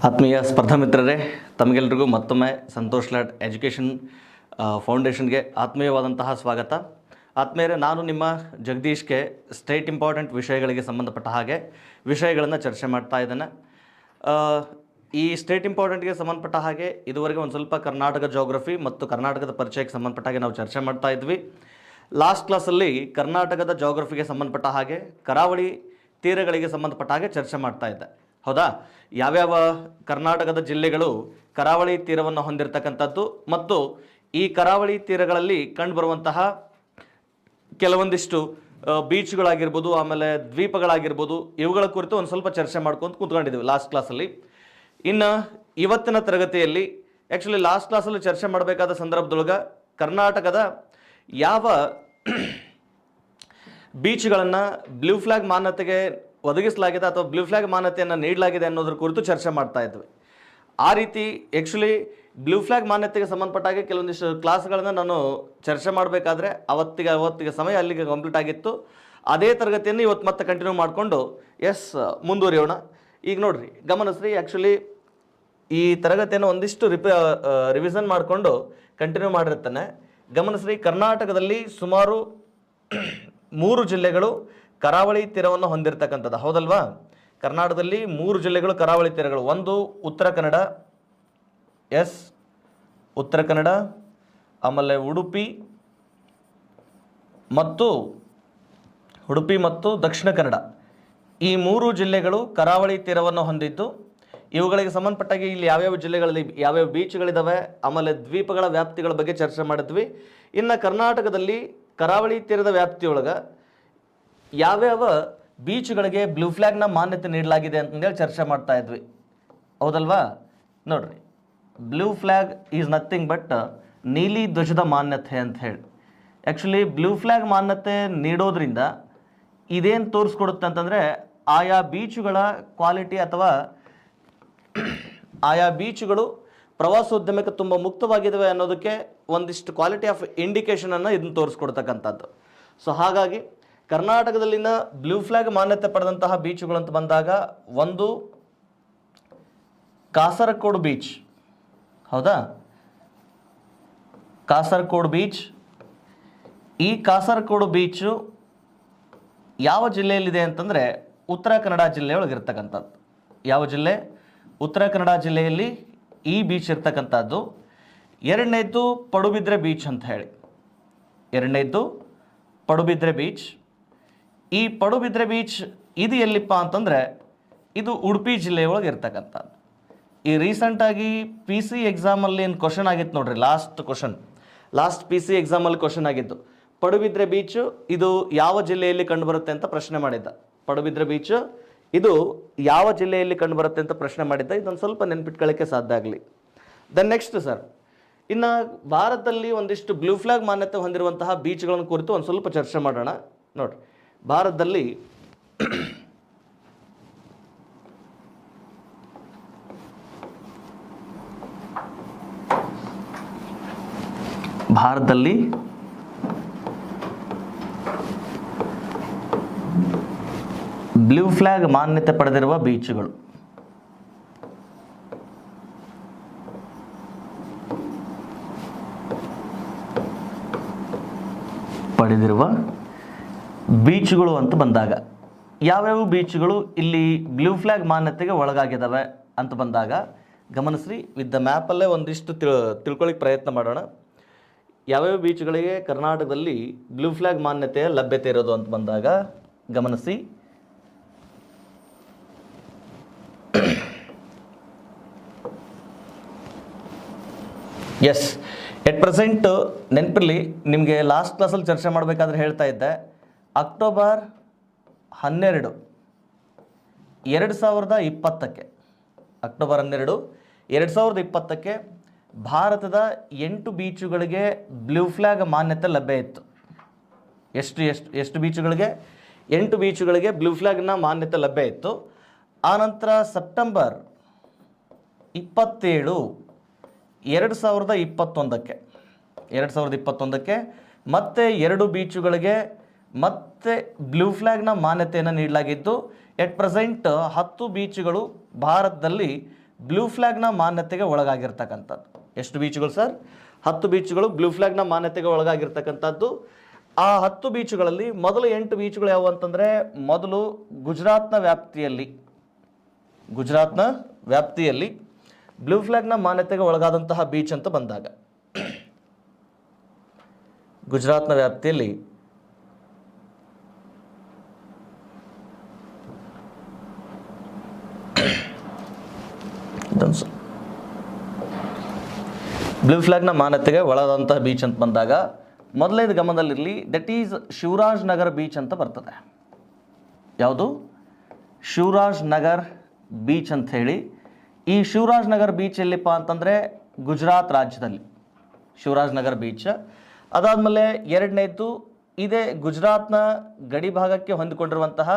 ಆತ್ಮೀಯ ಸ್ಪರ್ಧಾ ಮಿತ್ರರೇ, ತಮಗೆಲ್ಲರಿಗೂ ಮತ್ತೊಮ್ಮೆ ಸಂತೋಷ್ ಲಾಡ್ ಎಜುಕೇಷನ್ ಫೌಂಡೇಶನ್ಗೆ ಆತ್ಮೀಯವಾದಂತಹ ಸ್ವಾಗತ. ಆತ್ಮೀಯರೇ, ನಾನು ನಿಮ್ಮ ಜಗದೀಶ್ಗೆ ಸ್ಟೇಟ್ ಇಂಪಾರ್ಟೆಂಟ್ ವಿಷಯಗಳಿಗೆ ಸಂಬಂಧಪಟ್ಟ ಹಾಗೆ ವಿಷಯಗಳನ್ನು ಚರ್ಚೆ ಮಾಡ್ತಾ ಇದ್ದೇನೆ. ಈ ಸ್ಟೇಟ್ ಇಂಪಾರ್ಟೆಂಟ್ಗೆ ಸಂಬಂಧಪಟ್ಟ ಹಾಗೆ ಇದುವರೆಗೆ ಒಂದು ಸ್ವಲ್ಪ ಕರ್ನಾಟಕ ಜೋಗ್ರಫಿ ಮತ್ತು ಕರ್ನಾಟಕದ ಪರಿಚಯಕ್ಕೆ ಸಂಬಂಧಪಟ್ಟ ಹಾಗೆ ನಾವು ಚರ್ಚೆ ಮಾಡ್ತಾ ಇದ್ವಿ. ಲಾಸ್ಟ್ ಕ್ಲಾಸಲ್ಲಿ ಕರ್ನಾಟಕದ ಜೋಗ್ರಫಿಗೆ ಸಂಬಂಧಪಟ್ಟ ಹಾಗೆ ಕರಾವಳಿ ತೀರಗಳಿಗೆ ಸಂಬಂಧಪಟ್ಟ ಹಾಗೆ ಚರ್ಚೆ ಮಾಡ್ತಾ ಇದ್ದೆ, ಹೌದಾ? ಯಾವ್ಯಾವ ಕರ್ನಾಟಕದ ಜಿಲ್ಲೆಗಳು ಕರಾವಳಿ ತೀರವನ್ನು ಹೊಂದಿರತಕ್ಕಂಥದ್ದು ಮತ್ತು ಈ ಕರಾವಳಿ ತೀರಗಳಲ್ಲಿ ಕಂಡುಬರುವಂತಹ ಕೆಲವೊಂದಿಷ್ಟು ಬೀಚ್ಗಳಾಗಿರ್ಬೋದು, ಆಮೇಲೆ ದ್ವೀಪಗಳಾಗಿರ್ಬೋದು, ಇವುಗಳ ಕುರಿತು ಒಂದು ಸ್ವಲ್ಪ ಚರ್ಚೆ ಮಾಡ್ಕೊಂಡು ಕೂತ್ಕೊಂಡಿದ್ದೀವಿ ಲಾಸ್ಟ್ ಕ್ಲಾಸಲ್ಲಿ. ಇನ್ನು ಇವತ್ತಿನ ತರಗತಿಯಲ್ಲಿ ಆ್ಯಕ್ಚುಲಿ ಲಾಸ್ಟ್ ಕ್ಲಾಸಲ್ಲಿ ಚರ್ಚೆ ಮಾಡಬೇಕಾದ ಸಂದರ್ಭದೊಳಗೆ ಕರ್ನಾಟಕದ ಯಾವ ಬೀಚ್ಗಳನ್ನು ಬ್ಲೂ ಫ್ಲಾಗ್ ಮಾನ್ಯತೆಗೆ ಒದಗಿಸಲಾಗಿದೆ ಅಥವಾ ಬ್ಲೂ ಫ್ಲಾಗ್ ಮಾನ್ಯತೆಯನ್ನು ನೀಡಲಾಗಿದೆ ಅನ್ನೋದ್ರ ಕುರಿತು ಚರ್ಚೆ ಮಾಡ್ತಾ ಇದ್ವಿ. ಆ ರೀತಿ ಆ್ಯಕ್ಚುಲಿ ಬ್ಲೂ ಫ್ಲಾಗ್ ಮಾನ್ಯತೆಗೆ ಸಂಬಂಧಪಟ್ಟಾಗೆ ಕೆಲವೊಂದಿಷ್ಟು ಕ್ಲಾಸ್ಗಳನ್ನು ನಾನು ಚರ್ಚೆ ಮಾಡಬೇಕಾದ್ರೆ ಅವತ್ತಿಗೆ ಸಮಯ ಅಲ್ಲಿಗೆ ಕಂಪ್ಲೀಟ್ ಆಗಿತ್ತು. ಅದೇ ತರಗತಿಯನ್ನು ಇವತ್ತು ಮತ್ತೆ ಕಂಟಿನ್ಯೂ ಮಾಡಿಕೊಂಡು ಮುಂದುವರಿಯೋಣ. ಈಗ ನೋಡಿರಿ, ಗಮನಿಸ್ರಿ, ಆ್ಯಕ್ಚುಲಿ ಈ ತರಗತಿಯನ್ನು ಒಂದಿಷ್ಟು ರಿವಿಷನ್ ಮಾಡಿಕೊಂಡು ಕಂಟಿನ್ಯೂ ಮಾಡಿರ್ತಾನೆ. ಗಮನಿಸ್ರಿ, ಕರ್ನಾಟಕದಲ್ಲಿ ಸುಮಾರು 3 ಜಿಲ್ಲೆಗಳು ಕರಾವಳಿ ತೀರವನ್ನು ಹೊಂದಿರತಕ್ಕಂಥದ್ದು, ಹೌದಲ್ವಾ? ಕರ್ನಾಟಕದಲ್ಲಿ 3 ಜಿಲ್ಲೆಗಳು ಕರಾವಳಿ ತೀರಗಳು. ಒಂದು ಉತ್ತರ ಕನ್ನಡ, ಉತ್ತರ ಕನ್ನಡ, ಆಮೇಲೆ ಉಡುಪಿ ಮತ್ತು ದಕ್ಷಿಣ ಕನ್ನಡ. ಈ 3 ಜಿಲ್ಲೆಗಳು ಕರಾವಳಿ ತೀರವನ್ನು ಹೊಂದಿದ್ದು, ಇವುಗಳಿಗೆ ಸಂಬಂಧಪಟ್ಟಾಗಿ ಇಲ್ಲಿ ಯಾವ್ಯಾವ ಜಿಲ್ಲೆಗಳಲ್ಲಿ ಯಾವ್ಯಾವ ಬೀಚ್ಗಳಿದ್ದಾವೆ, ಆಮೇಲೆ ದ್ವೀಪಗಳ ವ್ಯಾಪ್ತಿಗಳ ಬಗ್ಗೆ ಚರ್ಚೆ ಮಾಡಿದ್ವಿ. ಇನ್ನು ಕರ್ನಾಟಕದಲ್ಲಿ ಕರಾವಳಿ ತೀರದ ವ್ಯಾಪ್ತಿಯೊಳಗೆ ಯಾವ್ಯಾವ ಬೀಚ್ಗಳಿಗೆ ಬ್ಲೂ ಫ್ಲಾಗ್ನ ಮಾನ್ಯತೆ ನೀಡಲಾಗಿದೆ ಅಂತಂದೇಳಿ ಚರ್ಚೆ ಮಾಡ್ತಾ ಇದ್ವಿ, ಹೌದಲ್ವಾ? ನೋಡ್ರಿ, blue flag is nothing but ನೀಲಿ ಧ್ವಜದ ಮಾನ್ಯತೆ ಅಂತ ಹೇಳಿ. ಆ್ಯಕ್ಚುಲಿ ಬ್ಲೂ ಫ್ಲಾಗ್ ಮಾನ್ಯತೆ ನೀಡೋದ್ರಿಂದ ಇದೇನು ತೋರಿಸ್ಕೊಡುತ್ತೆ ಅಂತಂದರೆ ಆಯಾ ಬೀಚುಗಳ ಕ್ವಾಲಿಟಿ ಅಥವಾ ಆಯಾ ಬೀಚುಗಳು ಪ್ರವಾಸೋದ್ಯಮಕ್ಕೆ ತುಂಬ ಮುಕ್ತವಾಗಿದ್ದಾವೆ ಅನ್ನೋದಕ್ಕೆ ಒಂದಿಷ್ಟು ಕ್ವಾಲಿಟಿ ಆಫ್ ಇಂಡಿಕೇಷನನ್ನು ಇದನ್ನು ತೋರಿಸ್ಕೊಡ್ತಕ್ಕಂಥದ್ದು. ಸೊ ಹಾಗಾಗಿ ಕರ್ನಾಟಕದಲ್ಲಿನ ಬ್ಲೂ ಫ್ಲಾಗ್ ಮಾನ್ಯತೆ ಪಡೆದಂತಹ ಬೀಚುಗಳು ಅಂತ ಬಂದಾಗ ಒಂದು ಕಾಸರಕೋಡು ಬೀಚ್, ಹೌದಾ? ಕಾಸರಕೋಡು ಬೀಚ್. ಈ ಕಾಸರಕೋಡು ಬೀಚು ಯಾವ ಜಿಲ್ಲೆಯಲ್ಲಿದೆ ಅಂತಂದರೆ ಉತ್ತರ ಕನ್ನಡ ಜಿಲ್ಲೆಯೊಳಗಿರ್ತಕ್ಕಂಥದ್ದು. ಯಾವ ಜಿಲ್ಲೆ? ಉತ್ತರ ಕನ್ನಡ ಜಿಲ್ಲೆಯಲ್ಲಿ ಈ ಬೀಚ್ ಇರ್ತಕ್ಕಂಥದ್ದು. ಎರಡನೇದ್ದು ಪಡುಬಿದ್ರೆ ಬೀಚ್ ಅಂತ ಹೇಳಿ. ಎರಡನೇದ್ದು ಪಡುಬಿದ್ರೆ ಬೀಚ್. ಈ ಪಡುಬಿದ್ರೆ ಬೀಚ್ ಇದು ಎಲ್ಲಿಪ್ಪ ಅಂತಂದರೆ ಇದು ಉಡುಪಿ ಜಿಲ್ಲೆಯೊಳಗೆ ಇರ್ತಕ್ಕಂಥದ್ದು. ಈ ರೀಸೆಂಟಾಗಿ PC ಎಕ್ಸಾಮಲ್ಲಿ ಏನು ಕ್ವಶನ್ ಆಗಿತ್ತು ನೋಡ್ರಿ, ಲಾಸ್ಟ್ PC ಎಕ್ಸಾಮಲ್ಲಿ ಕ್ವಶನ್ ಆಗಿದ್ದು ಪಡುಬಿದ್ರೆ ಬೀಚು ಇದು ಯಾವ ಜಿಲ್ಲೆಯಲ್ಲಿ ಕಂಡುಬರುತ್ತೆ ಅಂತ ಪ್ರಶ್ನೆ ಮಾಡಿದ್ದ. ಪಡುಬಿದ್ರೆ ಬೀಚು ಇದು ಯಾವ ಜಿಲ್ಲೆಯಲ್ಲಿ ಕಂಡುಬರುತ್ತೆ ಅಂತ ಪ್ರಶ್ನೆ ಮಾಡಿದ್ದ. ಇದೊಂದು ಸ್ವಲ್ಪ ನೆನ್ಪಿಟ್ಕೊಳ್ಳೋಕ್ಕೆ ಸಾಧ್ಯ ಆಗಲಿ. ದೆನ್ ನೆಕ್ಸ್ಟ್ ಸರ್, ಇನ್ನು ಭಾರತದಲ್ಲಿ ಒಂದಿಷ್ಟು ಬ್ಲೂ ಫ್ಲಾಗ್ ಮಾನ್ಯತೆ ಹೊಂದಿರುವಂತಹ ಬೀಚ್ಗಳನ್ನು ಕುರಿತು ಒಂದು ಸ್ವಲ್ಪ ಚರ್ಚೆ ಮಾಡೋಣ. ನೋಡಿರಿ, ಭಾರತದಲ್ಲಿ ಬ್ಲೂ ಫ್ಲಾಗ್ ಮಾನ್ಯತೆ ಪಡೆದಿರುವ ಬೀಚುಗಳು. ಅಂತ ಬಂದಾಗ ಯಾವ್ಯಾವ ಬೀಚುಗಳು ಇಲ್ಲಿ ಬ್ಲೂ ಫ್ಲಾಗ್ ಮಾನ್ಯತೆಗೆ ಒಳಗಾಗಿದ್ದಾವೆ ಅಂತ ಬಂದಾಗ ಗಮನಿಸ್ರಿ, ವಿತ್ ದ ಮ್ಯಾಪಲ್ಲೇ ಒಂದಿಷ್ಟು ತಿಳ್ಕೊಳ್ಳಿಕ್ಕೆ ಪ್ರಯತ್ನ ಮಾಡೋಣ. ಯಾವ್ಯಾವ ಬೀಚ್ಗಳಿಗೆ ಕರ್ನಾಟಕದಲ್ಲಿ ಬ್ಲೂ ಫ್ಲಾಗ್ ಮಾನ್ಯತೆಯ ಲಭ್ಯತೆ ಇರೋದು ಅಂತ ಬಂದಾಗ ಗಮನಿಸಿ. ಎಟ್ ಪ್ರೆಸೆಂಟ್ ನೆನಪಿರಲಿ, ನಿಮಗೆ ಲಾಸ್ಟ್ ಕ್ಲಾಸಲ್ಲಿ ಚರ್ಚೆ ಮಾಡಬೇಕಾದ್ರೆ ಹೇಳ್ತಾ ಇದ್ದೆ, ಅಕ್ಟೋಬರ್ 12, 2020ಕ್ಕೆ ಅಕ್ಟೋಬರ್ 12, 2020ಕ್ಕೆ ಭಾರತದ 8 ಬೀಚುಗಳಿಗೆ ಬ್ಲೂ ಫ್ಲಾಗ್ ಮಾನ್ಯತೆ ಲಭ್ಯ ಇತ್ತು. ಎಷ್ಟು ಬೀಚುಗಳಿಗೆ? 8 ಬೀಚುಗಳಿಗೆ ಬ್ಲೂ ಫ್ಲಾಗ್ನ ಮಾನ್ಯತೆ ಲಭ್ಯ ಇತ್ತು. ಆನಂತರ ಸೆಪ್ಟೆಂಬರ್ 27, 2021ಕ್ಕೆ ಮತ್ತೆ 2 ಬೀಚುಗಳಿಗೆ ಮತ್ತೆ ಬ್ಲೂ ಫ್ಲಾಗ್ನ ಮಾನ್ಯತೆಯನ್ನು ನೀಡಲಾಗಿದ್ದು. ಎಟ್ ಪ್ರೆಸೆಂಟ್ 10 ಬೀಚುಗಳು ಭಾರತದಲ್ಲಿ ಬ್ಲೂ ಫ್ಲ್ಯಾಗ್ನ ಮಾನ್ಯತೆಗೆ ಒಳಗಾಗಿರ್ತಕ್ಕಂಥದ್ದು. ಎಷ್ಟು ಬೀಚ್ಗಳು ಸರ್? 10 ಬೀಚ್ಗಳು ಬ್ಲೂ ಫ್ಲ್ಯಾಗ್ನ ಮಾನ್ಯತೆಗೆ ಒಳಗಾಗಿರ್ತಕ್ಕಂಥದ್ದು. ಆ 10 ಬೀಚ್ಗಳಲ್ಲಿ ಮೊದಲು 8 ಬೀಚ್ಗಳು ಯಾವುವು ಅಂತಂದರೆ, ಮೊದಲು ಗುಜರಾತ್ನ ವ್ಯಾಪ್ತಿಯಲ್ಲಿ ಬ್ಲೂ ಫ್ಲ್ಯಾಗ್ನ ಮಾನ್ಯತೆಗೆ ಒಳಗಾದಂತಹ ಬೀಚ್ ಅಂತ ಬಂದಾಗ, ಗುಜರಾತ್ನ ವ್ಯಾಪ್ತಿಯಲ್ಲಿ ಬ್ಲೂ ಫ್ಲ್ಯಾಗ್ನ ಮಾನ್ಯತೆಗೆ ಒಳಗಾದಂತಹ ಬೀಚ್ ಅಂತ ಬಂದಾಗ ಮೊದಲನೇದು ಗಮನದಲ್ಲಿರಲಿ, that is Shivraj Nagar beach ಅಂತ ಬರ್ತದೆ. ಯಾವುದು? ಶಿವರಾಜ್ ನಗರ್ ಬೀಚ್ ಅಂತ ಹೇಳಿ. ಈ ಶಿವರಾಜ್ ನಗರ್ ಬೀಚ್ ಎಲ್ಲಿಪ್ಪ ಅಂತಂದರೆ ಗುಜರಾತ್ ರಾಜ್ಯದಲ್ಲಿ ಶಿವರಾಜ್ ನಗರ್ ಬೀಚ್. ಅದಾದಮೇಲೆ ಎರಡನೇದು ಇದೇ ಗುಜರಾತ್ನ ಗಡಿ ಭಾಗಕ್ಕೆ ಹೊಂದಿಕೊಂಡಿರುವಂತಹ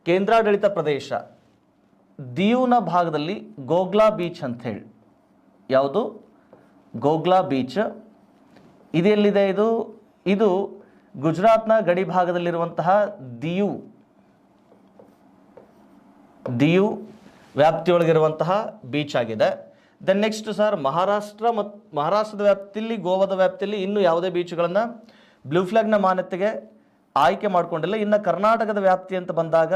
ಕೇಂದ್ರಾಡಳಿತ ಪ್ರದೇಶ ದಿಯುನ ಭಾಗದಲ್ಲಿ ಗೋಗ್ಲಾ ಬೀಚ್ ಅಂತ ಹೇಳಿ. ಯಾವುದು? ಗೋಗ್ಲಾ ಬೀಚ್. ಇದೆಲ್ಲಿದೆ? ಇದು ಗುಜರಾತ್ನ ಗಡಿ ಭಾಗದಲ್ಲಿರುವಂತಹ ದಿಯು ವ್ಯಾಪ್ತಿಯೊಳಗಿರುವಂತಹ ಬೀಚ್ ಆಗಿದೆ. ದೆನ್ ನೆಕ್ಸ್ಟ್ ಸರ್, ಮಹಾರಾಷ್ಟ್ರದ ವ್ಯಾಪ್ತಿಯಲ್ಲಿ, ಗೋವಾದ ವ್ಯಾಪ್ತಿಯಲ್ಲಿ ಇನ್ನೂ ಯಾವುದೇ ಬೀಚ್ಗಳನ್ನು ಬ್ಲೂ ಫ್ಲ್ಯಾಗ್ನ ಮಾನ್ಯತೆಗೆ ಆಯ್ಕೆ ಮಾಡಿಕೊಂಡಿಲ್ಲ. ಇನ್ನು ಕರ್ನಾಟಕದ ವ್ಯಾಪ್ತಿ ಅಂತ ಬಂದಾಗ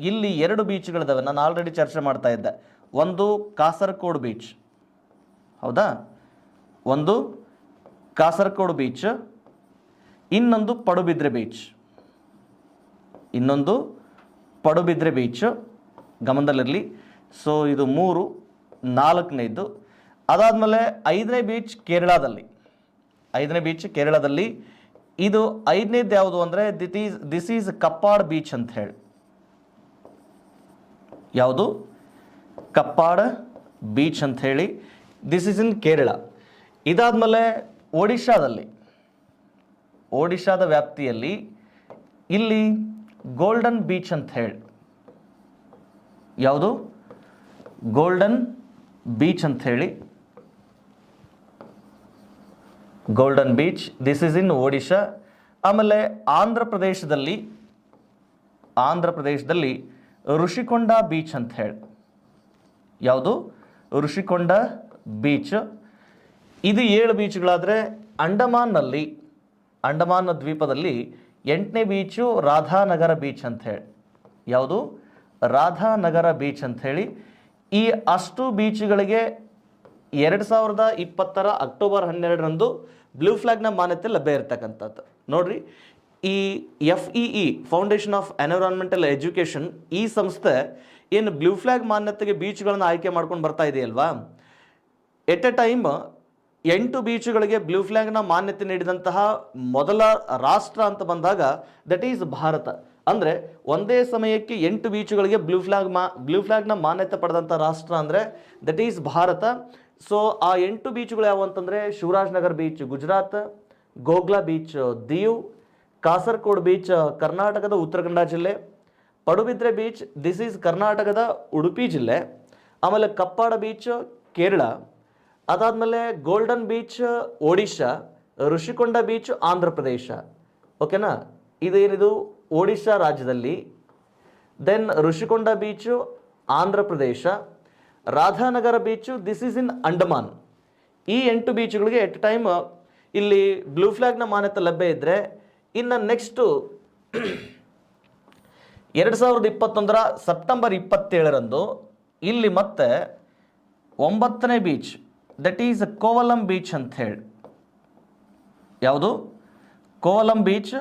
ಇಲ್ಲಿ 2 ಬೀಚ್ಗಳಿದ್ದಾವೆ. ನಾನು ಆಲ್ರೆಡಿ ಚರ್ಚೆ ಮಾಡ್ತಾ ಇದ್ದೆ. ಒಂದು ಕಾಸರಕೋಡ್ ಬೀಚ್, ಹೌದಾ? ಒಂದು ಕಾಸರಕೋಡ್ ಬೀಚ್, ಇನ್ನೊಂದು ಪಡುಬಿದ್ರೆ ಬೀಚ್. ಗಮನದಲ್ಲಿರಲಿ. ಸೊ ಇದು 3, 4ನೇದು. ಅದಾದಮೇಲೆ 5ನೇ ಬೀಚ್ ಕೇರಳದಲ್ಲಿ. ಇದು 5ನೇದು ಯಾವುದು ಅಂದರೆ ದಿಸ್ ಈಸ್ ಕಪ್ಪಾಡ್ ಬೀಚ್ ಅಂತ ಹೇಳಿ. ಯಾವುದು? ಕಪ್ಪಾಡ್ ಬೀಚ್ ಅಂತ ಹೇಳಿ. ದಿಸ್ ಈಸ್ ಇನ್ ಕೇರಳ. ಇದಾದಮೇಲೆ ಒಡಿಶಾದ ವ್ಯಾಪ್ತಿಯಲ್ಲಿ ಇಲ್ಲಿ ಗೋಲ್ಡನ್ ಬೀಚ್ ಅಂತ ಹೇಳಿ. ಯಾವುದು? ಗೋಲ್ಡನ್ ಬೀಚ್ ಅಂತ ಹೇಳಿ. ಗೋಲ್ಡನ್ ಬೀಚ್, ದಿಸ್ ಈಸ್ ಇನ್ ಒಡಿಶಾ. ಆಮೇಲೆ ಆಂಧ್ರ ಪ್ರದೇಶದಲ್ಲಿ ಋಷಿಕೊಂಡ ಬೀಚ್ ಅಂತ ಹೇಳಿ. ಯಾವುದು? ಋಷಿಕೊಂಡ ಬೀಚ್. ಇದು 7 ಬೀಚ್ಗಳಾದರೆ ಅಂಡಮಾನ್ ದ್ವೀಪದಲ್ಲಿ 8ನೇ ಬೀಚು ರಾಧಾನಗರ ಬೀಚ್ ಅಂತ ಹೇಳಿ. ಯಾವುದು? ರಾಧಾನಗರ ಬೀಚ್ ಅಂತ ಹೇಳಿ. ಈ ಅಷ್ಟು ಬೀಚ್ಗಳಿಗೆ 2020 ಅಕ್ಟೋಬರ್ 12ರಂದು ಬ್ಲೂ ಫ್ಲ್ಯಾಗ್ನ ಮಾನ್ಯತೆ ಲಭ್ಯ ಇರತಕ್ಕಂಥದ್ದು. ನೋಡ್ರಿ, ಈ FEE foundation of environmental education ಈ ಸಂಸ್ಥೆ ಏನು ಬ್ಲೂ ಫ್ಲ್ಯಾಗ್ ಮಾನ್ಯತೆಗೆ ಬೀಚ್ಗಳನ್ನು ಆಯ್ಕೆ ಮಾಡ್ಕೊಂಡು ಬರ್ತಾ ಇದೆಯಲ್ವಾ, ಎಟ್ ಎ ಟೈಮ್ 8 ಬೀಚ್ಗಳಿಗೆ ಬ್ಲೂ ಫ್ಲ್ಯಾಗ್ನ ಮಾನ್ಯತೆ ನೀಡಿದಂತಹ ಮೊದಲ ರಾಷ್ಟ್ರ ಅಂತ ಬಂದಾಗ ದಟ್ ಈಸ್ ಭಾರತ. ಅಂದರೆ ಒಂದೇ ಸಮಯಕ್ಕೆ 8 ಬೀಚ್ಗಳಿಗೆ ಬ್ಲೂ ಫ್ಲ್ಯಾಗ್ನ ಮಾನ್ಯತೆ ಪಡೆದಂಥ ರಾಷ್ಟ್ರ ಅಂದರೆ ದಟ್ ಈಸ್ ಭಾರತ. ಸೊ ಆ 8 ಬೀಚ್ಗಳು ಯಾವುವು ಅಂತಂದರೆ Shivraj Nagar beach Gujarat, Ghoghla beach Diu, Kasarkod beach ಕರ್ನಾಟಕದ ಉತ್ತರ ಕನ್ನಡ ಜಿಲ್ಲೆ, ಪಡುಬಿದ್ರೆ ಬೀಚ್ ದಿಸ್ ಈಸ್ ಕರ್ನಾಟಕದ ಉಡುಪಿ ಜಿಲ್ಲೆ, ಆಮೇಲೆ ಕಪ್ಪಾಡ ಬೀಚ್ ಕೇರಳ, ಅದಾದಮೇಲೆ golden beach Odisha, Rushikonda beach Andhra Pradesh. ಓಕೆನಾ? ಇದೇನಿದು ಒಡಿಶಾ ರಾಜ್ಯದಲ್ಲಿ. Then Rushikonda beach Andhra Pradesh, Radhanagar beach this is in Andaman. ಈ 8 ಬೀಚ್ಗಳಿಗೆ ಎಟ್ ಟೈಮ್ ಇಲ್ಲಿ ಬ್ಲೂ ಫ್ಲ್ಯಾಗ್ನ ಮಾನ್ಯತೆ ಲಭ್ಯ ಇದ್ದರೆ, ಇನ್ನು ನೆಕ್ಸ್ಟು 2021 ಸೆಪ್ಟೆಂಬರ್ 27ರಂದು ಇಲ್ಲಿ ಮತ್ತೆ 9ನೇ beach that is Kovalam beach ಅಂತ ಹೇಳಿ. ಯಾವುದು? ಕೋವಲಂ ಬೀಚ್.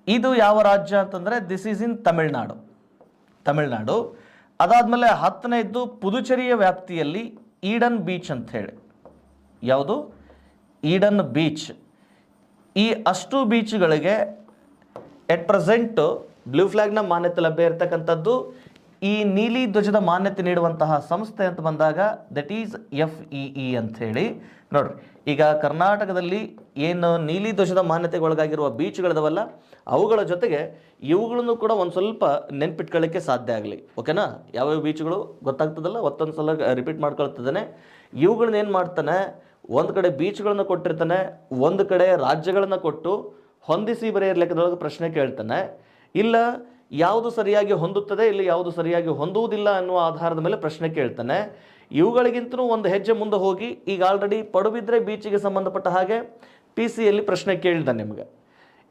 ಇದು ಯಾವ ರಾಜ್ಯ ಅಂತಂದರೆ ದಿಸ್ ಈಸ್ ಇನ್ ತಮಿಳ್ನಾಡು. ಅದಾದಮೇಲೆ 10ನೇದ್ದು ಪುದುಚೇರಿಯ ವ್ಯಾಪ್ತಿಯಲ್ಲಿ ಈಡನ್ ಬೀಚ್ ಅಂತ ಹೇಳಿ. ಯಾವುದು? Eden beach. ಈ ಅಷ್ಟು ಬೀಚ್ಗಳಿಗೆ ಎಟ್ ಪ್ರೆಸೆಂಟ್ ಬ್ಲೂ ಫ್ಲ್ಯಾಗ್ನ ಮಾನ್ಯತೆ ಲಭ್ಯ ಇರತಕ್ಕಂಥದ್ದು. ಈ ನೀಲಿ ಧ್ವಜದ ಮಾನ್ಯತೆ ನೀಡುವಂತಹ ಸಂಸ್ಥೆ ಅಂತ ಬಂದಾಗ ದಟ್ ಈಸ್ FEE ಅಂತ ಹೇಳಿ. ನೋಡ್ರಿ, ಈಗ ಕರ್ನಾಟಕದಲ್ಲಿ ಏನು ನೀಲಿ ಧ್ವಜದ ಮಾನ್ಯತೆಗೆ ಒಳಗಾಗಿರುವ ಬೀಚ್ಗಳಿದಾವಲ್ಲ, ಅವುಗಳ ಜೊತೆಗೆ ಇವುಗಳನ್ನು ಕೂಡ ಒಂದು ಸ್ವಲ್ಪ ನೆನ್ಪಿಟ್ಕೊಳ್ಳಿಕ್ಕೆ ಸಾಧ್ಯ ಆಗಲಿ. ಓಕೆನಾ? ಯಾವ್ಯಾವ ಬೀಚ್ಗಳು ಗೊತ್ತಾಗ್ತದಲ್ಲ, ಮತ್ತೊಂದು ಸಲ ರಿಪೀಟ್ ಮಾಡ್ಕೊಳ್ತಿದ್ದಾನೆ. ಇವುಗಳನ್ನ ಏನು ಮಾಡ್ತಾನೆ, ಒಂದು ಕಡೆ ಬೀಚ್ಗಳನ್ನು ಕೊಟ್ಟಿರ್ತಾನೆ, ಒಂದು ಕಡೆ ರಾಜ್ಯಗಳನ್ನು ಕೊಟ್ಟು ಹೊಂದಿಸಿ ಬರೆಯ ಲೆಕ್ಕದೊಳಗೆ ಪ್ರಶ್ನೆ ಕೇಳ್ತಾನೆ. ಇಲ್ಲ ಯಾವುದು ಸರಿಯಾಗಿ ಹೊಂದುತ್ತದೆ, ಇಲ್ಲಿ ಯಾವುದು ಸರಿಯಾಗಿ ಹೊಂದುವುದಿಲ್ಲ ಅನ್ನುವ ಆಧಾರದ ಮೇಲೆ ಪ್ರಶ್ನೆ ಕೇಳ್ತಾನೆ. ಇವುಗಳಿಗಿಂತಲೂ ಒಂದು ಹೆಜ್ಜೆ ಮುಂದೆ ಹೋಗಿ ಈಗ ಆಲ್ರೆಡಿ ಪಡುಬಿದ್ರೆ ಬೀಚಿಗೆ ಸಂಬಂಧಪಟ್ಟ ಹಾಗೆ PCಯಲ್ಲಿ ಪ್ರಶ್ನೆ ಕೇಳಿದ ನಿಮಗೆ.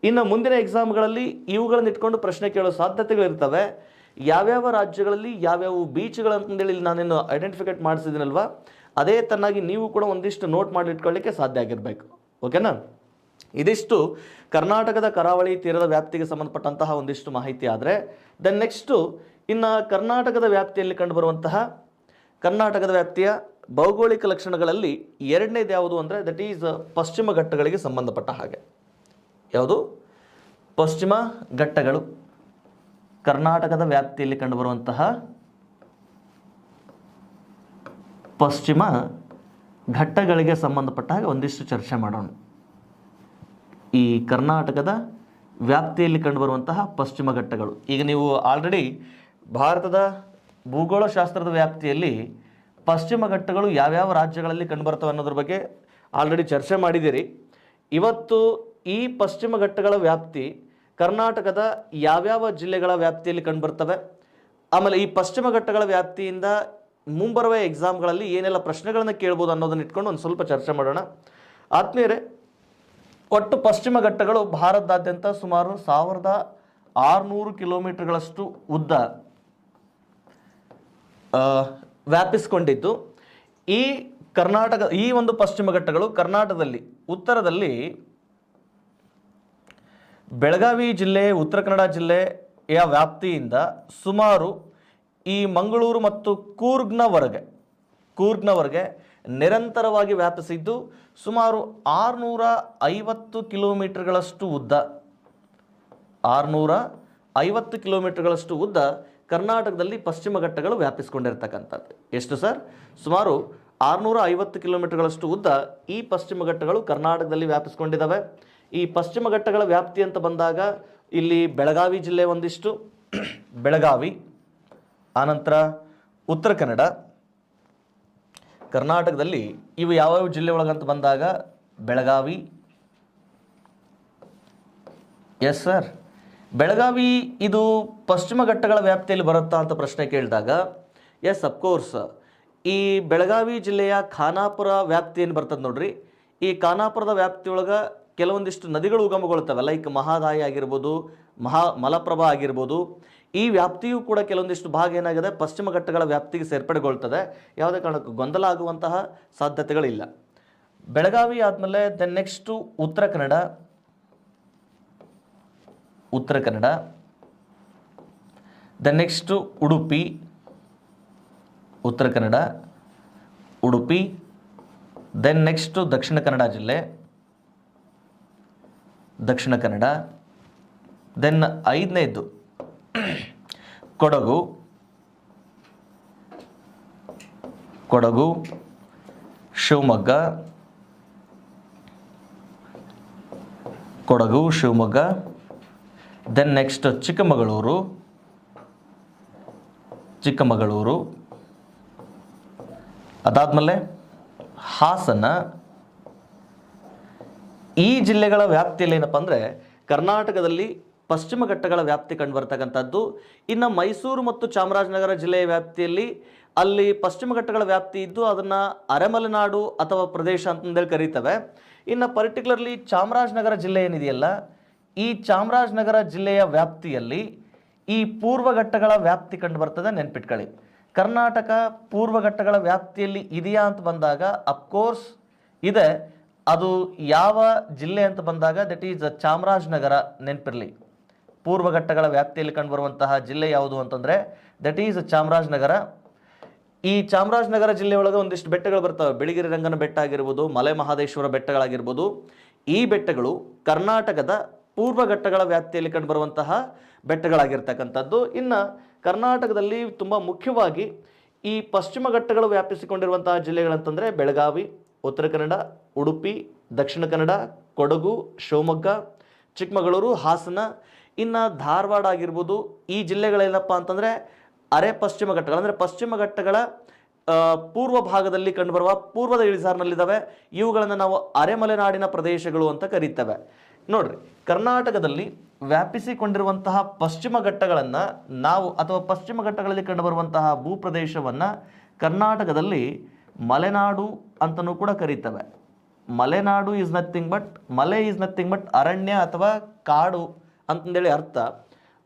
ಇನ್ನು ಮುಂದಿನ ಎಕ್ಸಾಮ್ಗಳಲ್ಲಿ ಇವುಗಳನ್ನು ಇಟ್ಕೊಂಡು ಪ್ರಶ್ನೆ ಕೇಳೋ ಸಾಧ್ಯತೆಗಳಿರ್ತವೆ. ಯಾವ್ಯಾವ ರಾಜ್ಯಗಳಲ್ಲಿ ಯಾವ್ಯಾವ ಬೀಚ್ಗಳಂತಂದೇಳಿ ನಾನೇನು ಐಡೆಂಟಿಫಿಕೇಟ್ ಮಾಡಿಸಿದ್ದೀನಲ್ವ, ಅದೇ ತನ್ನಾಗಿ ನೀವು ಕೂಡ ಒಂದಿಷ್ಟು ನೋಟ್ ಮಾಡಿ ಇಟ್ಕೊಳ್ಳಿಕ್ಕೆ ಸಾಧ್ಯ ಆಗಿರಬೇಕು. ಓಕೆನಾ? ಇದಿಷ್ಟು ಕರ್ನಾಟಕದ ಕರಾವಳಿ ತೀರದ ವ್ಯಾಪ್ತಿಗೆ ಸಂಬಂಧಪಟ್ಟಂತಹ ಒಂದಿಷ್ಟು ಮಾಹಿತಿ. ಆದರೆ ದೆನ್ ನೆಕ್ಸ್ಟು ಇನ್ನು ಕರ್ನಾಟಕದ ವ್ಯಾಪ್ತಿಯಲ್ಲಿ ಕಂಡುಬರುವಂತಹ ಕರ್ನಾಟಕದ ವ್ಯಾಪ್ತಿಯ ಭೌಗೋಳಿಕ ಲಕ್ಷಣಗಳಲ್ಲಿ ಎರಡನೇದು ಯಾವುದು ಅಂದರೆ ದಟ್ ಈಸ್ ಪಶ್ಚಿಮ ಘಟ್ಟಗಳಿಗೆ ಸಂಬಂಧಪಟ್ಟ ಹಾಗೆ. ಯಾವುದು? ಪಶ್ಚಿಮ ಘಟ್ಟಗಳು. ಕರ್ನಾಟಕದ ವ್ಯಾಪ್ತಿಯಲ್ಲಿ ಕಂಡುಬರುವಂತಹ ಪಶ್ಚಿಮ ಘಟ್ಟಗಳಿಗೆ ಸಂಬಂಧಪಟ್ಟ ಹಾಗೆ ಒಂದಿಷ್ಟು ಚರ್ಚೆ ಮಾಡೋಣ. ಈ ಕರ್ನಾಟಕದ ವ್ಯಾಪ್ತಿಯಲ್ಲಿ ಕಂಡುಬರುವಂತಹ ಪಶ್ಚಿಮ ಘಟ್ಟಗಳು. ಈಗ ನೀವು ಆಲ್ರೆಡಿ ಭಾರತದ ಭೂಗೋಳಶಾಸ್ತ್ರದ ವ್ಯಾಪ್ತಿಯಲ್ಲಿ ಪಶ್ಚಿಮ ಘಟ್ಟಗಳು ಯಾವ್ಯಾವ ರಾಜ್ಯಗಳಲ್ಲಿ ಕಂಡುಬರ್ತವೆ ಅನ್ನೋದ್ರ ಬಗ್ಗೆ ಆಲ್ರೆಡಿ ಚರ್ಚೆ ಮಾಡಿದ್ದೀರಿ. ಇವತ್ತು ಈ ಪಶ್ಚಿಮ ಘಟ್ಟಗಳ ವ್ಯಾಪ್ತಿ ಕರ್ನಾಟಕದ ಯಾವ್ಯಾವ ಜಿಲ್ಲೆಗಳ ವ್ಯಾಪ್ತಿಯಲ್ಲಿ ಕಂಡುಬರ್ತವೆ, ಆಮೇಲೆ ಈ ಪಶ್ಚಿಮ ಘಟ್ಟಗಳ ವ್ಯಾಪ್ತಿಯಿಂದ ಮುಂಬರುವ ಎಕ್ಸಾಮ್ಗಳಲ್ಲಿ ಏನೆಲ್ಲ ಪ್ರಶ್ನೆಗಳನ್ನು ಕೇಳ್ಬೋದು ಅನ್ನೋದನ್ನ ಇಟ್ಕೊಂಡು ಒಂದು ಸ್ವಲ್ಪ ಚರ್ಚೆ ಮಾಡೋಣ. ಆತ್ಮೀಯರೇ, ಒಟ್ಟು ಪಶ್ಚಿಮ ಘಟ್ಟಗಳು ಭಾರತದಾದ್ಯಂತ ಸುಮಾರು 1600 ಕಿಲೋಮೀಟರ್ಗಳಷ್ಟು ಉದ್ದ ವ್ಯಾಪಿಸಿಕೊಂಡಿದ್ದು. ಈ ಒಂದು ಪಶ್ಚಿಮ ಘಟ್ಟಗಳು ಕರ್ನಾಟಕದಲ್ಲಿ ಉತ್ತರದಲ್ಲಿ ಬೆಳಗಾವಿ ಜಿಲ್ಲೆ, ಉತ್ತರ ಕನ್ನಡ ಜಿಲ್ಲೆಯ ವ್ಯಾಪ್ತಿಯಿಂದ ಸುಮಾರು ಈ ಮಂಗಳೂರು ಮತ್ತು ಕೂರ್ಗ್ನವರೆಗೆ ನಿರಂತರವಾಗಿ ವ್ಯಾಪಿಸಿದ್ದು ಸುಮಾರು 650 ಕಿಲೋಮೀಟರ್ಗಳಷ್ಟು ಉದ್ದ. 650 ಕಿಲೋಮೀಟರ್ಗಳಷ್ಟು ಉದ್ದ ಕರ್ನಾಟಕದಲ್ಲಿ ಪಶ್ಚಿಮ ಘಟ್ಟಗಳು ವ್ಯಾಪಿಸಿಕೊಂಡಿರ್ತಕ್ಕಂಥದ್ದು. ಎಷ್ಟು ಸರ್? ಸುಮಾರು 650 ಕಿಲೋಮೀಟರ್ಗಳಷ್ಟು ಉದ್ದ ಈ ಪಶ್ಚಿಮ ಘಟ್ಟಗಳು ಕರ್ನಾಟಕದಲ್ಲಿ ವ್ಯಾಪಿಸಿಕೊಂಡಿದ್ದಾವೆ. ಈ ಪಶ್ಚಿಮ ಘಟ್ಟಗಳ ವ್ಯಾಪ್ತಿ ಅಂತ ಬಂದಾಗ ಇಲ್ಲಿ ಬೆಳಗಾವಿ ಜಿಲ್ಲೆ ಒಂದಿಷ್ಟು, ಬೆಳಗಾವಿ, ಆನಂತರ ಉತ್ತರ ಕನ್ನಡ, ಕರ್ನಾಟಕದಲ್ಲಿ ಇವು ಯಾವ್ಯಾವ ಜಿಲ್ಲೆ ಒಳಗಂತ ಬಂದಾಗ ಬೆಳಗಾವಿ, ಎಸ್ ಸರ್, ಬೆಳಗಾವಿ ಇದು ಪಶ್ಚಿಮ ಘಟ್ಟಗಳ ವ್ಯಾಪ್ತಿಯಲ್ಲಿ ಬರುತ್ತಾ ಅಂತ ಪ್ರಶ್ನೆ ಕೇಳಿದಾಗ ಎಸ್ ಅಫ್ಕೋರ್ಸ್. ಈ ಬೆಳಗಾವಿ ಜಿಲ್ಲೆಯ ಖಾನಾಪುರ ವ್ಯಾಪ್ತಿ ಏನು ಬರ್ತದೆ ನೋಡ್ರಿ, ಈ ಖಾನಾಪುರದ ವ್ಯಾಪ್ತಿಯೊಳಗೆ ಕೆಲವೊಂದಿಷ್ಟು ನದಿಗಳು ಉಗಮಗೊಳ್ತವೆ. ಲೈಕ್ ಮಹಾದಾಯಿ ಆಗಿರ್ಬೋದು, ಮಲಪ್ರಭಾ ಆಗಿರ್ಬೋದು. ಈ ವ್ಯಾಪ್ತಿಯೂ ಕೂಡ ಕೆಲವೊಂದಿಷ್ಟು ಭಾಗ ಏನಾಗಿದೆ ಪಶ್ಚಿಮ ಘಟ್ಟಗಳ ವ್ಯಾಪ್ತಿಗೆ ಸೇರ್ಪಡೆಗೊಳ್ತದೆ. ಯಾವುದೇ ಕಾರಣಕ್ಕೂ ಗೊಂದಲ ಆಗುವಂತಹ ಸಾಧ್ಯತೆಗಳಿಲ್ಲ. ಬೆಳಗಾವಿ ಆದಮೇಲೆ then next Uttara Kannada, then next Udupi, Uttara Kannada, Udupi, then next ದಕ್ಷಿಣ ಕನ್ನಡ ಜಿಲ್ಲೆ, ದಕ್ಷಿಣ ಕನ್ನಡ, ದೆನ್ 5ನೇದು ಕೊಡಗು, ಶಿವಮೊಗ್ಗ, ದೆನ್ ನೆಕ್ಸ್ಟ್ ಚಿಕ್ಕಮಗಳೂರು, ಅದಾದಮೇಲೆ ಹಾಸನ. ಈ ಜಿಲ್ಲೆಗಳ ವ್ಯಾಪ್ತಿಯಲ್ಲಿ ಏನಪ್ಪ ಅಂದರೆ ಕರ್ನಾಟಕದಲ್ಲಿ ಪಶ್ಚಿಮ ಘಟ್ಟಗಳ ವ್ಯಾಪ್ತಿ ಕಂಡುಬರ್ತಕ್ಕಂಥದ್ದು. ಇನ್ನು ಮೈಸೂರು ಮತ್ತು ಚಾಮರಾಜನಗರ ಜಿಲ್ಲೆಯ ವ್ಯಾಪ್ತಿಯಲ್ಲಿ ಅಲ್ಲಿ ಪಶ್ಚಿಮ ಘಟ್ಟಗಳ ವ್ಯಾಪ್ತಿ ಇದ್ದು ಅದನ್ನು ಅರೆಮಲೆನಾಡು ಅಥವಾ ಪ್ರದೇಶ ಅಂತಂದೇಳಿ ಕರೀತವೆ. ಇನ್ನು ಪರ್ಟಿಕ್ಯುಲರ್ಲಿ ಚಾಮರಾಜನಗರ ಜಿಲ್ಲೆ ಏನಿದೆಯಲ್ಲ, ಈ ಚಾಮರಾಜನಗರ ಜಿಲ್ಲೆಯ ವ್ಯಾಪ್ತಿಯಲ್ಲಿ ಈ ಪೂರ್ವ ಘಟ್ಟಗಳ ವ್ಯಾಪ್ತಿ ಕಂಡುಬರ್ತದೆ. ನೆನ್ಪಿಟ್ಕೊಳ್ಳಿ, ಕರ್ನಾಟಕ ಪೂರ್ವ ಘಟ್ಟಗಳ ವ್ಯಾಪ್ತಿಯಲ್ಲಿ ಇದೆಯಾ ಅಂತ ಬಂದಾಗ ಅಫ್ಕೋರ್ಸ್ ಇದೆ. ಅದು ಯಾವ ಜಿಲ್ಲೆ ಅಂತ ಬಂದಾಗ ದಟ್ ಈಸ್ ಚಾಮರಾಜನಗರ. ನೆನಪಿರಲಿ, ಪೂರ್ವ ಘಟ್ಟಗಳ ವ್ಯಾಪ್ತಿಯಲ್ಲಿ ಕಂಡುಬರುವಂತಹ ಜಿಲ್ಲೆ ಯಾವುದು ಅಂತಂದರೆ ದಟ್ ಈಸ್ ಚಾಮರಾಜನಗರ. ಈ ಚಾಮರಾಜನಗರ ಜಿಲ್ಲೆಯೊಳಗೆ ಒಂದಿಷ್ಟು ಬೆಟ್ಟಗಳು ಬರ್ತವೆ. ಬಿಳಿಗಿರಿ ರಂಗನ ಬೆಟ್ಟ ಆಗಿರ್ಬೋದು, ಮಲೆ ಮಹದೇಶ್ವರ ಬೆಟ್ಟಗಳಾಗಿರ್ಬೋದು. ಈ ಬೆಟ್ಟಗಳು ಕರ್ನಾಟಕದ ಪೂರ್ವ ಘಟ್ಟಗಳ ವ್ಯಾಪ್ತಿಯಲ್ಲಿ ಕಂಡುಬರುವಂತಹ ಬೆಟ್ಟಗಳಾಗಿರ್ತಕ್ಕಂಥದ್ದು. ಇನ್ನು ಕರ್ನಾಟಕದಲ್ಲಿ ತುಂಬ ಮುಖ್ಯವಾಗಿ ಈ ಪಶ್ಚಿಮ ಘಟ್ಟಗಳು ವ್ಯಾಪಿಸಿಕೊಂಡಿರುವಂತಹ ಜಿಲ್ಲೆಗಳಂತಂದರೆ ಬೆಳಗಾವಿ, ಉತ್ತರ ಕನ್ನಡ, ಉಡುಪಿ, ದಕ್ಷಿಣ ಕನ್ನಡ, ಕೊಡಗು, ಶಿವಮೊಗ್ಗ, ಚಿಕ್ಕಮಗಳೂರು, ಹಾಸನ, ಇನ್ನು ಧಾರವಾಡ ಆಗಿರ್ಬೋದು. ಈ ಜಿಲ್ಲೆಗಳೇನಪ್ಪ ಅಂತಂದರೆ ಅರೆ ಪಶ್ಚಿಮ ಘಟ್ಟಗಳು, ಅಂದರೆ ಪಶ್ಚಿಮ ಘಟ್ಟಗಳ ಪೂರ್ವ ಭಾಗದಲ್ಲಿ ಕಂಡುಬರುವ ಪೂರ್ವದ ಇಳಿಜಾರಿನಲ್ಲಿದ್ದಾವೆ. ಇವುಗಳನ್ನು ನಾವು ಅರೆಮಲೆನಾಡಿನ ಪ್ರದೇಶಗಳು ಅಂತ ಕರೀತೇವೆ. ನೋಡ್ರಿ, ಕರ್ನಾಟಕದಲ್ಲಿ ವ್ಯಾಪಿಸಿಕೊಂಡಿರುವಂತಹ ಪಶ್ಚಿಮ ಘಟ್ಟಗಳನ್ನು ನಾವು ಅಥವಾ ಪಶ್ಚಿಮ ಘಟ್ಟಗಳಲ್ಲಿ ಕಂಡುಬರುವಂತಹ ಭೂಪ್ರದೇಶವನ್ನು ಕರ್ನಾಟಕದಲ್ಲಿ ಮಲೆನಾಡು ಅಂತಲೂ ಕೂಡ ಕರೀತವೆ. ಮಲೆನಾಡು ಈಸ್ ನಥಿಂಗ್ ಬಟ್, ಮಲೆ ಈಸ್ ನಥಿಂಗ್ ಬಟ್ ಅರಣ್ಯ ಅಥವಾ ಕಾಡು ಅಂತಂದೇಳಿ ಅರ್ಥ.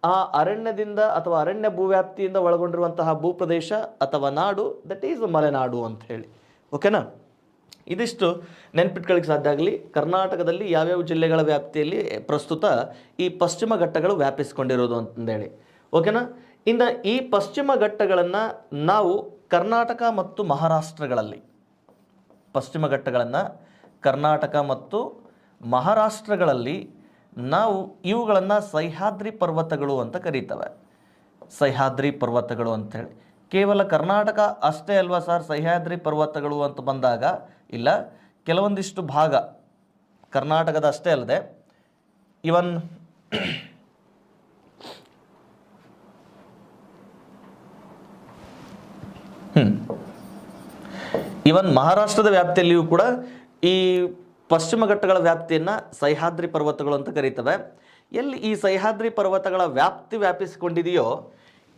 ಆ ಅರಣ್ಯದಿಂದ ಅಥವಾ ಅರಣ್ಯ ಭೂವ್ಯಾಪ್ತಿಯಿಂದ ಒಳಗೊಂಡಿರುವಂತಹ ಭೂಪ್ರದೇಶ ಅಥವಾ ನಾಡು, ದಟ್ ಈಸ್ ಮಲೆನಾಡು ಅಂತ ಹೇಳಿ. ಓಕೆನಾ? ಇದಿಷ್ಟು ನೆನ್ಪಿಟ್ಕೊಳ್ಳಿಕ್ಕೆ ಸಾಧ್ಯ ಆಗಲಿ. ಕರ್ನಾಟಕದಲ್ಲಿ ಯಾವ್ಯಾವ ಜಿಲ್ಲೆಗಳ ವ್ಯಾಪ್ತಿಯಲ್ಲಿ ಪ್ರಸ್ತುತ ಈ ಪಶ್ಚಿಮ ಘಟ್ಟಗಳು ವ್ಯಾಪಿಸಿಕೊಂಡಿರೋದು ಅಂತಂದೇಳಿ. ಓಕೆನಾ? ಇನ್ನು ಈ ಪಶ್ಚಿಮ ಘಟ್ಟಗಳನ್ನು ನಾವು ಕರ್ನಾಟಕ ಮತ್ತು ಮಹಾರಾಷ್ಟ್ರಗಳಲ್ಲಿ, ಪಶ್ಚಿಮ ಘಟ್ಟಗಳನ್ನು ಕರ್ನಾಟಕ ಮತ್ತು ಮಹಾರಾಷ್ಟ್ರಗಳಲ್ಲಿ ನಾವು ಇವುಗಳನ್ನು ಸಹ್ಯಾದ್ರಿ ಪರ್ವತಗಳು ಅಂತ ಕರೀತವೆ. ಸಹ್ಯಾದ್ರಿ ಪರ್ವತಗಳು ಅಂಥೇಳಿ. ಕೇವಲ ಕರ್ನಾಟಕ ಅಷ್ಟೇ ಅಲ್ವಾ ಸರ್ ಸಹ್ಯಾದ್ರಿ ಪರ್ವತಗಳು ಅಂತ ಬಂದಾಗ? ಇಲ್ಲ, ಕೆಲವೊಂದಿಷ್ಟು ಭಾಗ ಕರ್ನಾಟಕದ ಅಷ್ಟೇ ಅಲ್ಲದೆ ಇವನ್ ಮಹಾರಾಷ್ಟ್ರದ ವ್ಯಾಪ್ತಿಯಲ್ಲಿಯೂ ಕೂಡ ಈ ಪಶ್ಚಿಮ ಘಟ್ಟಗಳ ವ್ಯಾಪ್ತಿಯನ್ನು ಸಹ್ಯಾದ್ರಿ ಪರ್ವತಗಳು ಅಂತ ಕರೀತವೆ. ಎಲ್ಲಿ ಈ ಸಹ್ಯಾದ್ರಿ ಪರ್ವತಗಳ ವ್ಯಾಪಿಸಿಕೊಂಡಿದೆಯೋ,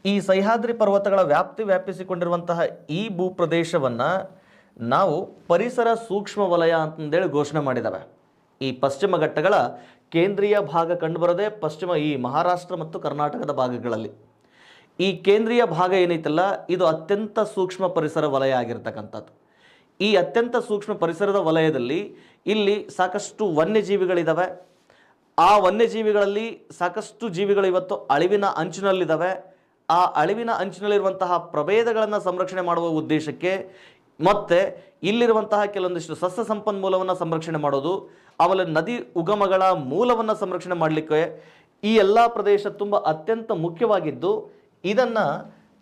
ಈ ಸಹ್ಯಾದ್ರಿ ಪರ್ವತಗಳ ವ್ಯಾಪಿಸಿಕೊಂಡಿರುವಂತಹ ಈ ಭೂಪ್ರದೇಶವನ್ನು ನಾವು ಪರಿಸರ ಸೂಕ್ಷ್ಮ ವಲಯ ಅಂತಂದೇಳಿ ಘೋಷಣೆ ಮಾಡಿದ್ದಾವೆ. ಈ ಪಶ್ಚಿಮ ಘಟ್ಟಗಳ ಕೇಂದ್ರೀಯ ಭಾಗ ಕಂಡುಬರದೆ ಈ ಮಹಾರಾಷ್ಟ್ರ ಮತ್ತು ಕರ್ನಾಟಕದ ಭಾಗಗಳಲ್ಲಿ. ಈ ಕೇಂದ್ರೀಯ ಭಾಗ ಏನೈತಲ್ಲ, ಇದು ಅತ್ಯಂತ ಸೂಕ್ಷ್ಮ ಪರಿಸರ ವಲಯ ಆಗಿರ್ತಕ್ಕಂಥದ್ದು. ಈ ಅತ್ಯಂತ ಸೂಕ್ಷ್ಮ ಪರಿಸರದ ವಲಯದಲ್ಲಿ ಇಲ್ಲಿ ಸಾಕಷ್ಟು ವನ್ಯಜೀವಿಗಳಿದ್ದಾವೆ. ಆ ವನ್ಯಜೀವಿಗಳಲ್ಲಿ ಸಾಕಷ್ಟು ಜೀವಿಗಳು ಇವತ್ತು ಅಳಿವಿನ ಅಂಚಿನಲ್ಲಿದ್ದಾವೆ. ಆ ಅಳಿವಿನ ಅಂಚಿನಲ್ಲಿರುವಂತಹ ಪ್ರಭೇದಗಳನ್ನು ಸಂರಕ್ಷಣೆ ಮಾಡುವ ಉದ್ದೇಶಕ್ಕೆ ಮತ್ತು ಇಲ್ಲಿರುವಂತಹ ಕೆಲವೊಂದಿಷ್ಟು ಸಸ್ಯ ಸಂಪನ್ಮೂಲವನ್ನು ಸಂರಕ್ಷಣೆ ಮಾಡೋದು, ಆಮೇಲೆ ನದಿ ಉಗಮಗಳ ಮೂಲವನ್ನು ಸಂರಕ್ಷಣೆ ಮಾಡಲಿಕ್ಕೆ ಈ ಎಲ್ಲ ಪ್ರದೇಶ ತುಂಬ ಅತ್ಯಂತ ಮುಖ್ಯವಾಗಿದ್ದು, ಇದನ್ನು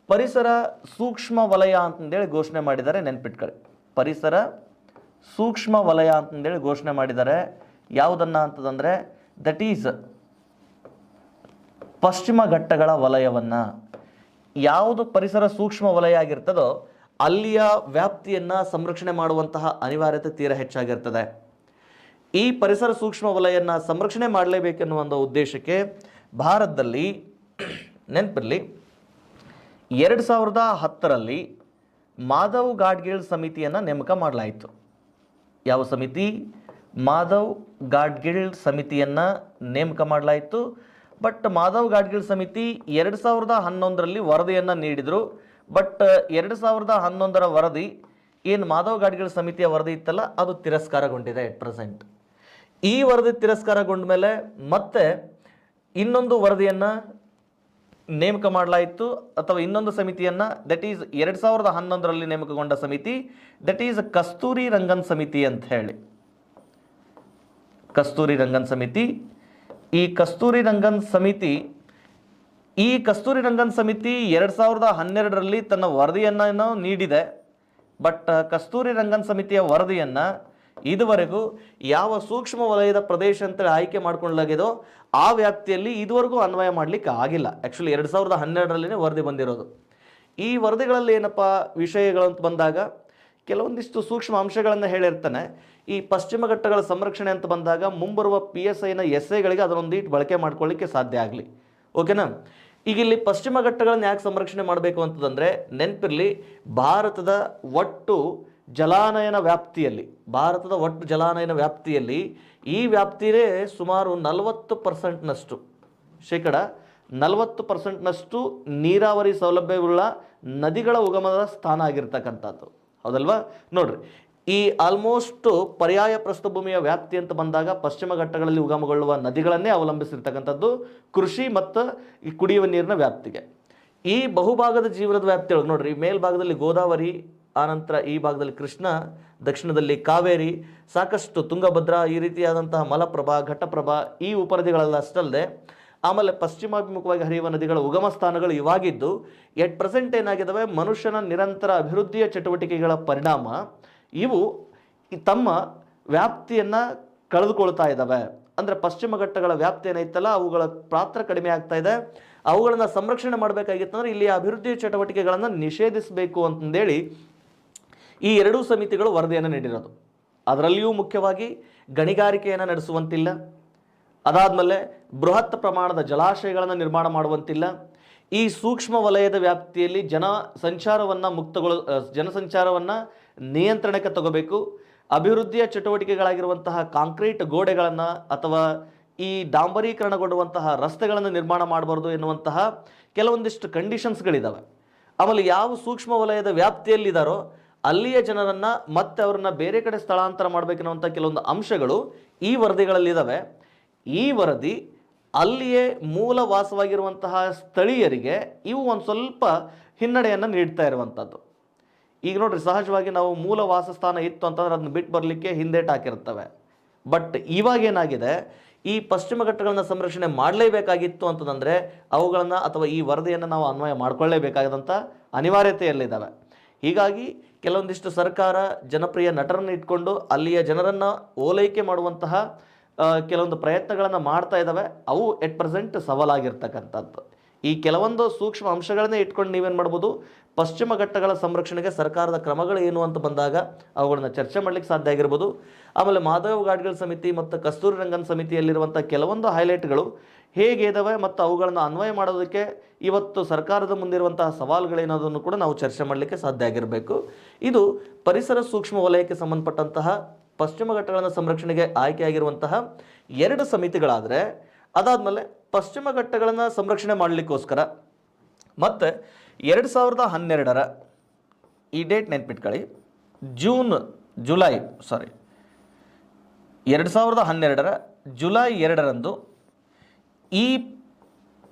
ಪರಿಸರ ಸೂಕ್ಷ್ಮ ವಲಯ ಅಂತಂದೇಳಿ ಘೋಷಣೆ ಮಾಡಿದ್ದಾರೆ. ನೆನ್ಪಿಟ್ಕೊಳ್ಳಿ, ಪರಿಸರ ಸೂಕ್ಷ್ಮ ವಲಯ ಅಂತಂದೇಳಿ ಘೋಷಣೆ ಮಾಡಿದ್ದಾರೆ. ಯಾವುದನ್ನು ಅಂತಂದರೆ ದಟ್ ಈಸ್ ಪಶ್ಚಿಮ ಘಟ್ಟಗಳ ವಲಯವನ್ನು. ಯಾವುದು ಪರಿಸರ ಸೂಕ್ಷ್ಮ ವಲಯ ಆಗಿರ್ತದೋ ಅಲ್ಲಿಯ ವ್ಯಾಪ್ತಿಯನ್ನು ಸಂರಕ್ಷಣೆ ಮಾಡುವಂತಹ ಅನಿವಾರ್ಯತೆ ತೀರಾ ಹೆಚ್ಚಾಗಿರ್ತದೆ. ಈ ಪರಿಸರ ಸೂಕ್ಷ್ಮ ವಲಯವನ್ನು ಸಂರಕ್ಷಣೆ ಮಾಡಲೇಬೇಕೆನ್ನುವ ಒಂದು ಉದ್ದೇಶಕ್ಕೆ ಭಾರತದಲ್ಲಿ ನೆನಪಿರಲಿ 2010ರಲ್ಲಿ ಮಾಧವ್ ಗಾಡ್ಗೀಳ್ ಸಮಿತಿಯನ್ನು ನೇಮಕ ಮಾಡಲಾಯಿತು. ಯಾವ ಸಮಿತಿ? ಮಾಧವ್ ಗಾಡ್ಗೀಳ್ ಸಮಿತಿಯನ್ನು ನೇಮಕ ಮಾಡಲಾಯಿತು. ಬಟ್ ಮಾಧವ್ ಗಾಡ್ಗೀಳ್ ಸಮಿತಿ 2011ರಲ್ಲಿ ವರದಿಯನ್ನು ನೀಡಿದರು. ಬಟ್ 2011ರ ವರದಿ ಏನು ಮಾಧವ್ ಗಾಡ್ಗೀಳ್ ಸಮಿತಿಯ ವರದಿ ಇತ್ತಲ್ಲ, ಅದು ತಿರಸ್ಕಾರಗೊಂಡಿದೆ ಎಟ್ ಪ್ರೆಸೆಂಟ್. ಈ ವರದಿ ತಿರಸ್ಕಾರಗೊಂಡ ಮೇಲೆ ಮತ್ತೆ ಇನ್ನೊಂದು ವರದಿಯನ್ನು ನೇಮಕ ಮಾಡಲಾಯಿತು, ಅಥವಾ ಇನ್ನೊಂದು ಸಮಿತಿಯನ್ನು, ದಟ್ ಈಸ್ 2011ರಲ್ಲಿ ನೇಮಕಗೊಂಡ ಸಮಿತಿ, ದಟ್ ಈಸ್ ಕಸ್ತೂರಿ ರಂಗನ್ ಸಮಿತಿ ಅಂತ ಹೇಳಿ. ಕಸ್ತೂರಿ ರಂಗನ್ ಸಮಿತಿ. ಈ ಕಸ್ತೂರಿ ರಂಗನ್ ಸಮಿತಿ 2012ರಲ್ಲಿ ತನ್ನ ವರದಿಯನ್ನು ನೀಡಿದೆ. ಬಟ್ ಕಸ್ತೂರಿ ರಂಗನ್ ಸಮಿತಿಯ ವರದಿಯನ್ನು ಇದುವರೆಗೂ ಯಾವ ಸೂಕ್ಷ್ಮ ವಲಯದ ಪ್ರದೇಶ ಅಂತೇಳಿ ಆಯ್ಕೆ ಮಾಡ್ಕೊಳ್ಳಲಾಗಿದೋ ಆ ವ್ಯಾಪ್ತಿಯಲ್ಲಿ ಇದುವರೆಗೂ ಅನ್ವಯ ಮಾಡಲಿಕ್ಕೆ ಆಗಿಲ್ಲ. ಆ್ಯಕ್ಚುಲಿ 2012ರಲ್ಲಿನೇ ವರದಿ ಬಂದಿರೋದು. ಈ ವರದಿಗಳಲ್ಲಿ ಏನಪ್ಪ ವಿಷಯಗಳು ಅಂತ ಬಂದಾಗ ಕೆಲವೊಂದಿಷ್ಟು ಸೂಕ್ಷ್ಮ ಅಂಶಗಳನ್ನು ಹೇಳಿರ್ತಾನೆ. ಈ ಪಶ್ಚಿಮ ಘಟ್ಟಗಳ ಸಂರಕ್ಷಣೆ ಅಂತ ಬಂದಾಗ ಮುಂಬರುವ PSIನ ಎಸ್ಸೆಗಳಿಗೆ ಅದನ್ನೊಂದಿಟ್ಟು ಬಳಕೆ ಮಾಡ್ಕೊಳ್ಳಿಕ್ಕೆ ಸಾಧ್ಯ ಆಗಲಿ. ಓಕೆನಾ? ಈಗ ಇಲ್ಲಿ ಪಶ್ಚಿಮ ಘಟ್ಟಗಳನ್ನು ಯಾಕೆ ಸಂರಕ್ಷಣೆ ಮಾಡಬೇಕು ಅಂತಂದರೆ, ನೆನಪಿರಲಿ, ಭಾರತದ ಒಟ್ಟು ಜಲಾನಯನ ವ್ಯಾಪ್ತಿಯಲ್ಲಿ ಈ ವ್ಯಾಪ್ತಿಯೇ ಸುಮಾರು 40%ನಷ್ಟು, ಶೇಕಡ 40%ನಷ್ಟು ನೀರಾವರಿ ಸೌಲಭ್ಯವುಳ್ಳ ನದಿಗಳ ಉಗಮದ ಸ್ಥಾನ ಆಗಿರ್ತಕ್ಕಂಥದ್ದು. ಹೌದಲ್ವಾ? ನೋಡ್ರಿ, ಈ ಆಲ್ಮೋಸ್ಟ್ ಪರ್ಯಾಯ ಪ್ರಸ್ಥಭೂಮಿಯ ವ್ಯಾಪ್ತಿ ಅಂತ ಬಂದಾಗ ಪಶ್ಚಿಮ ಘಟ್ಟಗಳಲ್ಲಿ ಉಗಮಗೊಳ್ಳುವ ನದಿಗಳನ್ನೇ ಅವಲಂಬಿಸಿರ್ತಕ್ಕಂಥದ್ದು ಕೃಷಿ ಮತ್ತು ಈ ಕುಡಿಯುವ ನೀರಿನ ವ್ಯಾಪ್ತಿಗೆ. ಈ ಬಹುಭಾಗದ ಜೀವನದ ವ್ಯಾಪ್ತಿಯೊಳಗೆ ನೋಡ್ರಿ, ಮೇಲ್ಭಾಗದಲ್ಲಿ ಗೋದಾವರಿ, ಆನಂತರ ಈ ಭಾಗದಲ್ಲಿ ಕೃಷ್ಣ, ದಕ್ಷಿಣದಲ್ಲಿ ಕಾವೇರಿ, ಸಾಕಷ್ಟು ತುಂಗಭದ್ರಾ, ಈ ರೀತಿಯಾದಂತಹ ಮಲಪ್ರಭಾ, ಘಟ್ಟಪ್ರಭಾ, ಈ ಉಪನದಿಗಳೆಲ್ಲ ಅಷ್ಟಲ್ಲದೆ ಆಮೇಲೆ ಪಶ್ಚಿಮಾಭಿಮುಖವಾಗಿ ಹರಿಯುವ ನದಿಗಳ ಉಗಮ ಸ್ಥಾನಗಳು ಇವಾಗಿದ್ದು ಎಟ್ ಪ್ರೆಸೆಂಟ್ ಏನಾಗಿದ್ದಾವೆ, ಮನುಷ್ಯನ ನಿರಂತರ ಅಭಿವೃದ್ಧಿಯ ಚಟುವಟಿಕೆಗಳ ಪರಿಣಾಮ ಇವು ತಮ್ಮ ವ್ಯಾಪ್ತಿಯನ್ನು ಕಳೆದುಕೊಳ್ತಾ ಇದ್ದಾವೆ. ಅಂದರೆ ಪಶ್ಚಿಮ ಘಟ್ಟಗಳ ವ್ಯಾಪ್ತಿ ಏನೈತಲ್ಲ, ಅವುಗಳ ಪಾತ್ರ ಕಡಿಮೆ ಆಗ್ತಾ ಇದೆ. ಅವುಗಳನ್ನು ಸಂರಕ್ಷಣೆ ಮಾಡಬೇಕಾಗಿತ್ತಂದ್ರೆ ಇಲ್ಲಿ ಅಭಿವೃದ್ಧಿ ಚಟುವಟಿಕೆಗಳನ್ನು ನಿಷೇಧಿಸಬೇಕು ಅಂತಂದೇಳಿ ಈ ಎರಡೂ ಸಮಿತಿಗಳು ವರದಿಯನ್ನು ನೀಡಿರೋದು. ಅದರಲ್ಲಿಯೂ ಮುಖ್ಯವಾಗಿ ಗಣಿಗಾರಿಕೆಯನ್ನು ನಡೆಸುವಂತಿಲ್ಲ, ಅದಾದಮೇಲೆ ಬೃಹತ್ ಪ್ರಮಾಣದ ಜಲಾಶಯಗಳನ್ನು ನಿರ್ಮಾಣ ಮಾಡುವಂತಿಲ್ಲ. ಈ ಸೂಕ್ಷ್ಮ ವಲಯದ ವ್ಯಾಪ್ತಿಯಲ್ಲಿ ಜನಸಂಚಾರವನ್ನು ನಿಯಂತ್ರಣಕ್ಕೆ ತಗೋಬೇಕು. ಅಭಿವೃದ್ಧಿಯ ಚಟುವಟಿಕೆಗಳಾಗಿರುವಂತಹ ಕಾಂಕ್ರೀಟ್ ಗೋಡೆಗಳನ್ನು ಅಥವಾ ಈ ಡಾಂಬರೀಕರಣಗೊಳ್ಳುವಂತಹ ರಸ್ತೆಗಳನ್ನು ನಿರ್ಮಾಣ ಮಾಡಬಾರ್ದು ಎನ್ನುವಂತಹ ಕೆಲವೊಂದಿಷ್ಟು ಕಂಡೀಷನ್ಸ್ಗಳಿದ್ದಾವೆ. ಆಮೇಲೆ ಯಾವ ಸೂಕ್ಷ್ಮ ವಲಯದ ವ್ಯಾಪ್ತಿಯಲ್ಲಿದ್ದಾರೋ ಅಲ್ಲಿಯ ಜನರನ್ನು ಮತ್ತೆ ಅವರನ್ನು ಬೇರೆ ಕಡೆ ಸ್ಥಳಾಂತರ ಮಾಡಬೇಕೆನ್ನುವಂಥ ಕೆಲವೊಂದು ಅಂಶಗಳು ಈ ವರದಿಗಳಲ್ಲಿದ್ದಾವೆ. ಈ ವರದಿ ಅಲ್ಲಿಯೇ ಮೂಲ ವಾಸವಾಗಿರುವಂತಹ ಸ್ಥಳೀಯರಿಗೆ ಇವು ಒಂದು ಸ್ವಲ್ಪ ಹಿನ್ನಡೆಯನ್ನು ನೀಡ್ತಾ ಇರುವಂಥದ್ದು. ಈಗ ನೋಡ್ರಿ, ಸಹಜವಾಗಿ ನಾವು ಮೂಲ ವಾಸಸ್ಥಾನ ಇತ್ತು ಅಂತಂದ್ರೆ ಅದನ್ನ ಬಿಟ್ಟು ಬರಲಿಕ್ಕೆ ಹಿಂದೇಟು ಹಾಕಿರ್ತವೆ. ಬಟ್ ಇವಾಗ ಏನಾಗಿದೆ, ಈ ಪಶ್ಚಿಮ ಘಟ್ಟಗಳನ್ನ ಸಂರಕ್ಷಣೆ ಮಾಡಲೇಬೇಕಾಗಿತ್ತು ಅಂತಂದರೆ ಅವುಗಳನ್ನು ಅಥವಾ ಈ ವರದಿಯನ್ನು ನಾವು ಅನ್ವಯ ಮಾಡಿಕೊಳ್ಳೇಬೇಕಾದಂಥ ಅನಿವಾರ್ಯತೆಯಲ್ಲಿದ್ದಾವೆ. ಹೀಗಾಗಿ ಕೆಲವೊಂದಿಷ್ಟು ಸರ್ಕಾರ ಜನಪ್ರಿಯ ನಟರನ್ನು ಇಟ್ಕೊಂಡು ಅಲ್ಲಿಯ ಜನರನ್ನು ಓಲೈಕೆ ಮಾಡುವಂತಹ ಕೆಲವೊಂದು ಪ್ರಯತ್ನಗಳನ್ನು ಮಾಡ್ತಾ ಇದ್ದಾವೆ. ಅವು ಎಟ್ ಪ್ರೆಸೆಂಟ್ ಸವಾಲಾಗಿರ್ತಕ್ಕಂಥದ್ದು. ಈ ಕೆಲವೊಂದು ಸೂಕ್ಷ್ಮ ಅಂಶಗಳನ್ನೇ ಇಟ್ಕೊಂಡು ನೀವೇನು ಮಾಡ್ಬೋದು, ಪಶ್ಚಿಮ ಘಟ್ಟಗಳ ಸಂರಕ್ಷಣೆಗೆ ಸರ್ಕಾರದ ಕ್ರಮಗಳು ಏನು ಅಂತ ಬಂದಾಗ ಅವುಗಳನ್ನ ಚರ್ಚೆ ಮಾಡಲಿಕ್ಕೆ ಸಾಧ್ಯ ಆಗಿರ್ಬೋದು. ಆಮೇಲೆ ಮಾಧವ್ ಗಾಡ್ಗಿಲ್ ಸಮಿತಿ ಮತ್ತು ಕಸ್ತೂರಿ ರಂಗನ್ ಸಮಿತಿಯಲ್ಲಿರುವಂಥ ಕೆಲವೊಂದು ಹೈಲೈಟ್ಗಳು ಹೇಗೆ ಇದ್ದಾವೆ ಮತ್ತು ಅವುಗಳನ್ನು ಅನ್ವಯ ಮಾಡೋದಕ್ಕೆ ಇವತ್ತು ಸರ್ಕಾರದ ಮುಂದಿರುವಂತಹ ಸವಾಲುಗಳೇನೋದನ್ನು ಕೂಡ ನಾವು ಚರ್ಚೆ ಮಾಡಲಿಕ್ಕೆ ಸಾಧ್ಯ ಆಗಿರಬೇಕು. ಇದು ಪರಿಸರ ಸೂಕ್ಷ್ಮ ವಲಯಕ್ಕೆ ಸಂಬಂಧಪಟ್ಟಂತಹ ಪಶ್ಚಿಮ ಘಟ್ಟಗಳ ಸಂರಕ್ಷಣೆಗೆ ಆಯ್ಕೆಯಾಗಿರುವಂತಹ 2 ಸಮಿತಿಗಳಾದರೆ, ಅದಾದಮೇಲೆ ಪಶ್ಚಿಮ ಘಟ್ಟಗಳನ್ನು ಸಂರಕ್ಷಣೆ ಮಾಡಲಿಕ್ಕೋಸ್ಕರ ಮತ್ತು 2012 ಈ ಡೇಟ್ ನೆನ್ಪಿಟ್ಕೊಳ್ಳಿ, 2012 ಜುಲೈ 2ರಂದು ಈ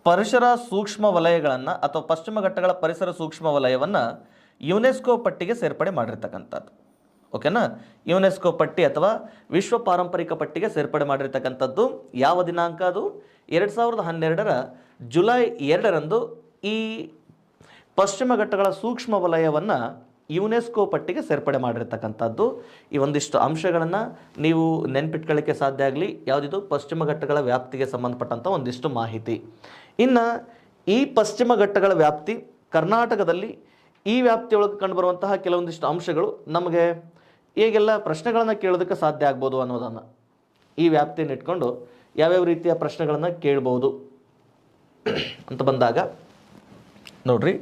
ಪರಿಸರ ಸೂಕ್ಷ್ಮ ವಲಯಗಳನ್ನು ಅಥವಾ ಪಶ್ಚಿಮ ಘಟ್ಟಗಳ ಪರಿಸರ ಸೂಕ್ಷ್ಮ ವಲಯವನ್ನು ಯುನೆಸ್ಕೋ ಪಟ್ಟಿಗೆ ಸೇರ್ಪಡೆ ಮಾಡಿರ್ತಕ್ಕಂಥದ್ದು. ಓಕೆನಾ? ಯುನೆಸ್ಕೋ ಪಟ್ಟಿ ಅಥವಾ ವಿಶ್ವ ಪಾರಂಪರಿಕ ಪಟ್ಟಿಗೆ ಸೇರ್ಪಡೆ ಮಾಡಿರ್ತಕ್ಕಂಥದ್ದು ಯಾವ ದಿನಾಂಕ? ಅದು 2012 ಜುಲೈ 2ರಂದು ಈ ಪಶ್ಚಿಮ ಘಟ್ಟಗಳ ಸೂಕ್ಷ್ಮ ವಲಯವನ್ನು ಯುನೆಸ್ಕೋ ಪಟ್ಟಿಗೆ ಸೇರ್ಪಡೆ ಮಾಡಿರ್ತಕ್ಕಂಥದ್ದು. ಈ ಒಂದಿಷ್ಟು ಅಂಶಗಳನ್ನು ನೀವು ನೆನ್ಪಿಟ್ಕೊಳ್ಳಿಕ್ಕೆ ಸಾಧ್ಯ ಆಗಲಿ. ಯಾವುದಿದು? ಪಶ್ಚಿಮ ಘಟ್ಟಗಳ ವ್ಯಾಪ್ತಿಗೆ ಸಂಬಂಧಪಟ್ಟಂಥ ಒಂದಿಷ್ಟು ಮಾಹಿತಿ. ಇನ್ನು ಈ ಪಶ್ಚಿಮ ಘಟ್ಟಗಳ ವ್ಯಾಪ್ತಿ ಕರ್ನಾಟಕದಲ್ಲಿ ಈ ವ್ಯಾಪ್ತಿಯೊಳಗೆ ಕಂಡುಬರುವಂತಹ ಕೆಲವೊಂದಿಷ್ಟು ಅಂಶಗಳು ನಮಗೆ ಹೇಗೆಲ್ಲ ಪ್ರಶ್ನೆಗಳನ್ನು ಕೇಳೋದಕ್ಕೆ ಸಾಧ್ಯ ಆಗ್ಬೋದು ಅನ್ನೋದನ್ನು ಈ ವ್ಯಾಪ್ತಿಯನ್ನು ಇಟ್ಕೊಂಡು ಯಾವ್ಯಾವ ರೀತಿಯ ಪ್ರಶ್ನೆಗಳನ್ನು ಕೇಳ್ಬೋದು ಅಂತ ಬಂದಾಗ ನೋಡ್ರಿ,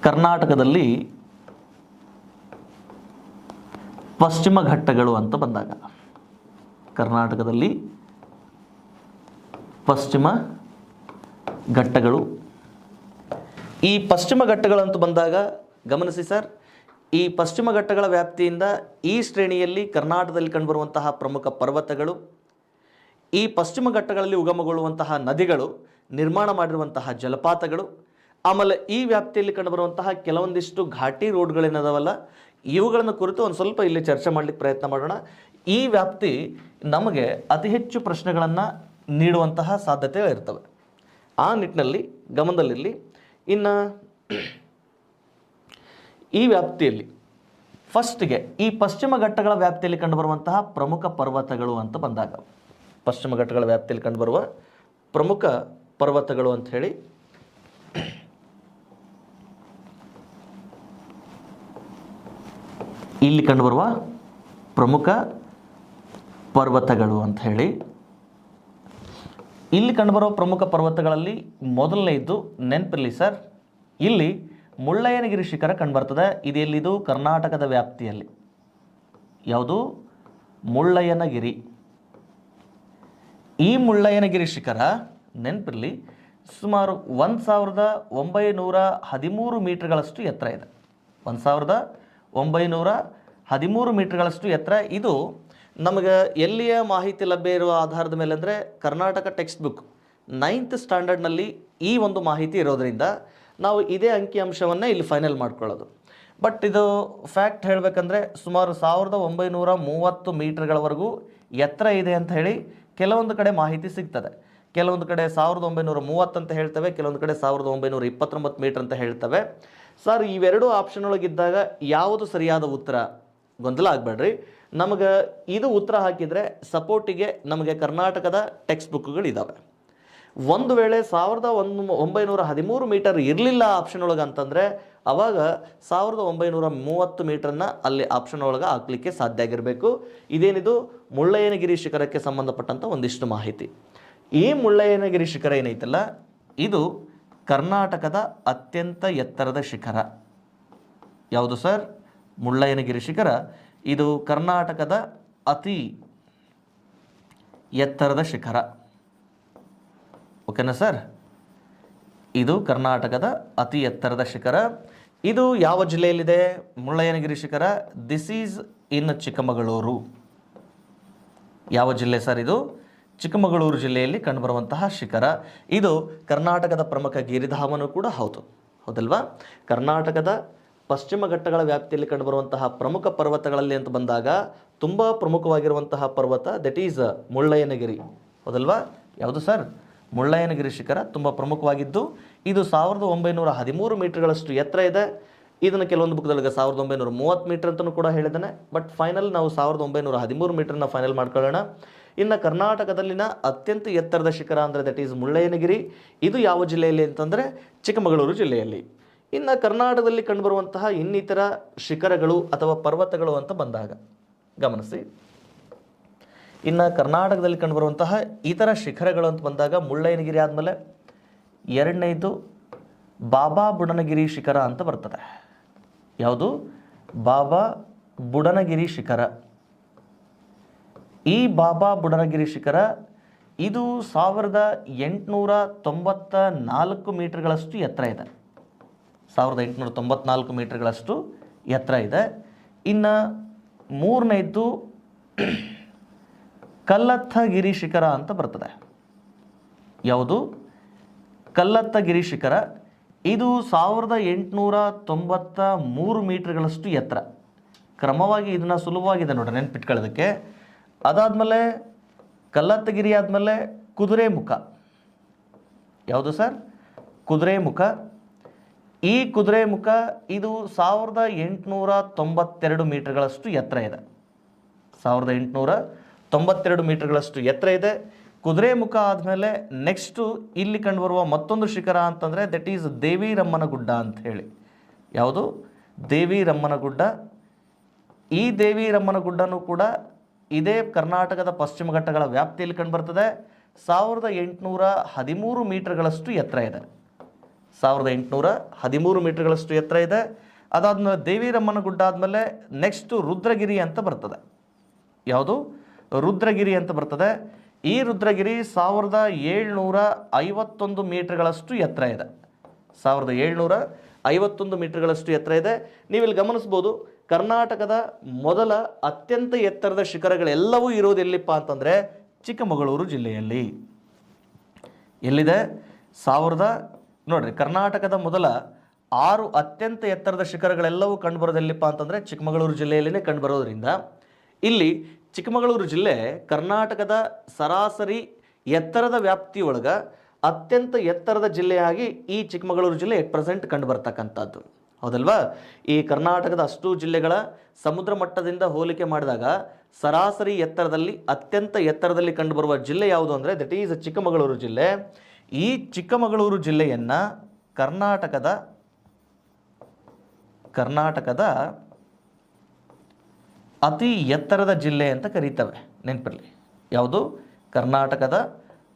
ಕರ್ನಾಟಕದಲ್ಲಿ ಪಶ್ಚಿಮ ಘಟ್ಟಗಳು ಅಂತ ಬಂದಾಗ, ಕರ್ನಾಟಕದಲ್ಲಿ ಪಶ್ಚಿಮ ಘಟ್ಟಗಳು, ಈ ಪಶ್ಚಿಮ ಘಟ್ಟಗಳು ಅಂತ ಬಂದಾಗ ಗಮನಿಸಿ ಸರ್, ಈ ಪಶ್ಚಿಮ ಘಟ್ಟಗಳ ವ್ಯಾಪ್ತಿಯಿಂದ ಈ ಶ್ರೇಣಿಯಲ್ಲಿ ಕರ್ನಾಟಕದಲ್ಲಿ ಕಂಡುಬರುವಂತಹ ಪ್ರಮುಖ ಪರ್ವತಗಳು, ಈ ಪಶ್ಚಿಮ ಘಟ್ಟಗಳಲ್ಲಿ ಉಗಮಗೊಳ್ಳುವಂತಹ ನದಿಗಳು, ನಿರ್ಮಾಣ ಮಾಡಿರುವಂತಹ ಜಲಪಾತಗಳು, ಆಮೇಲೆ ಈ ವ್ಯಾಪ್ತಿಯಲ್ಲಿ ಕಂಡುಬರುವಂತಹ ಕೆಲವೊಂದಿಷ್ಟು ಘಾಟಿ ರೋಡ್ಗಳೇನದಾವಲ್ಲ ಇವುಗಳನ್ನು ಕುರಿತು ಒಂದು ಸ್ವಲ್ಪ ಇಲ್ಲಿ ಚರ್ಚೆ ಮಾಡಲಿಕ್ಕೆ ಪ್ರಯತ್ನ ಮಾಡೋಣ. ಈ ವ್ಯಾಪ್ತಿ ನಮಗೆ ಅತಿ ಹೆಚ್ಚು ಪ್ರಶ್ನೆಗಳನ್ನು ನೀಡುವಂತಹ ಸಾಧ್ಯತೆಗಳಿರ್ತವೆ. ಆ ನಿಟ್ಟಿನಲ್ಲಿ ಗಮನದಲ್ಲಿರಲಿ. ಇನ್ನು ಈ ವ್ಯಾಪ್ತಿಯಲ್ಲಿ ಫಸ್ಟ್ಗೆ ಈ ಪಶ್ಚಿಮ ಘಟ್ಟಗಳ ವ್ಯಾಪ್ತಿಯಲ್ಲಿ ಕಂಡುಬರುವಂತಹ ಪ್ರಮುಖ ಪರ್ವತಗಳು ಅಂತ ಬಂದಾಗ, ಪಶ್ಚಿಮ ಘಟ್ಟಗಳ ವ್ಯಾಪ್ತಿಯಲ್ಲಿ ಕಂಡುಬರುವ ಪ್ರಮುಖ ಪರ್ವತಗಳು ಅಂತ ಹೇಳಿ ಇಲ್ಲಿ ಕಂಡುಬರುವ ಪ್ರಮುಖ ಪರ್ವತಗಳು ಅಂತ ಹೇಳಿ, ಇಲ್ಲಿ ಕಂಡುಬರುವ ಪ್ರಮುಖ ಪರ್ವತಗಳಲ್ಲಿ ಮೊದಲನೇದು ನೆನಪಿರಲಿ ಸರ್, ಇಲ್ಲಿ ಮುಳ್ಳಯ್ಯನಗಿರಿ ಶಿಖರ ಕಂಡುಬರ್ತದೆ. ಇದು ಎಲ್ಲಿದು? ಕರ್ನಾಟಕದ ವ್ಯಾಪ್ತಿಯಲ್ಲಿ. ಯಾವುದು? ಮುಳ್ಳಯ್ಯನಗಿರಿ. ಈ ಮುಳ್ಳಯ್ಯನಗಿರಿ ಶಿಖರ ನೆನಪಿರಲಿ ಸುಮಾರು 1913 ಮೀಟರ್ಗಳಷ್ಟು ಎತ್ತರ ಇದೆ. 1913 ಮೀಟರ್ಗಳಷ್ಟು ಎತ್ತರ. ಇದು ನಮಗೆ ಎಲ್ಲಿಯ ಮಾಹಿತಿ ಲಭ್ಯ ಇರುವ ಆಧಾರದ ಮೇಲೆ ಅಂದರೆ ಕರ್ನಾಟಕ ಟೆಕ್ಸ್ಟ್ ಬುಕ್ 9th ಸ್ಟ್ಯಾಂಡರ್ಡ್ನಲ್ಲಿ ಈ ಒಂದು ಮಾಹಿತಿ ಇರೋದರಿಂದ ನಾವು ಇದೇ ಅಂಕಿಅಂಶವನ್ನೇ ಇಲ್ಲಿ ಫೈನಲ್ ಮಾಡ್ಕೊಳ್ಳೋದು. ಬಟ್ ಇದು ಫ್ಯಾಕ್ಟ್ ಹೇಳಬೇಕಂದ್ರೆ ಸುಮಾರು 1930 ಮೀಟರ್ಗಳವರೆಗೂ ಎತ್ತರ ಇದೆ ಅಂತ ಹೇಳಿ ಕೆಲವೊಂದು ಕಡೆ ಮಾಹಿತಿ ಸಿಗ್ತದೆ. ಕೆಲವೊಂದು ಕಡೆ 1930 ಅಂತ ಹೇಳ್ತವೆ, ಕೆಲವೊಂದು ಕಡೆ 1929 ಮೀಟರ್ ಅಂತ ಹೇಳ್ತವೆ. ಸರ್, ಇವೆರಡು ಆಪ್ಷನ್ ಒಳಗಿದ್ದಾಗ ಯಾವುದು ಸರಿಯಾದ ಉತ್ತರ? ಗೊಂದಲ ಆಗಬೇಡ್ರಿ. ನಮಗೆ ಇದು ಉತ್ತರ ಹಾಕಿದರೆ ಸಪೋರ್ಟಿಗೆ ನಮಗೆ ಕರ್ನಾಟಕದ ಟೆಕ್ಸ್ಟ್ ಬುಕ್ಗಳಿದ್ದಾವೆ. ಒಂದು ವೇಳೆ 1913 ಮೀಟರ್ ಇರಲಿಲ್ಲ ಆಪ್ಷನ್ ಒಳಗೆ ಅಂತಂದರೆ ಅವಾಗ 1930 ಮೀಟರ್ನ ಅಲ್ಲಿ ಆಪ್ಷನ್ ಒಳಗೆ ಹಾಕ್ಲಿಕ್ಕೆ ಸಾಧ್ಯ ಆಗಿರಬೇಕು. ಇದೇನಿದು ಮುಳ್ಳಯ್ಯನಗಿರಿ ಶಿಖರಕ್ಕೆ ಸಂಬಂಧಪಟ್ಟಂಥ ಒಂದಿಷ್ಟು ಮಾಹಿತಿ. ಈ ಮುಳ್ಳಯ್ಯನಗಿರಿ ಶಿಖರ ಏನೈತಲ್ಲ, ಇದು ಕರ್ನಾಟಕದ ಅತ್ಯಂತ ಎತ್ತರದ ಶಿಖರ. ಯಾವುದು ಸರ್? ಮುಳ್ಳಯ್ಯನಗಿರಿ ಶಿಖರ. ಇದು ಕರ್ನಾಟಕದ ಅತಿ ಎತ್ತರದ ಶಿಖರ. ಓಕೆನಾ ಸರ್? ಇದು ಕರ್ನಾಟಕದ ಅತಿ ಎತ್ತರದ ಶಿಖರ. ಇದು ಯಾವ ಜಿಲ್ಲೆಯಲ್ಲಿದೆ? ಮುಳ್ಳಯ್ಯನಗಿರಿ ಶಿಖರ. ದಿಸ್ ಈಸ್ ಇನ್ ಚಿಕ್ಕಮಗಳೂರು. ಯಾವ ಜಿಲ್ಲೆ ಸರ್ ಇದು? ಚಿಕ್ಕಮಗಳೂರು ಜಿಲ್ಲೆಯಲ್ಲಿ ಕಂಡುಬರುವಂತಹ ಶಿಖರ. ಇದು ಕರ್ನಾಟಕದ ಪ್ರಮುಖ ಗಿರಿಧಾಮನೂ ಕೂಡ ಹೌದು. ಹೌದಲ್ವಾ? ಕರ್ನಾಟಕದ ಪಶ್ಚಿಮ ಘಟ್ಟಗಳ ವ್ಯಾಪ್ತಿಯಲ್ಲಿ ಕಂಡುಬರುವಂತಹ ಪ್ರಮುಖ ಪರ್ವತಗಳಲ್ಲಿ ಅಂತ ಬಂದಾಗ ತುಂಬ ಪ್ರಮುಖವಾಗಿರುವಂತಹ ಪರ್ವತ ದಟ್ ಈಸ್ ಮುಳ್ಳಯ್ಯನಗಿರಿ. ಹೌದಲ್ವಾ? ಯಾವುದು ಸರ್? ಮುಳ್ಳಯ್ಯನಗಿರಿ ಶಿಖರ ತುಂಬ ಪ್ರಮುಖವಾಗಿದ್ದು ಇದು 1913 ಮೀಟರ್ಗಳಷ್ಟು ಎತ್ತರ ಇದೆ. ಇದನ್ನು ಕೆಲವೊಂದು ಬುಕ್ದೊಳಗೆ 1930 ಮೀಟರ್ ಅಂತಲೂ ಕೂಡ ಹೇಳಿದ್ದಾನೆ. ಬಟ್ ಫೈನಲ್ ನಾವು 1913 ಮೀಟರ್ನ ಫೈನಲ್ ಮಾಡ್ಕೊಳ್ಳೋಣ. ಇನ್ನು ಕರ್ನಾಟಕದಲ್ಲಿನ ಅತ್ಯಂತ ಎತ್ತರದ ಶಿಖರ ಅಂದರೆ ದಟ್ ಈಸ್ ಮುಳ್ಳಯ್ಯನಗಿರಿ. ಇದು ಯಾವ ಜಿಲ್ಲೆಯಲ್ಲಿ ಅಂತಂದರೆ ಚಿಕ್ಕಮಗಳೂರು ಜಿಲ್ಲೆಯಲ್ಲಿ. ಇನ್ನು ಕರ್ನಾಟಕದಲ್ಲಿ ಕಂಡುಬರುವಂತಹ ಇನ್ನಿತರ ಶಿಖರಗಳು ಅಥವಾ ಪರ್ವತಗಳು ಅಂತ ಬಂದಾಗ ಗಮನಿಸಿ. ಇನ್ನು ಕರ್ನಾಟಕದಲ್ಲಿ ಕಂಡುಬರುವಂತಹ ಇತರ ಶಿಖರಗಳು ಅಂತ ಬಂದಾಗ ಮುಳ್ಳಯ್ಯನಗಿರಿ ಆದಮೇಲೆ ಎರಡನೇದು ಬಾಬಾ ಬುಡನಗಿರಿ ಶಿಖರ ಅಂತ ಬರ್ತದೆ. ಯಾವುದು? ಬಾಬಾ ಬುಡನಗಿರಿ ಶಿಖರ. ಈ ಬಾಬಾ ಬುಡನಗಿರಿ ಶಿಖರ ಇದು 1894 ಮೀಟರ್ಗಳಷ್ಟು ಎತ್ತರ ಇದೆ. 1894 ಮೀಟರ್ಗಳಷ್ಟು ಎತ್ತರ ಇದೆ. ಇನ್ನು ಮೂರನೇದು ಕಲ್ಲತ್ತಗಿರಿ ಶಿಖರ ಅಂತ ಬರ್ತದೆ. ಯಾವುದು? ಕಲ್ಲತ್ತಗಿರಿ ಶಿಖರ. ಇದು 1893 ಮೀಟರ್ಗಳಷ್ಟು ಎತ್ತರ. ಕ್ರಮವಾಗಿ ಇದನ್ನು ಸುಲಭವಾಗಿದೆ ನೋಡ್ರಿ ನೆನ್ಪಿಟ್ಕೊಳ್ಳೋದಕ್ಕೆ. ಅದಾದಮೇಲೆ ಕಲ್ಲತ್ತಗಿರಿ ಆದಮೇಲೆ ಕುದುರೆಮುಖ. ಯಾವುದು ಸರ್? ಕುದುರೆಮುಖ. ಈ ಕುದುರೆಮುಖ ಇದು 1892 ಮೀಟರ್ಗಳಷ್ಟು ಎತ್ತರ ಇದೆ. 1892 ಮೀಟರ್ಗಳಷ್ಟು ಎತ್ತರ ಇದೆ. ಕುದುರೆಮುಖ ಆದಮೇಲೆ ನೆಕ್ಸ್ಟು ಇಲ್ಲಿ ಕಂಡುಬರುವ ಮತ್ತೊಂದು ಶಿಖರ ಅಂತಂದರೆ ದಟ್ ಈಸ್ ದೇವಿರಮ್ಮನಗುಡ್ಡ ಅಂತ ಹೇಳಿ. ಯಾವುದು? ದೇವಿರಮ್ಮನಗುಡ್ಡ. ಈ ದೇವಿರಮ್ಮನಗುಡ್ಡನೂ ಕೂಡ ಇದೇ ಕರ್ನಾಟಕದ ಪಶ್ಚಿಮ ಘಟ್ಟಗಳ ವ್ಯಾಪ್ತಿಯಲ್ಲಿ ಕಂಡುಬರ್ತದೆ. 1813 ಮೀಟರ್ಗಳಷ್ಟು ಎತ್ತರ ಇದೆ. 1813 ಮೀಟರ್ಗಳಷ್ಟು ಎತ್ತರ ಇದೆ. ಅದಾದಮೇಲೆ ದೇವಿರಮ್ಮನಗುಡ್ಡ ಆದಮೇಲೆ ನೆಕ್ಸ್ಟು ರುದ್ರಗಿರಿ ಅಂತ ಬರ್ತದೆ. ಯಾವುದು? ರುದ್ರಗಿರಿ ಅಂತ ಬರ್ತದೆ. ಈ ರುದ್ರಗಿರಿ 1751 ಮೀಟರ್ಗಳಷ್ಟು ಎತ್ತರ ಇದೆ. 1751 ಮೀಟರ್ಗಳಷ್ಟು ಎತ್ತರ ಇದೆ. ನೀವಿಲ್ಲಿ ಗಮನಿಸ್ಬೋದು, ಕರ್ನಾಟಕದ ಮೊದಲ ಅತ್ಯಂತ ಎತ್ತರದ ಶಿಖರಗಳೆಲ್ಲವೂ ಇರೋದು ಎಲ್ಲಿಪ್ಪ ಅಂತಂದರೆ ಚಿಕ್ಕಮಗಳೂರು ಜಿಲ್ಲೆಯಲ್ಲಿ. ಎಲ್ಲಿದೆ? ನೋಡ್ರಿ, ಕರ್ನಾಟಕದ ಮೊದಲ 6 ಅತ್ಯಂತ ಎತ್ತರದ ಶಿಖರಗಳೆಲ್ಲವೂ ಕಂಡುಬರೋದೆಲ್ಲಿಪ್ಪ ಅಂತಂದರೆ ಚಿಕ್ಕಮಗಳೂರು ಜಿಲ್ಲೆಯಲ್ಲಿನೇ ಕಂಡುಬರೋದ್ರಿಂದ ಇಲ್ಲಿ ಚಿಕ್ಕಮಗಳೂರು ಜಿಲ್ಲೆ ಕರ್ನಾಟಕದ ಸರಾಸರಿ ಎತ್ತರದ ವ್ಯಾಪ್ತಿಯೊಳಗೆ ಅತ್ಯಂತ ಎತ್ತರದ ಜಿಲ್ಲೆಯಾಗಿ ಈ ಚಿಕ್ಕಮಗಳೂರು ಜಿಲ್ಲೆ ಎಟ್ ಪ್ರೆಸೆಂಟ್ ಕಂಡು ಬರ್ತಕ್ಕಂಥದ್ದು. ಹೌದಲ್ವಾ? ಈ ಕರ್ನಾಟಕದ ಅಷ್ಟು ಜಿಲ್ಲೆಗಳ ಸಮುದ್ರ ಮಟ್ಟದಿಂದ ಹೋಲಿಕೆ ಮಾಡಿದಾಗ ಸರಾಸರಿ ಎತ್ತರದಲ್ಲಿ ಅತ್ಯಂತ ಎತ್ತರದಲ್ಲಿ ಕಂಡುಬರುವ ಜಿಲ್ಲೆ ಯಾವುದು ಅಂದರೆ ದಟ್ ಈಸ್ ಚಿಕ್ಕಮಗಳೂರು ಜಿಲ್ಲೆ. ಈ ಚಿಕ್ಕಮಗಳೂರು ಜಿಲ್ಲೆಯನ್ನು ಕರ್ನಾಟಕದ ಅತಿ ಎತ್ತರದ ಜಿಲ್ಲೆ ಅಂತ ಕರೀತವೆ. ನೆನಪಿರಲಿ. ಯಾವುದು? ಕರ್ನಾಟಕದ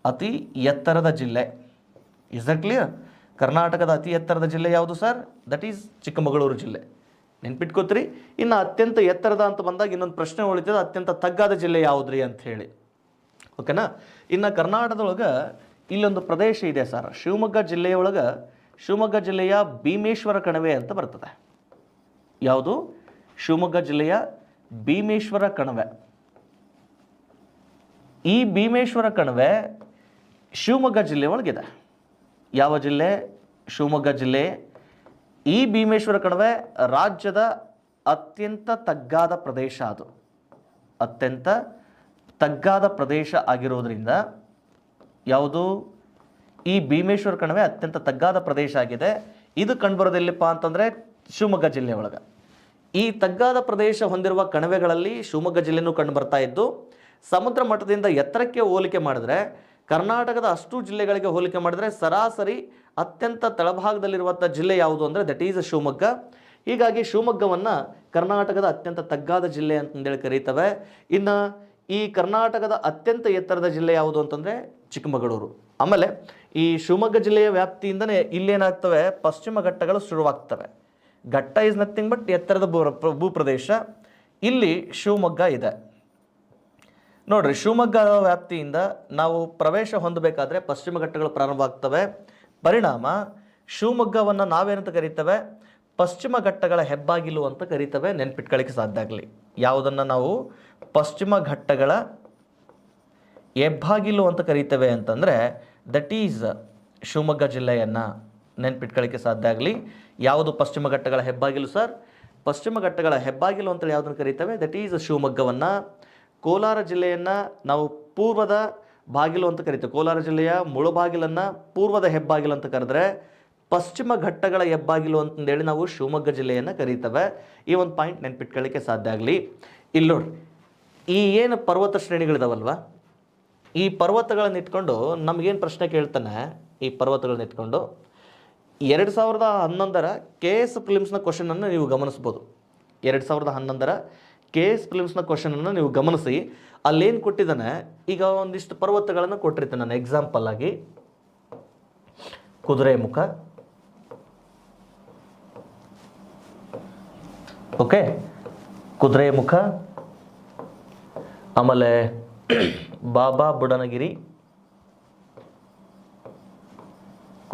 ಅತಿ ಎತ್ತರದ ಜಿಲ್ಲೆ. Is that clear? ಕರ್ನಾಟಕದ ಅತಿ ಎತ್ತರದ ಜಿಲ್ಲೆ ಯಾವುದು ಸರ್? ದಟ್ ಈಸ್ ಚಿಕ್ಕಮಗಳೂರು ಜಿಲ್ಲೆ. ನೆನ್ಪಿಟ್ಕೋತೀರಿ. ಇನ್ನು ಅತ್ಯಂತ ಎತ್ತರದ ಅಂತ ಬಂದಾಗ ಇನ್ನೊಂದು ಪ್ರಶ್ನೆ ಉಳಿತದೆ, ಅತ್ಯಂತ ತಗ್ಗಾದ ಜಿಲ್ಲೆ ಯಾವುದ್ರಿ ಅಂತ ಹೇಳಿ. ಓಕೆನಾ? ಇನ್ನು ಕರ್ನಾಟಕದೊಳಗೆ ಇಲ್ಲೊಂದು ಪ್ರದೇಶ ಇದೆ ಸರ್, ಶಿವಮೊಗ್ಗ ಜಿಲ್ಲೆಯೊಳಗೆ. ಶಿವಮೊಗ್ಗ ಜಿಲ್ಲೆಯ ಭೀಮೇಶ್ವರ ಕಣಿವೆ ಅಂತ ಬರ್ತದೆ. ಯಾವುದು? ಶಿವಮೊಗ್ಗ ಜಿಲ್ಲೆಯ ಭೀಮೇಶ್ವರ ಕಣಿವೆ. ಈ ಭೀಮೇಶ್ವರ ಕಣಿವೆ ಶಿವಮೊಗ್ಗ ಜಿಲ್ಲೆ ಒಳಗಿದೆ. ಯಾವ ಜಿಲ್ಲೆ? ಶಿವಮೊಗ್ಗ ಜಿಲ್ಲೆ. ಈ ಭೀಮೇಶ್ವರ ಕಣಿವೆ ರಾಜ್ಯದ ಅತ್ಯಂತ ತಗ್ಗಾದ ಪ್ರದೇಶ. ಅದು ಅತ್ಯಂತ ತಗ್ಗಾದ ಪ್ರದೇಶ ಆಗಿರೋದ್ರಿಂದ ಯಾವುದು? ಈ ಭೀಮೇಶ್ವರ ಕಣಿವೆ ಅತ್ಯಂತ ತಗ್ಗಾದ ಪ್ರದೇಶ ಆಗಿದೆ. ಇದು ಕಂಡುಬರೋದೆಲ್ಲಿಪ್ಪ ಅಂತಂದರೆ ಶಿವಮೊಗ್ಗ ಜಿಲ್ಲೆ ಒಳಗೆ. ಈ ತಗ್ಗಾದ ಪ್ರದೇಶ ಹೊಂದಿರುವ ಕಣಿವೆಗಳಲ್ಲಿ ಶಿವಮೊಗ್ಗ ಜಿಲ್ಲೆನೂ ಕಂಡು ಬರ್ತಾ ಇದ್ದು, ಸಮುದ್ರ ಮಟ್ಟದಿಂದ ಎತ್ತರಕ್ಕೆ ಹೋಲಿಕೆ ಮಾಡಿದ್ರೆ ಕರ್ನಾಟಕದ ಅಷ್ಟು ಜಿಲ್ಲೆಗಳಿಗೆ ಹೋಲಿಕೆ ಮಾಡಿದರೆ ಸರಾಸರಿ ಅತ್ಯಂತ ತಳಭಾಗದಲ್ಲಿರುವಂಥ ಜಿಲ್ಲೆ ಯಾವುದು ಅಂದರೆ ದಟ್ ಈಸ್ ಶಿವಮೊಗ್ಗ. ಹೀಗಾಗಿ ಶಿವಮೊಗ್ಗವನ್ನು ಕರ್ನಾಟಕದ ಅತ್ಯಂತ ತಗ್ಗಾದ ಜಿಲ್ಲೆ ಅಂತಂದೇಳಿ ಕರೀತವೆ. ಇನ್ನು ಈ ಕರ್ನಾಟಕದ ಅತ್ಯಂತ ಎತ್ತರದ ಜಿಲ್ಲೆ ಯಾವುದು ಅಂತಂದರೆ ಚಿಕ್ಕಮಗಳೂರು. ಆಮೇಲೆ ಈ ಶಿವಮೊಗ್ಗ ಜಿಲ್ಲೆಯ ವ್ಯಾಪ್ತಿಯಿಂದನೇ ಇಲ್ಲೇನಾಗ್ತವೆ, ಪಶ್ಚಿಮ ಘಟ್ಟಗಳು ಶುರುವಾಗ್ತವೆ. ಘಟ್ಟ ಇಸ್ ನಥಿಂಗ್ ಬಟ್ ಎತ್ತರದ ಭೂಪ್ರದೇಶ. ಇಲ್ಲಿ ಶಿವಮೊಗ್ಗ ಇದೆ ನೋಡ್ರಿ. ಶಿವಮೊಗ್ಗ ವ್ಯಾಪ್ತಿಯಿಂದ ನಾವು ಪ್ರವೇಶ ಹೊಂದಬೇಕಾದ್ರೆ ಪಶ್ಚಿಮ ಘಟ್ಟಗಳು ಪ್ರಾರಂಭ ಆಗ್ತವೆ. ಪರಿಣಾಮ ಶಿವಮೊಗ್ಗವನ್ನು ನಾವೇನಂತ ಕರೀತೇವೆ, ಪಶ್ಚಿಮ ಘಟ್ಟಗಳ ಹೆಬ್ಬಾಗಿಲು ಅಂತ ಕರೀತೇವೆ. ನೆನ್ಪಿಟ್ಕೊಳ್ಳಿಕ್ಕೆ ಸಾಧ್ಯ ಆಗಲಿ. ಯಾವುದನ್ನು ನಾವು ಪಶ್ಚಿಮ ಘಟ್ಟಗಳ ಹೆಬ್ಬಾಗಿಲು ಅಂತ ಕರೀತೇವೆ ಅಂತಂದರೆ ದಟ್ ಈಸ್ ಶಿವಮೊಗ್ಗ ಜಿಲ್ಲೆಯನ್ನು ನೆನ್ಪಿಟ್ಕೊಳ್ಳಿಕ್ಕೆ ಸಾಧ್ಯ ಆಗಲಿ. ಯಾವುದು ಪಶ್ಚಿಮ ಘಟ್ಟಗಳ ಹೆಬ್ಬಾಗಿಲು ಸರ್? ಪಶ್ಚಿಮ ಘಟ್ಟಗಳ ಹೆಬ್ಬಾಗಿಲು ಅಂತೇಳಿ ಯಾವುದನ್ನು ಕರೀತೇವೆ, ದಟ್ ಈಸ್ ಶಿವಮೊಗ್ಗವನ್ನು. ಕೋಲಾರ ಜಿಲ್ಲೆಯನ್ನು ನಾವು ಪೂರ್ವದ ಬಾಗಿಲು ಅಂತ ಕರಿತೇವೆ. ಕೋಲಾರ ಜಿಲ್ಲೆಯ ಮುಳುಬಾಗಿಲನ್ನು ಪೂರ್ವದ ಹೆಬ್ಬಾಗಿಲು ಅಂತ ಕರೆದ್ರೆ ಪಶ್ಚಿಮ ಘಟ್ಟಗಳ ಹೆಬ್ಬಾಗಿಲು ಅಂತಂದೇಳಿ ನಾವು ಶಿವಮೊಗ್ಗ ಜಿಲ್ಲೆಯನ್ನು ಕರೀತೇವೆ. ಈ ಒಂದು ಪಾಯಿಂಟ್ ನೆನ್ಪಿಟ್ಕೊಳ್ಳಿಕ್ಕೆ ಸಾಧ್ಯ ಆಗಲಿ. ಇಲ್ಲಿ ನೋಡಿ, ಈ ಏನು ಪರ್ವತ ಶ್ರೇಣಿಗಳಿದಾವಲ್ವ, ಈ ಪರ್ವತಗಳನ್ನ ಇಟ್ಕೊಂಡು ನಮಗೇನು ಪ್ರಶ್ನೆ ಕೇಳ್ತಾನೆ, ಈ ಪರ್ವತಗಳನ್ನ ಇಟ್ಕೊಂಡು 2011ರ KS ಪ್ರಿಲಿಮ್ಸ್ನ ಕ್ವಶನನ್ನು ನೀವು ಗಮನಿಸ್ಬೋದು. 2011ರ KS ಪ್ರಿಲಿಮ್ಸ್ನ ಕ್ವಶನನ್ನು ನೀವು ಗಮನಿಸಿ. ಅಲ್ಲೇನು ಕೊಟ್ಟಿದ್ದಾನೆ, ಈಗ ಒಂದಿಷ್ಟು ಪರ್ವತಗಳನ್ನು ಕೊಟ್ಟಿರ್ತಾನೆ ನಾನು ಎಕ್ಸಾಂಪಲ್ ಆಗಿ. ಕುದುರೆಮುಖ, ಓಕೆ, ಕುದುರೆಮುಖ, ಆಮೇಲೆ ಬಾಬಾ ಬುಡನಗಿರಿ,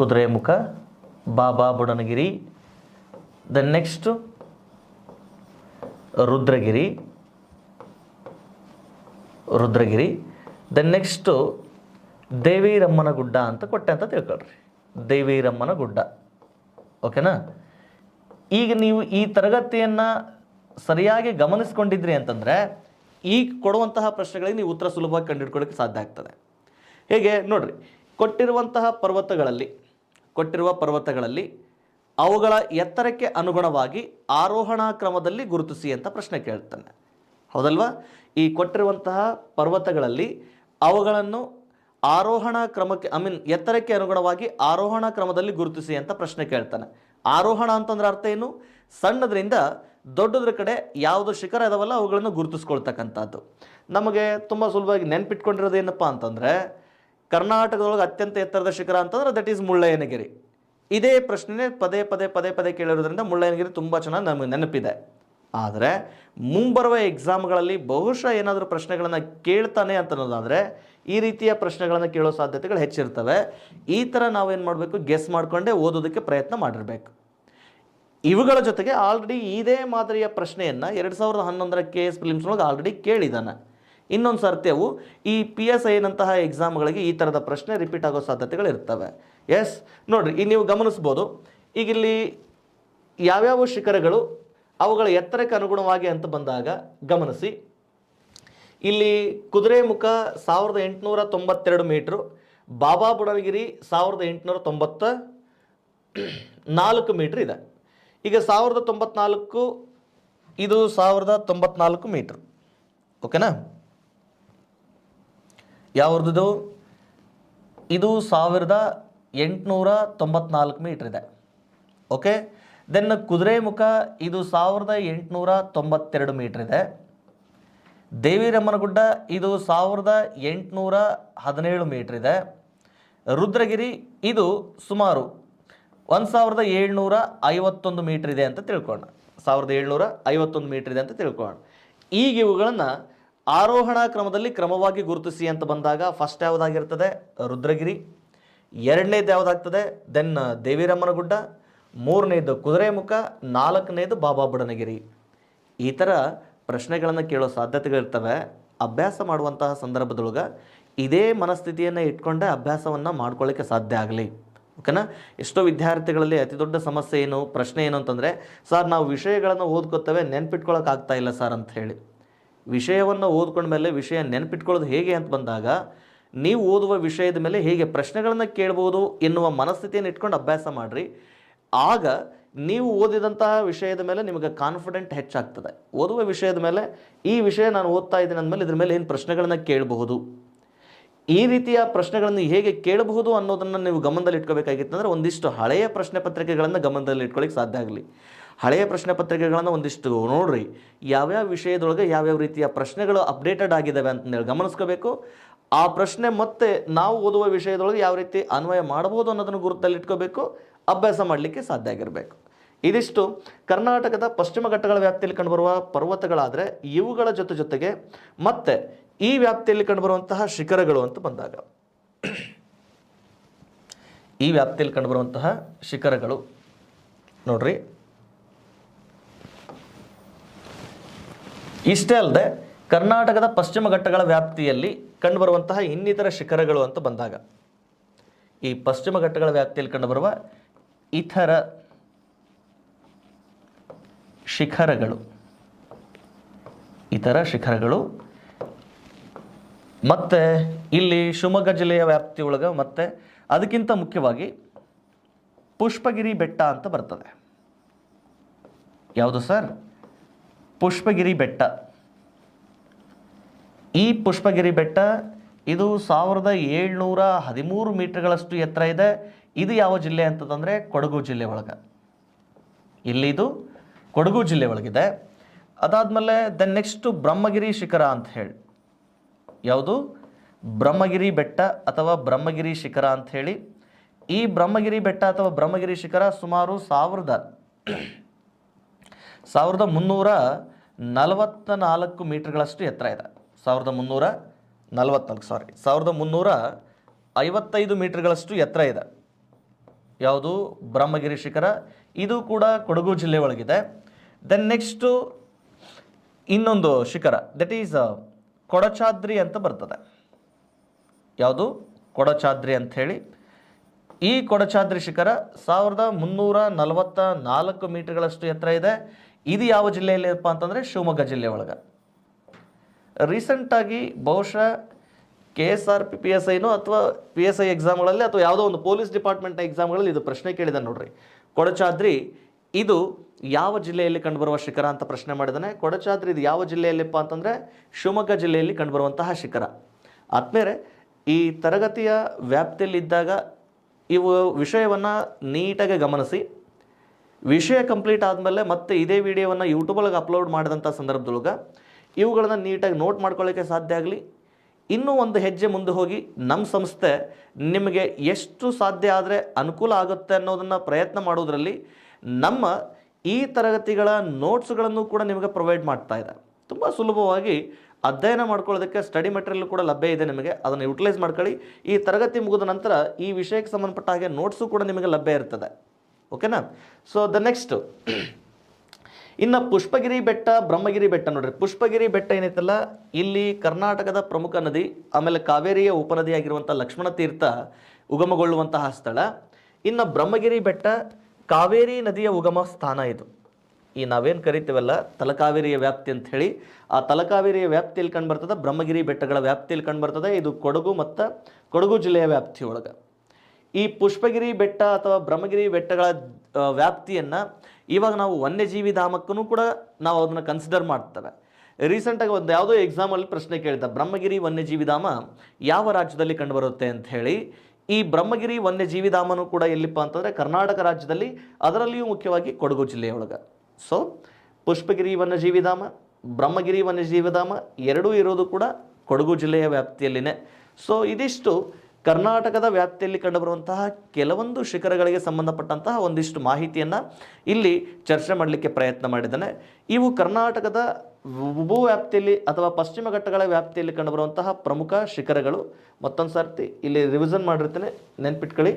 ಕುದುರೆಮುಖ, ಬಾಬಾ Budangiri. Then next ರುದ್ರಗಿರಿ, then next ದೇವಿರಮ್ಮನ ಗುಡ್ಡ ಅಂತ ಕೊಟ್ಟೆ ಅಂತ ತಿಳ್ಕೊಳ್ರಿ. ದೇವಿರಮ್ಮನ ಗುಡ್ಡ, ಓಕೆನಾ? ಈಗ ನೀವು ಈ ತರಗತಿಯನ್ನು ಸರಿಯಾಗಿ ಗಮನಿಸ್ಕೊಂಡಿದ್ರಿ ಅಂತಂದರೆ ಈಗ ಕೊಡುವಂತಹ ಪ್ರಶ್ನೆಗಳಿಗೆ ನೀವು ಉತ್ತರ ಸುಲಭವಾಗಿ ಕಂಡುಹಿಡ್ಕೊಳ್ಳೋಕ್ಕೆ ಸಾಧ್ಯ ಆಗ್ತದೆ. ಹೇಗೆ ನೋಡ್ರಿ, ಕೊಟ್ಟಿರುವ ಪರ್ವತಗಳಲ್ಲಿ ಅವುಗಳ ಎತ್ತರಕ್ಕೆ ಅನುಗುಣವಾಗಿ ಆರೋಹಣ ಕ್ರಮದಲ್ಲಿ ಗುರುತಿಸಿ ಅಂತ ಪ್ರಶ್ನೆ ಕೇಳ್ತಾನೆ, ಹೌದಲ್ವಾ? ಈ ಕೊಟ್ಟಿರುವಂತಹ ಪರ್ವತಗಳಲ್ಲಿ ಅವುಗಳನ್ನು ಆರೋಹಣ ಕ್ರಮಕ್ಕೆ ಎತ್ತರಕ್ಕೆ ಅನುಗುಣವಾಗಿ ಆರೋಹಣ ಕ್ರಮದಲ್ಲಿ ಗುರುತಿಸಿ ಅಂತ ಪ್ರಶ್ನೆ ಕೇಳ್ತಾನೆ. ಆರೋಹಣ ಅಂತಂದ್ರೆ ಅರ್ಥ ಏನು? ಸಣ್ಣದ್ರಿಂದ ದೊಡ್ಡದ್ರ ಕಡೆ ಯಾವುದು ಶಿಖರ ಇದಾವಲ್ಲ ಅವುಗಳನ್ನು ಗುರುತಿಸ್ಕೊಳ್ತಕ್ಕಂಥದ್ದು. ನಮಗೆ ತುಂಬ ಸುಲಭವಾಗಿ ನೆನ್ಪಿಟ್ಕೊಂಡಿರೋದು ಏನಪ್ಪ ಅಂತಂದರೆ, ಕರ್ನಾಟಕದೊಳಗೆ ಅತ್ಯಂತ ಎತ್ತರದ ಶಿಖರ ಅಂತಂದ್ರೆ ದಟ್ ಈಸ್ ಮುಳ್ಳಯ್ಯನಗಿರಿ. ಇದೇ ಪ್ರಶ್ನೆ ಪದೇ ಕೇಳಿರೋದ್ರಿಂದ ಮುಳ್ಳಯ್ಯನಗಿರಿ ತುಂಬ ಚೆನ್ನಾಗಿ ನಮಗೆ ನೆನಪಿದೆ. ಆದರೆ ಮುಂಬರುವ ಎಕ್ಸಾಮ್ಗಳಲ್ಲಿ ಬಹುಶಃ ಏನಾದರೂ ಪ್ರಶ್ನೆಗಳನ್ನು ಕೇಳ್ತಾನೆ ಅಂತನ್ನೋದಾದರೆ ಈ ರೀತಿಯ ಪ್ರಶ್ನೆಗಳನ್ನು ಕೇಳೋ ಸಾಧ್ಯತೆಗಳು ಹೆಚ್ಚಿರ್ತವೆ. ಈ ಥರ ನಾವೇನು ಮಾಡಬೇಕು, ಗೆಸ್ ಮಾಡಿಕೊಂಡೇ ಓದೋದಕ್ಕೆ ಪ್ರಯತ್ನ ಮಾಡಿರಬೇಕು. ಇವುಗಳ ಜೊತೆಗೆ ಆಲ್ರೆಡಿ ಇದೇ ಮಾದರಿಯ ಪ್ರಶ್ನೆಯನ್ನು 2011ರ KS ಪ್ರಿಲಿಮ್ಸ್ನೊಳಗೆ ಆಲ್ರೆಡಿ ಕೇಳಿದ್ದಾನೆ. ಇನ್ನೊಂದು ಸರ್ತಿ ಅವು ಈ PSI ನಂತಹ ಎಕ್ಸಾಮ್ಗಳಿಗೆ ಈ ಥರದ ಪ್ರಶ್ನೆ ರಿಪೀಟ್ ಆಗೋ ಸಾಧ್ಯತೆಗಳು ಇರ್ತವೆ. ಎಸ್ ನೋಡಿರಿ, ಈಗ ನೀವು ಗಮನಿಸ್ಬೋದು. ಈಗ ಇಲ್ಲಿ ಯಾವ್ಯಾವ ಶಿಖರಗಳು ಅವುಗಳ ಎತ್ತರಕ್ಕೆ ಅನುಗುಣವಾಗಿ ಅಂತ ಬಂದಾಗ ಗಮನಿಸಿ. ಇಲ್ಲಿ ಕುದುರೆಮುಖ 1892 ಮೀಟ್ರು, ಬಾಬಾ ಬುಡನಗಿರಿ 1894 ಮೀಟ್ರ್ ಇದೆ. ಈಗ 1094 ಇದು 1094 ಮೀಟ್ರ್, ಓಕೆನಾ? ಯಾವ್ದು ಇದು 1894 ಮೀಟ್ರ್ ಇದೆ, ಓಕೆ. ದೆನ್ ಕುದುರೆಮುಖ ಇದು 1892 ಮೀಟ್ರ್ ಇದೆ. ದೇವಿರಮ್ಮನಗುಡ್ಡ ಇದು 1817 ಮೀಟ್ರ್ ಇದೆ. ರುದ್ರಗಿರಿ ಇದು ಸುಮಾರು 1751 ಮೀಟ್ರ್ ಇದೆ ಅಂತ ತಿಳ್ಕೊಳ್ಳೋಣ. 1751 ಮೀಟ್ರ್ ಇದೆ ಅಂತ ತಿಳ್ಕೊಳ್ಳೋಣ. ಈಗ ಇವುಗಳನ್ನು ಆರೋಹಣ ಕ್ರಮದಲ್ಲಿ ಕ್ರಮವಾಗಿ ಗುರುತಿಸಿ ಅಂತ ಬಂದಾಗ ಫಸ್ಟ್ ಯಾವುದಾಗಿರ್ತದೆ? ರುದ್ರಗಿರಿ. ಎರಡನೇದು ಯಾವುದಾಗ್ತದೆ? ದೆನ್ ದೇವಿರಮ್ಮನಗುಡ್ಡ. ಮೂರನೇದು ಕುದುರೆಮುಖ. ನಾಲ್ಕನೇದು ಬಾಬಾ ಬುಡನಗಿರಿ. ಈ ಥರ ಪ್ರಶ್ನೆಗಳನ್ನು ಕೇಳೋ ಸಾಧ್ಯತೆಗಳಿರ್ತವೆ. ಅಭ್ಯಾಸ ಮಾಡುವಂತಹ ಸಂದರ್ಭದೊಳಗೆ ಇದೇ ಮನಸ್ಥಿತಿಯನ್ನು ಇಟ್ಕೊಂಡೇ ಅಭ್ಯಾಸವನ್ನು ಮಾಡ್ಕೊಳ್ಳಿಕ್ಕೆ ಸಾಧ್ಯ ಆಗಲಿ, ಓಕೆನಾ? ಎಷ್ಟೋ ವಿದ್ಯಾರ್ಥಿಗಳಲ್ಲಿ ಅತಿ ದೊಡ್ಡ ಸಮಸ್ಯೆ ಏನು, ಪ್ರಶ್ನೆ ಏನು ಅಂತಂದರೆ, ಸರ್ ನಾವು ವಿಷಯಗಳನ್ನು ಓದ್ಕೊತೇವೆ ನೆನ್ಪಿಟ್ಕೊಳ್ಳೋಕೆ ಆಗ್ತಾ ಇಲ್ಲ ಸರ್ ಅಂತ ಹೇಳಿ. ವಿಷಯವನ್ನು ಓದ್ಕೊಂಡ್ಮೇಲೆ ವಿಷಯ ನೆನ್ಪಿಟ್ಕೊಳ್ಳೋದು ಹೇಗೆ ಅಂತ ಬಂದಾಗ ನೀವು ಓದುವ ವಿಷಯದ ಮೇಲೆ ಹೇಗೆ ಪ್ರಶ್ನೆಗಳನ್ನು ಕೇಳ್ಬೋದು ಎನ್ನುವ ಮನಸ್ಥಿತಿಯನ್ನು ಇಟ್ಕೊಂಡು ಅಭ್ಯಾಸ ಮಾಡಿರಿ. ಆಗ ನೀವು ಓದಿದಂತಹ ವಿಷಯದ ಮೇಲೆ ನಿಮಗೆ ಕಾನ್ಫಿಡೆಂಟ್ ಹೆಚ್ಚಾಗ್ತದೆ. ಓದುವ ವಿಷಯದ ಮೇಲೆ ಈ ವಿಷಯ ನಾನು ಓದ್ತಾ ಇದ್ದೀನಿ ಅಂದಮೇಲೆ ಇದ್ರ ಮೇಲೆ ಏನು ಪ್ರಶ್ನೆಗಳನ್ನು ಕೇಳಬಹುದು, ಈ ರೀತಿಯ ಪ್ರಶ್ನೆಗಳನ್ನು ಹೇಗೆ ಕೇಳಬಹುದು ಅನ್ನೋದನ್ನು ನೀವು ಗಮನದಲ್ಲಿ ಇಟ್ಕೋಬೇಕಾಗಿತ್ತಂದ್ರೆ ಒಂದಿಷ್ಟು ಹಳೆಯ ಪ್ರಶ್ನೆ ಪತ್ರಿಕೆಗಳನ್ನು ಗಮನದಲ್ಲಿ ಇಟ್ಕೊಳ್ಳಿಕ್ಕೆ ಸಾಧ್ಯ ಆಗಲಿ. ಹಳೆಯ ಪ್ರಶ್ನೆ ಪತ್ರಿಕೆಗಳನ್ನು ಒಂದಿಷ್ಟು ನೋಡ್ರಿ, ಯಾವ್ಯಾವ ವಿಷಯದೊಳಗೆ ಯಾವ್ಯಾವ ರೀತಿಯ ಪ್ರಶ್ನೆಗಳು ಅಪ್ಡೇಟೆಡ್ ಆಗಿದ್ದಾವೆ ಅಂತಂದೇಳಿ ಗಮನಿಸ್ಕೋಬೇಕು. ಆ ಪ್ರಶ್ನೆ ಮತ್ತೆ ನಾವು ಓದುವ ವಿಷಯದೊಳಗೆ ಯಾವ ರೀತಿ ಅನ್ವಯ ಮಾಡಬಹುದು ಅನ್ನೋದನ್ನು ಗುರುತಲ್ಲಿ ಇಟ್ಕೋಬೇಕು, ಅಭ್ಯಾಸ ಮಾಡಲಿಕ್ಕೆ ಸಾಧ್ಯ ಆಗಿರಬೇಕು. ಇದಿಷ್ಟು ಕರ್ನಾಟಕದ ಪಶ್ಚಿಮ ಘಟ್ಟಗಳ ವ್ಯಾಪ್ತಿಯಲ್ಲಿ ಕಂಡುಬರುವ ಪರ್ವತಗಳಾದರೆ ಇವುಗಳ ಜೊತೆಗೆ ಮತ್ತೆ ಈ ವ್ಯಾಪ್ತಿಯಲ್ಲಿ ಕಂಡುಬರುವಂತಹ ಶಿಖರಗಳು ಅಂತ ಬಂದಾಗ, ಈ ವ್ಯಾಪ್ತಿಯಲ್ಲಿ ಕಂಡುಬರುವಂತಹ ಶಿಖರಗಳು ನೋಡ್ರಿ, ಇಷ್ಟೇ ಅಲ್ಲದೆ ಕರ್ನಾಟಕದ ಪಶ್ಚಿಮ ಘಟ್ಟಗಳ ವ್ಯಾಪ್ತಿಯಲ್ಲಿ ಕಂಡುಬರುವಂತಹ ಇನ್ನಿತರ ಶಿಖರಗಳು ಅಂತ ಬಂದಾಗ, ಈ ಪಶ್ಚಿಮ ಘಟ್ಟಗಳ ವ್ಯಾಪ್ತಿಯಲ್ಲಿ ಕಂಡುಬರುವ ಇತರ ಶಿಖರಗಳು ಮತ್ತೆ ಇಲ್ಲಿ ಶಿವಮೊಗ್ಗ ಜಿಲ್ಲೆಯ ವ್ಯಾಪ್ತಿಯೊಳಗೆ ಮತ್ತೆ ಅದಕ್ಕಿಂತ ಮುಖ್ಯವಾಗಿ ಪುಷ್ಪಗಿರಿ ಬೆಟ್ಟ ಅಂತ ಬರ್ತದೆ. ಯಾವುದು ಸರ್? ಪುಷ್ಪಗಿರಿ ಬೆಟ್ಟ. ಈ ಪುಷ್ಪಗಿರಿ ಬೆಟ್ಟ ಇದು 1713 ಮೀಟರ್ಗಳಷ್ಟು ಎತ್ತರ ಇದೆ. ಇದು ಯಾವ ಜಿಲ್ಲೆ ಅಂತಂದರೆ ಕೊಡಗು ಜಿಲ್ಲೆ ಒಳಗೆ. ಇಲ್ಲಿದು ಕೊಡಗು ಜಿಲ್ಲೆ ಒಳಗಿದೆ. ಅದಾದಮೇಲೆ ನೆಕ್ಸ್ಟ್ ಬ್ರಹ್ಮಗಿರಿ ಶಿಖರ ಅಂತ ಹೇಳಿ, ಯಾವುದು? ಬ್ರಹ್ಮಗಿರಿ ಬೆಟ್ಟ ಅಥವಾ ಬ್ರಹ್ಮಗಿರಿ ಶಿಖರ ಅಂತ ಹೇಳಿ. ಈ ಬ್ರಹ್ಮಗಿರಿ ಬೆಟ್ಟ ಅಥವಾ ಬ್ರಹ್ಮಗಿರಿ ಶಿಖರ ಸುಮಾರು 1344 ಮೀಟರ್ಗಳಷ್ಟು ಎತ್ತರ ಇದೆ. 1355 ಮೀಟರ್ಗಳಷ್ಟು ಎತ್ತರ ಇದೆ. ಯಾವುದು? ಬ್ರಹ್ಮಗಿರಿ ಶಿಖರ. ಇದು ಕೂಡ ಕೊಡಗು ಜಿಲ್ಲೆ ಒಳಗಿದೆ. ನೆಕ್ಸ್ಟು ಇನ್ನೊಂದು ಶಿಖರ, ದಟ್ ಈಸ್ ಕೊಡಚಾದ್ರಿ ಅಂತ ಬರ್ತದೆ. ಯಾವುದು? ಕೊಡಚಾದ್ರಿ ಅಂತ ಹೇಳಿ. ಈ ಕೊಡಚಾದ್ರಿ ಶಿಖರ 1344 ಮೀಟರ್ಗಳಷ್ಟು ಎತ್ತರ ಇದೆ. ಇದು ಯಾವ ಜಿಲ್ಲೆಯಲ್ಲಿಪ್ಪ ಅಂತಂದರೆ ಶಿವಮೊಗ್ಗ ಜಿಲ್ಲೆ ಒಳಗೆ. ರೀಸೆಂಟಾಗಿ ಬಹುಶಃ KSRPPSIನೋ ಅಥವಾ PSI ಎಕ್ಸಾಮ್ಗಳಲ್ಲಿ ಅಥವಾ ಯಾವುದೋ ಒಂದು ಪೊಲೀಸ್ ಡಿಪಾರ್ಟ್ಮೆಂಟ್ನ ಎಕ್ಸಾಮ್ಗಳಲ್ಲಿ ಇದು ಪ್ರಶ್ನೆ ಕೇಳಿದ ನೋಡ್ರಿ. ಕೊಡಚಾದ್ರಿ ಇದು ಯಾವ ಜಿಲ್ಲೆಯಲ್ಲಿ ಕಂಡುಬರುವ ಶಿಖರ ಅಂತ ಪ್ರಶ್ನೆ ಮಾಡಿದ್ದಾನೆ. ಕೊಡಚಾದ್ರಿ ಇದು ಯಾವ ಜಿಲ್ಲೆಯಲ್ಲಿಪ್ಪ ಅಂತಂದರೆ ಶಿವಮೊಗ್ಗ ಜಿಲ್ಲೆಯಲ್ಲಿ ಕಂಡುಬರುವಂತಹ ಶಿಖರ. ಆದ್ಮೇಲೆ ಈ ತರಗತಿಯ ವ್ಯಾಪ್ತಿಯಲ್ಲಿದ್ದಾಗ ಇವು ವಿಷಯವನ್ನು ನೀಟಾಗಿ ಗಮನಿಸಿ. ವಿಷಯ ಕಂಪ್ಲೀಟ್ ಆದಮೇಲೆ ಮತ್ತೆ ಇದೇ ವಿಡಿಯೋವನ್ನು ಯೂಟ್ಯೂಬೊಳಗೆ ಅಪ್ಲೋಡ್ ಮಾಡಿದಂಥ ಸಂದರ್ಭದೊಳಗೆ ಇವುಗಳನ್ನು ನೀಟಾಗಿ ನೋಟ್ ಮಾಡ್ಕೊಳ್ಳೋಕ್ಕೆ ಸಾಧ್ಯ ಆಗಲಿ. ಇನ್ನೂ ಒಂದು ಹೆಜ್ಜೆ ಮುಂದೆ ಹೋಗಿ ನಮ್ಮ ಸಂಸ್ಥೆ ನಿಮಗೆ ಎಷ್ಟು ಸಾಧ್ಯ ಆದರೆ ಅನುಕೂಲ ಆಗುತ್ತೆ ಅನ್ನೋದನ್ನು ಪ್ರಯತ್ನ ಮಾಡೋದರಲ್ಲಿ ನಮ್ಮ ಈ ತರಗತಿಗಳ ನೋಟ್ಸ್ಗಳನ್ನು ಕೂಡ ನಿಮಗೆ ಪ್ರೊವೈಡ್ ಮಾಡ್ತಾ ಇದೆ. ತುಂಬ ಸುಲಭವಾಗಿ ಅಧ್ಯಯನ ಮಾಡ್ಕೊಳ್ಳೋದಕ್ಕೆ ಸ್ಟಡಿ ಮೆಟೀರಿಯಲ್ ಕೂಡ ಲಭ್ಯ ಇದೆ. ನಿಮಗೆ ಅದನ್ನು ಯುಟಿಲೈಸ್ ಮಾಡ್ಕೊಳ್ಳಿ. ಈ ತರಗತಿ ಮುಗಿದ ನಂತರ ಈ ವಿಷಯಕ್ಕೆ ಸಂಬಂಧಪಟ್ಟ ಹಾಗೆ ನೋಟ್ಸು ಕೂಡ ನಿಮಗೆ ಲಭ್ಯ ಇರ್ತದೆ. ಓಕೆನಾ? ಸೊ ನೆಕ್ಸ್ಟ್ ಇನ್ನು ಪುಷ್ಪಗಿರಿ ಬೆಟ್ಟ, ಬ್ರಹ್ಮಗಿರಿ ಬೆಟ್ಟ ನೋಡ್ರಿ. ಪುಷ್ಪಗಿರಿ ಬೆಟ್ಟ ಏನೈತಲ್ಲ, ಇಲ್ಲಿ ಕರ್ನಾಟಕದ ಪ್ರಮುಖ ನದಿ, ಆಮೇಲೆ ಕಾವೇರಿಯ ಉಪನದಿಯಾಗಿರುವಂಥ ಲಕ್ಷ್ಮಣ ತೀರ್ಥ ಉಗಮಗೊಳ್ಳುವಂತಹ ಸ್ಥಳ. ಇನ್ನು ಬ್ರಹ್ಮಗಿರಿ ಬೆಟ್ಟ ಕಾವೇರಿ ನದಿಯ ಉಗಮ ಸ್ಥಾನ. ಇದು ಈ ನಾವೇನು ಕರಿತೀವಲ್ಲ ತಲಕಾವೇರಿಯ ವ್ಯಾಪ್ತಿ ಅಂತ ಹೇಳಿ, ಆ ತಲಕಾವೇರಿಯ ವ್ಯಾಪ್ತಿಯಲ್ಲಿ ಕಂಡುಬರ್ತದೆ. ಬ್ರಹ್ಮಗಿರಿ ಬೆಟ್ಟಗಳ ವ್ಯಾಪ್ತಿಯಲ್ಲಿ ಕಂಡುಬರ್ತದೆ. ಇದು ಕೊಡಗು ಮತ್ತು ಕೊಡಗು ಜಿಲ್ಲೆಯ ವ್ಯಾಪ್ತಿಯೊಳಗೆ. ಈ ಪುಷ್ಪಗಿರಿ ಬೆಟ್ಟ ಅಥವಾ ಬ್ರಹ್ಮಗಿರಿ ಬೆಟ್ಟಗಳ ವ್ಯಾಪ್ತಿಯನ್ನು ಇವಾಗ ನಾವು ವನ್ಯಜೀವಿ ಧಾಮಕ್ಕೂ ಕೂಡ ನಾವು ಅದನ್ನು ಕನ್ಸಿಡರ್ ಮಾಡ್ತೇವೆ. ರೀಸೆಂಟಾಗಿ ಒಂದು ಯಾವುದೋ ಎಕ್ಸಾಮಲ್ಲಿ ಪ್ರಶ್ನೆ ಕೇಳಿದ, ಬ್ರಹ್ಮಗಿರಿ ವನ್ಯಜೀವಿ ಧಾಮ ಯಾವ ರಾಜ್ಯದಲ್ಲಿ ಕಂಡುಬರುತ್ತೆ ಅಂತ ಹೇಳಿ. ಈ ಬ್ರಹ್ಮಗಿರಿ ವನ್ಯಜೀವಿ ಧಾಮನೂ ಕೂಡ ಎಲ್ಲಿಪ್ಪ ಅಂತಂದರೆ ಕರ್ನಾಟಕ ರಾಜ್ಯದಲ್ಲಿ, ಅದರಲ್ಲಿಯೂ ಮುಖ್ಯವಾಗಿ ಕೊಡಗು ಜಿಲ್ಲೆಯೊಳಗೆ. ಸೊ ಪುಷ್ಪಗಿರಿ ವನ್ಯಜೀವಿ ಧಾಮ, ಬ್ರಹ್ಮಗಿರಿ ವನ್ಯಜೀವಿ ಧಾಮ ಎರಡೂ ಇರೋದು ಕೂಡ ಕೊಡಗು ಜಿಲ್ಲೆಯ ವ್ಯಾಪ್ತಿಯಲ್ಲಿನೇ. ಸೊ ಇದಿಷ್ಟು ಕರ್ನಾಟಕದ ವ್ಯಾಪ್ತಿಯಲ್ಲಿ ಕಂಡುಬರುವಂತಹ ಕೆಲವೊಂದು ಶಿಖರಗಳಿಗೆ ಸಂಬಂಧಪಟ್ಟಂತಹ ಒಂದಿಷ್ಟು ಮಾಹಿತಿಯನ್ನು ಇಲ್ಲಿ ಚರ್ಚೆ ಮಾಡಲಿಕ್ಕೆ ಪ್ರಯತ್ನ ಮಾಡಿದ್ದಾನೆ. ಇವು ಕರ್ನಾಟಕದ ಭೂ ವ್ಯಾಪ್ತಿಯಲ್ಲಿ ಅಥವಾ ಪಶ್ಚಿಮ ಘಟ್ಟಗಳ ವ್ಯಾಪ್ತಿಯಲ್ಲಿ ಕಂಡುಬರುವಂತಹ ಪ್ರಮುಖ ಶಿಖರಗಳು. ಮತ್ತೊಂದು ಸರ್ತಿ ಇಲ್ಲಿ ರಿವಿಷನ್ ಮಾಡಿರ್ತೇನೆ, ನೆನ್ಪಿಟ್ಕೊಳ್ಳಿ.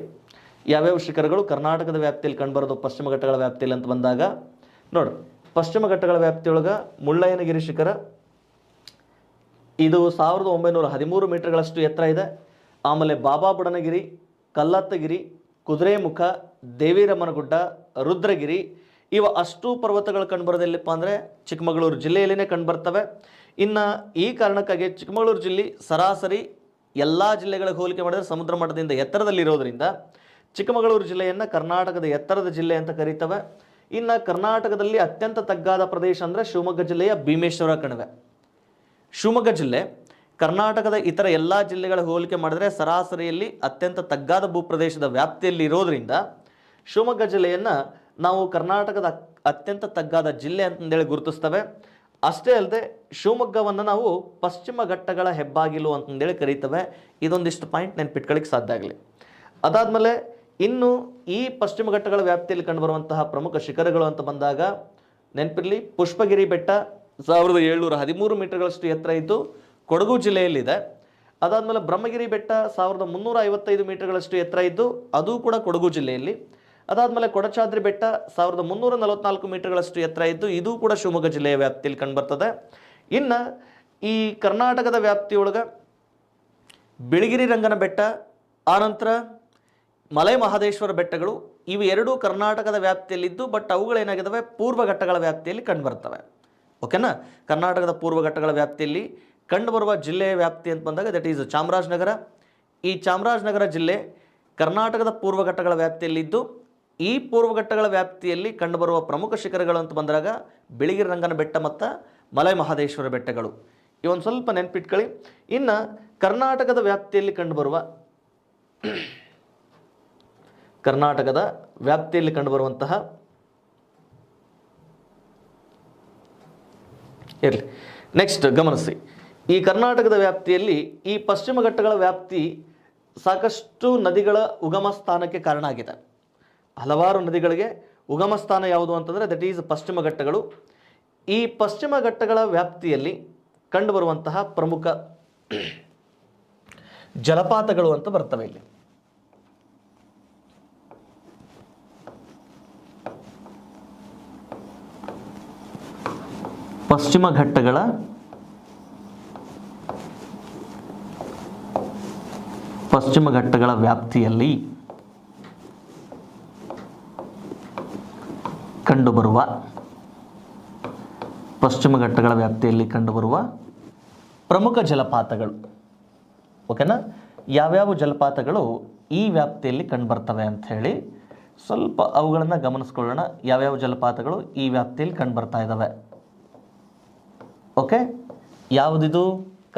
ಯಾವ್ಯಾವ ಶಿಖರಗಳು ಕರ್ನಾಟಕದ ವ್ಯಾಪ್ತಿಯಲ್ಲಿ ಕಂಡುಬರೋದು ಪಶ್ಚಿಮ ಘಟ್ಟಗಳ ವ್ಯಾಪ್ತಿಯಲ್ಲಿ ಅಂತ ಬಂದಾಗ ನೋಡ್ರಿ. ಪಶ್ಚಿಮ ಘಟ್ಟಗಳ ವ್ಯಾಪ್ತಿಯೊಳಗೆ ಮುಳ್ಳಯ್ಯನಗಿರಿ ಶಿಖರ, ಇದು 1913 ಮೀಟರ್ಗಳಷ್ಟು ಎತ್ತರ ಇದೆ. ಆಮೇಲೆ ಬಾಬಾ ಬುಡನಗಿರಿ, ಕಲ್ಲತ್ತಗಿರಿ, ಕುದುರೆಮುಖ, ದೇವಿರಮ್ಮನಗುಡ್ಡ, ರುದ್ರಗಿರಿ, ಇವು ಅಷ್ಟು ಪರ್ವತಗಳು ಕಂಡುಬರೋದೆಲ್ಲಪ್ಪ ಅಂದರೆ ಚಿಕ್ಕಮಗಳೂರು ಜಿಲ್ಲೆಯಲ್ಲಿನೇ ಕಂಡುಬರ್ತವೆ. ಇನ್ನು ಈ ಕಾರಣಕ್ಕಾಗಿ ಚಿಕ್ಕಮಗಳೂರು ಜಿಲ್ಲೆ ಸರಾಸರಿ ಎಲ್ಲ ಜಿಲ್ಲೆಗಳಿಗೆ ಹೋಲಿಕೆ ಮಾಡಿದರೆ ಸಮುದ್ರ ಮಟ್ಟದಿಂದ ಎತ್ತರದಲ್ಲಿರೋದರಿಂದ ಚಿಕ್ಕಮಗಳೂರು ಜಿಲ್ಲೆಯನ್ನು ಕರ್ನಾಟಕದ ಎತ್ತರದ ಜಿಲ್ಲೆ ಅಂತ ಕರೀತವೆ. ಇನ್ನು ಕರ್ನಾಟಕದಲ್ಲಿ ಅತ್ಯಂತ ತಗ್ಗಾದ ಪ್ರದೇಶ ಅಂದರೆ ಶಿವಮೊಗ್ಗ ಜಿಲ್ಲೆಯ ಭೀಮೇಶ್ವರ ಕಣಿವೆ. ಶಿವಮೊಗ್ಗ ಜಿಲ್ಲೆ ಕರ್ನಾಟಕದ ಇತರ ಎಲ್ಲ ಜಿಲ್ಲೆಗಳ ಹೋಲಿಕೆ ಮಾಡಿದರೆ ಸರಾಸರಿಯಲ್ಲಿ ಅತ್ಯಂತ ತಗ್ಗಾದ ಭೂಪ್ರದೇಶದ ವ್ಯಾಪ್ತಿಯಲ್ಲಿ ಇರೋದ್ರಿಂದ ಶಿವಮೊಗ್ಗ ಜಿಲ್ಲೆಯನ್ನು ನಾವು ಕರ್ನಾಟಕದ ಅತ್ಯಂತ ತಗ್ಗಾದ ಜಿಲ್ಲೆ ಅಂತಂದೇಳಿ ಗುರುತಿಸ್ತವೆ. ಅಷ್ಟೇ ಅಲ್ಲದೆ ಶಿವಮೊಗ್ಗವನ್ನು ನಾವು ಪಶ್ಚಿಮ ಘಟ್ಟಗಳ ಹೆಬ್ಬಾಗಿಲು ಅಂತಂದೇಳಿ ಕರೀತೇವೆ. ಇದೊಂದಿಷ್ಟು ಪಾಯಿಂಟ್ ನೆನ್ಪಿಟ್ಕೊಳ್ಳಿಕ್ಕೆ ಸಾಧ್ಯ ಆಗಲಿ. ಅದಾದಮೇಲೆ ಇನ್ನು ಈ ಪಶ್ಚಿಮ ಘಟ್ಟಗಳ ವ್ಯಾಪ್ತಿಯಲ್ಲಿ ಕಂಡುಬರುವಂತಹ ಪ್ರಮುಖ ಶಿಖರಗಳು ಅಂತ ಬಂದಾಗ ನೆನಪಿರಲಿ, ಪುಷ್ಪಗಿರಿ ಬೆಟ್ಟ 1713 ಮೀಟರ್ಗಳಷ್ಟು ಎತ್ತರ ಇದ್ದು ಕೊಡಗು ಜಿಲ್ಲೆಯಲ್ಲಿದೆ. ಅದಾದಮೇಲೆ ಬ್ರಹ್ಮಗಿರಿ ಬೆಟ್ಟ 1355 ಮೀಟರ್ಗಳಷ್ಟು ಎತ್ತರ ಇದ್ದು ಅದು ಕೂಡ ಕೊಡಗು ಜಿಲ್ಲೆಯಲ್ಲಿ. ಅದಾದಮೇಲೆ ಕೊಡಚಾದ್ರಿ ಬೆಟ್ಟ 1344 ಮೀಟರ್ಗಳಷ್ಟು ಎತ್ತರ ಇದ್ದು ಇದು ಕೂಡ ಶಿವಮೊಗ್ಗ ಜಿಲ್ಲೆಯ ವ್ಯಾಪ್ತಿಯಲ್ಲಿ ಕಂಡುಬರ್ತದೆ. ಇನ್ನು ಈ ಕರ್ನಾಟಕದ ವ್ಯಾಪ್ತಿಯೊಳಗೆ ಬಿಳಿಗಿರಿ ರಂಗನ ಬೆಟ್ಟ, ಆನಂತರ ಮಲೆ ಮಹದೇಶ್ವರ ಬೆಟ್ಟಗಳು ಇವು ಎರಡೂ ಕರ್ನಾಟಕದ ವ್ಯಾಪ್ತಿಯಲ್ಲಿದ್ದು ಬಟ್ ಅವುಗಳೇನಾಗಿದ್ದಾವೆ ಪೂರ್ವ ಘಟ್ಟಗಳ ವ್ಯಾಪ್ತಿಯಲ್ಲಿ ಕಂಡುಬರ್ತವೆ. ಓಕೆನಾ. ಕರ್ನಾಟಕದ ಪೂರ್ವ ಘಟ್ಟಗಳ ವ್ಯಾಪ್ತಿಯಲ್ಲಿ ಕಂಡುಬರುವ ಜಿಲ್ಲೆಯ ವ್ಯಾಪ್ತಿ ಅಂತ ಬಂದಾಗ ದಟ್ ಈಸ್ ಚಾಮರಾಜನಗರ. ಈ ಚಾಮರಾಜನಗರ ಜಿಲ್ಲೆ ಕರ್ನಾಟಕದ ಪೂರ್ವ ಘಟ್ಟಗಳ ವ್ಯಾಪ್ತಿಯಲ್ಲಿದ್ದು ಈ ಪೂರ್ವ ಘಟ್ಟಗಳ ವ್ಯಾಪ್ತಿಯಲ್ಲಿ ಕಂಡುಬರುವ ಪ್ರಮುಖ ಶಿಖರಗಳು ಅಂತ ಬಂದಾಗ ಬಿಳಿಗಿರಿ ರಂಗನ ಬೆಟ್ಟ ಮತ್ತು ಮಲೆ ಮಹದೇಶ್ವರ ಬೆಟ್ಟಗಳು. ಇವೊಂದು ಸ್ವಲ್ಪ ನೆನ್ಪಿಟ್ಕೊಳ್ಳಿ. ಇನ್ನು ಕರ್ನಾಟಕದ ವ್ಯಾಪ್ತಿಯಲ್ಲಿ ಕಂಡುಬರುವಂತಹ ಇರಲಿ, ನೆಕ್ಸ್ಟ್ ಗಮನಿಸಿ. ಈ ಕರ್ನಾಟಕದ ವ್ಯಾಪ್ತಿಯಲ್ಲಿ ಈ ಪಶ್ಚಿಮ ಘಟ್ಟಗಳ ವ್ಯಾಪ್ತಿ ಸಾಕಷ್ಟು ನದಿಗಳ ಉಗಮ ಸ್ಥಾನಕ್ಕೆ ಕಾರಣ ಆಗಿದೆ. ಹಲವಾರು ನದಿಗಳಿಗೆ ಉಗಮ ಸ್ಥಾನ ಯಾವುದು ಅಂತಂದರೆ ದಟ್ ಈಸ್ ಪಶ್ಚಿಮ ಘಟ್ಟಗಳು. ಈ ಪಶ್ಚಿಮ ಘಟ್ಟಗಳ ವ್ಯಾಪ್ತಿಯಲ್ಲಿ ಕಂಡುಬರುವಂತಹ ಪ್ರಮುಖ ಜಲಪಾತಗಳು ಅಂತ ಬರ್ತವೆ ಇಲ್ಲಿ. ಪಶ್ಚಿಮ ಘಟ್ಟಗಳ ವ್ಯಾಪ್ತಿಯಲ್ಲಿ ಕಂಡುಬರುವ ಪ್ರಮುಖ ಜಲಪಾತಗಳು. ಓಕೆನಾ. ಯಾವ್ಯಾವ ಜಲಪಾತಗಳು ಈ ವ್ಯಾಪ್ತಿಯಲ್ಲಿ ಕಂಡುಬರ್ತವೆ ಅಂತ ಹೇಳಿ ಸ್ವಲ್ಪ ಅವುಗಳನ್ನು ಗಮನಿಸ್ಕೊಳ್ಳೋಣ. ಯಾವ್ಯಾವ ಜಲಪಾತಗಳು ಈ ವ್ಯಾಪ್ತಿಯಲ್ಲಿ ಕಂಡುಬರ್ತಾ ಇದ್ದಾವೆ. ಓಕೆ, ಯಾವುದಿದು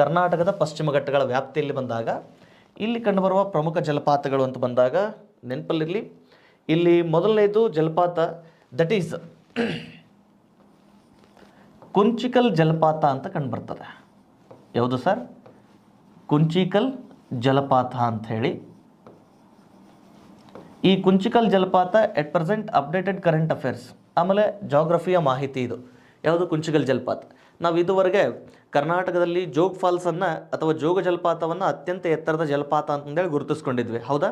ಕರ್ನಾಟಕದ ಪಶ್ಚಿಮ ಘಟ್ಟಗಳ ವ್ಯಾಪ್ತಿಯಲ್ಲಿ ಬಂದಾಗ ಇಲ್ಲಿ ಕಂಡುಬರುವ ಪ್ರಮುಖ ಜಲಪಾತಗಳು ಅಂತ ಬಂದಾಗ ನೆನಪಲ್ಲಿರಲಿ, ಇಲ್ಲಿ ಮೊದಲನೇದು ಜಲಪಾತ ದಟ್ ಈಸ್ ಕುಂಚಿಕಲ್ ಜಲಪಾತ ಅಂತ ಕಂಡುಬರ್ತದೆ. ಯಾವುದು ಸರ್? ಕುಂಚಿಕಲ್ ಜಲಪಾತ ಅಂತ ಹೇಳಿ. ಈ ಕುಂಚಿಕಲ್ ಜಲಪಾತ at present updated current affairs ಆಮೇಲೆ ಜಾಗ್ರಫಿಯ ಮಾಹಿತಿ. ಇದು ಯಾವುದು ಕುಂಚಿಕಲ್ ಜಲಪಾತ. ನಾವು ಇದುವರೆಗೆ ಕರ್ನಾಟಕದಲ್ಲಿ ಜೋಗ್ ಫಾಲ್ಸನ್ನು ಅಥವಾ ಜೋಗ ಜಲಪಾತವನ್ನು ಅತ್ಯಂತ ಎತ್ತರದ ಜಲಪಾತ ಅಂತಂದೇಳಿ ಗುರುತಿಸ್ಕೊಂಡಿದ್ವಿ, ಹೌದಾ?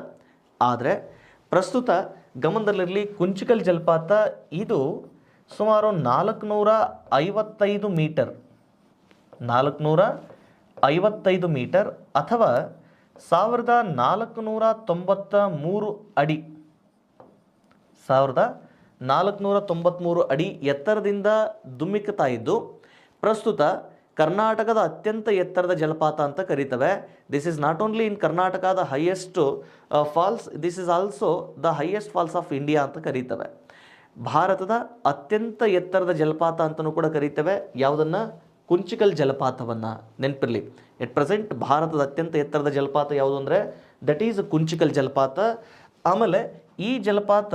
ಆದರೆ ಪ್ರಸ್ತುತ ಗಮನದಲ್ಲಿರಲಿ, ಕುಂಚಿಕಲ್ ಜಲಪಾತ ಇದು ಸುಮಾರು 455 ಮೀಟರ್ ಅಥವಾ 1493 ಅಡಿ 1493 ಅಡಿ ಎತ್ತರದಿಂದ ಧುಮ್ಮಿಕ್ತಾ ಇದ್ದು ಪ್ರಸ್ತುತ ಕರ್ನಾಟಕದ ಅತ್ಯಂತ ಎತ್ತರದ ಜಲಪಾತ ಅಂತ ಕರೀತವೆ. This is not only in Karnataka the highest falls, this is also the highest falls of India ಅಂತ ಕರೀತವೆ. ಭಾರತದ ಅತ್ಯಂತ ಎತ್ತರದ ಜಲಪಾತ ಅಂತಲೂ ಕೂಡ ಕರೀತೇವೆ. ಯಾವುದನ್ನು? ಕುಂಚಿಕಲ್ ಜಲಪಾತವನ್ನು. ನೆನಪಿರಲಿ, ಎಟ್ ಪ್ರೆಸೆಂಟ್ ಭಾರತದ ಅತ್ಯಂತ ಎತ್ತರದ ಜಲಪಾತ ಯಾವುದು ಅಂದರೆ ದಟ್ ಈಸ್ ಕುಂಚಿಕಲ್ ಜಲಪಾತ. ಆಮೇಲೆ ಈ ಜಲಪಾತ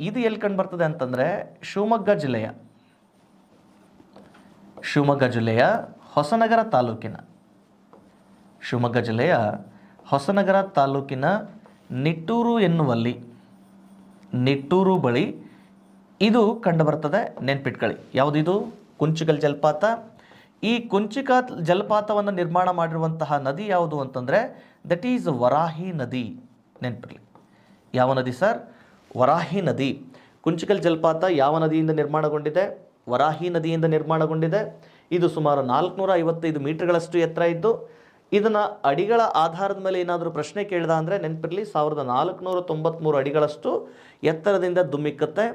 ಇದು ಎಲ್ಲಿ ಕಂಡು ಬರ್ತದೆ ಅಂತಂದರೆ ಶಿವಮೊಗ್ಗ ಜಿಲ್ಲೆಯ ಹೊಸನಗರ ತಾಲೂಕಿನ ನಿಟ್ಟೂರು ಬಳಿ ಇದು ಕಂಡುಬರ್ತದೆ. ನೆನ್ಪಿಟ್ಕೊಳ್ಳಿ, ಯಾವುದಿದು? ಕುಂಚಿಕಲ್ ಜಲಪಾತ. ಈ ಕುಂಚಿಕಲ್ ಜಲಪಾತವನ್ನು ನಿರ್ಮಾಣ ಮಾಡಿರುವಂತಹ ನದಿ ಯಾವುದು ಅಂತಂದರೆ ದಟ್ ಈಸ್ ವರಾಹಿ ನದಿ. ನೆನ್ಪಿರಲಿ, ಯಾವ ನದಿ ಸರ್? ವರಾಹಿ ನದಿ. ಕುಂಚಿಕಲ್ ಜಲಪಾತ ಯಾವ ನದಿಯಿಂದ ನಿರ್ಮಾಣಗೊಂಡಿದೆ? ವರಾಹಿ ನದಿಯಿಂದ ನಿರ್ಮಾಣಗೊಂಡಿದೆ. ಇದು ಸುಮಾರು 455 ಮೀಟರ್ಗಳಷ್ಟು ಎತ್ತರ ಇದ್ದು ಇದನ್ನು ಅಡಿಗಳ ಆಧಾರದ ಮೇಲೆ ಏನಾದರೂ ಪ್ರಶ್ನೆ ಕೇಳಿದ ಅಂದರೆ ನೆನಪಿರಲಿ 1493 ಅಡಿಗಳಷ್ಟು ಎತ್ತರದಿಂದ ಧುಮ್ಮಿಕ್ಕುತ್ತೆ.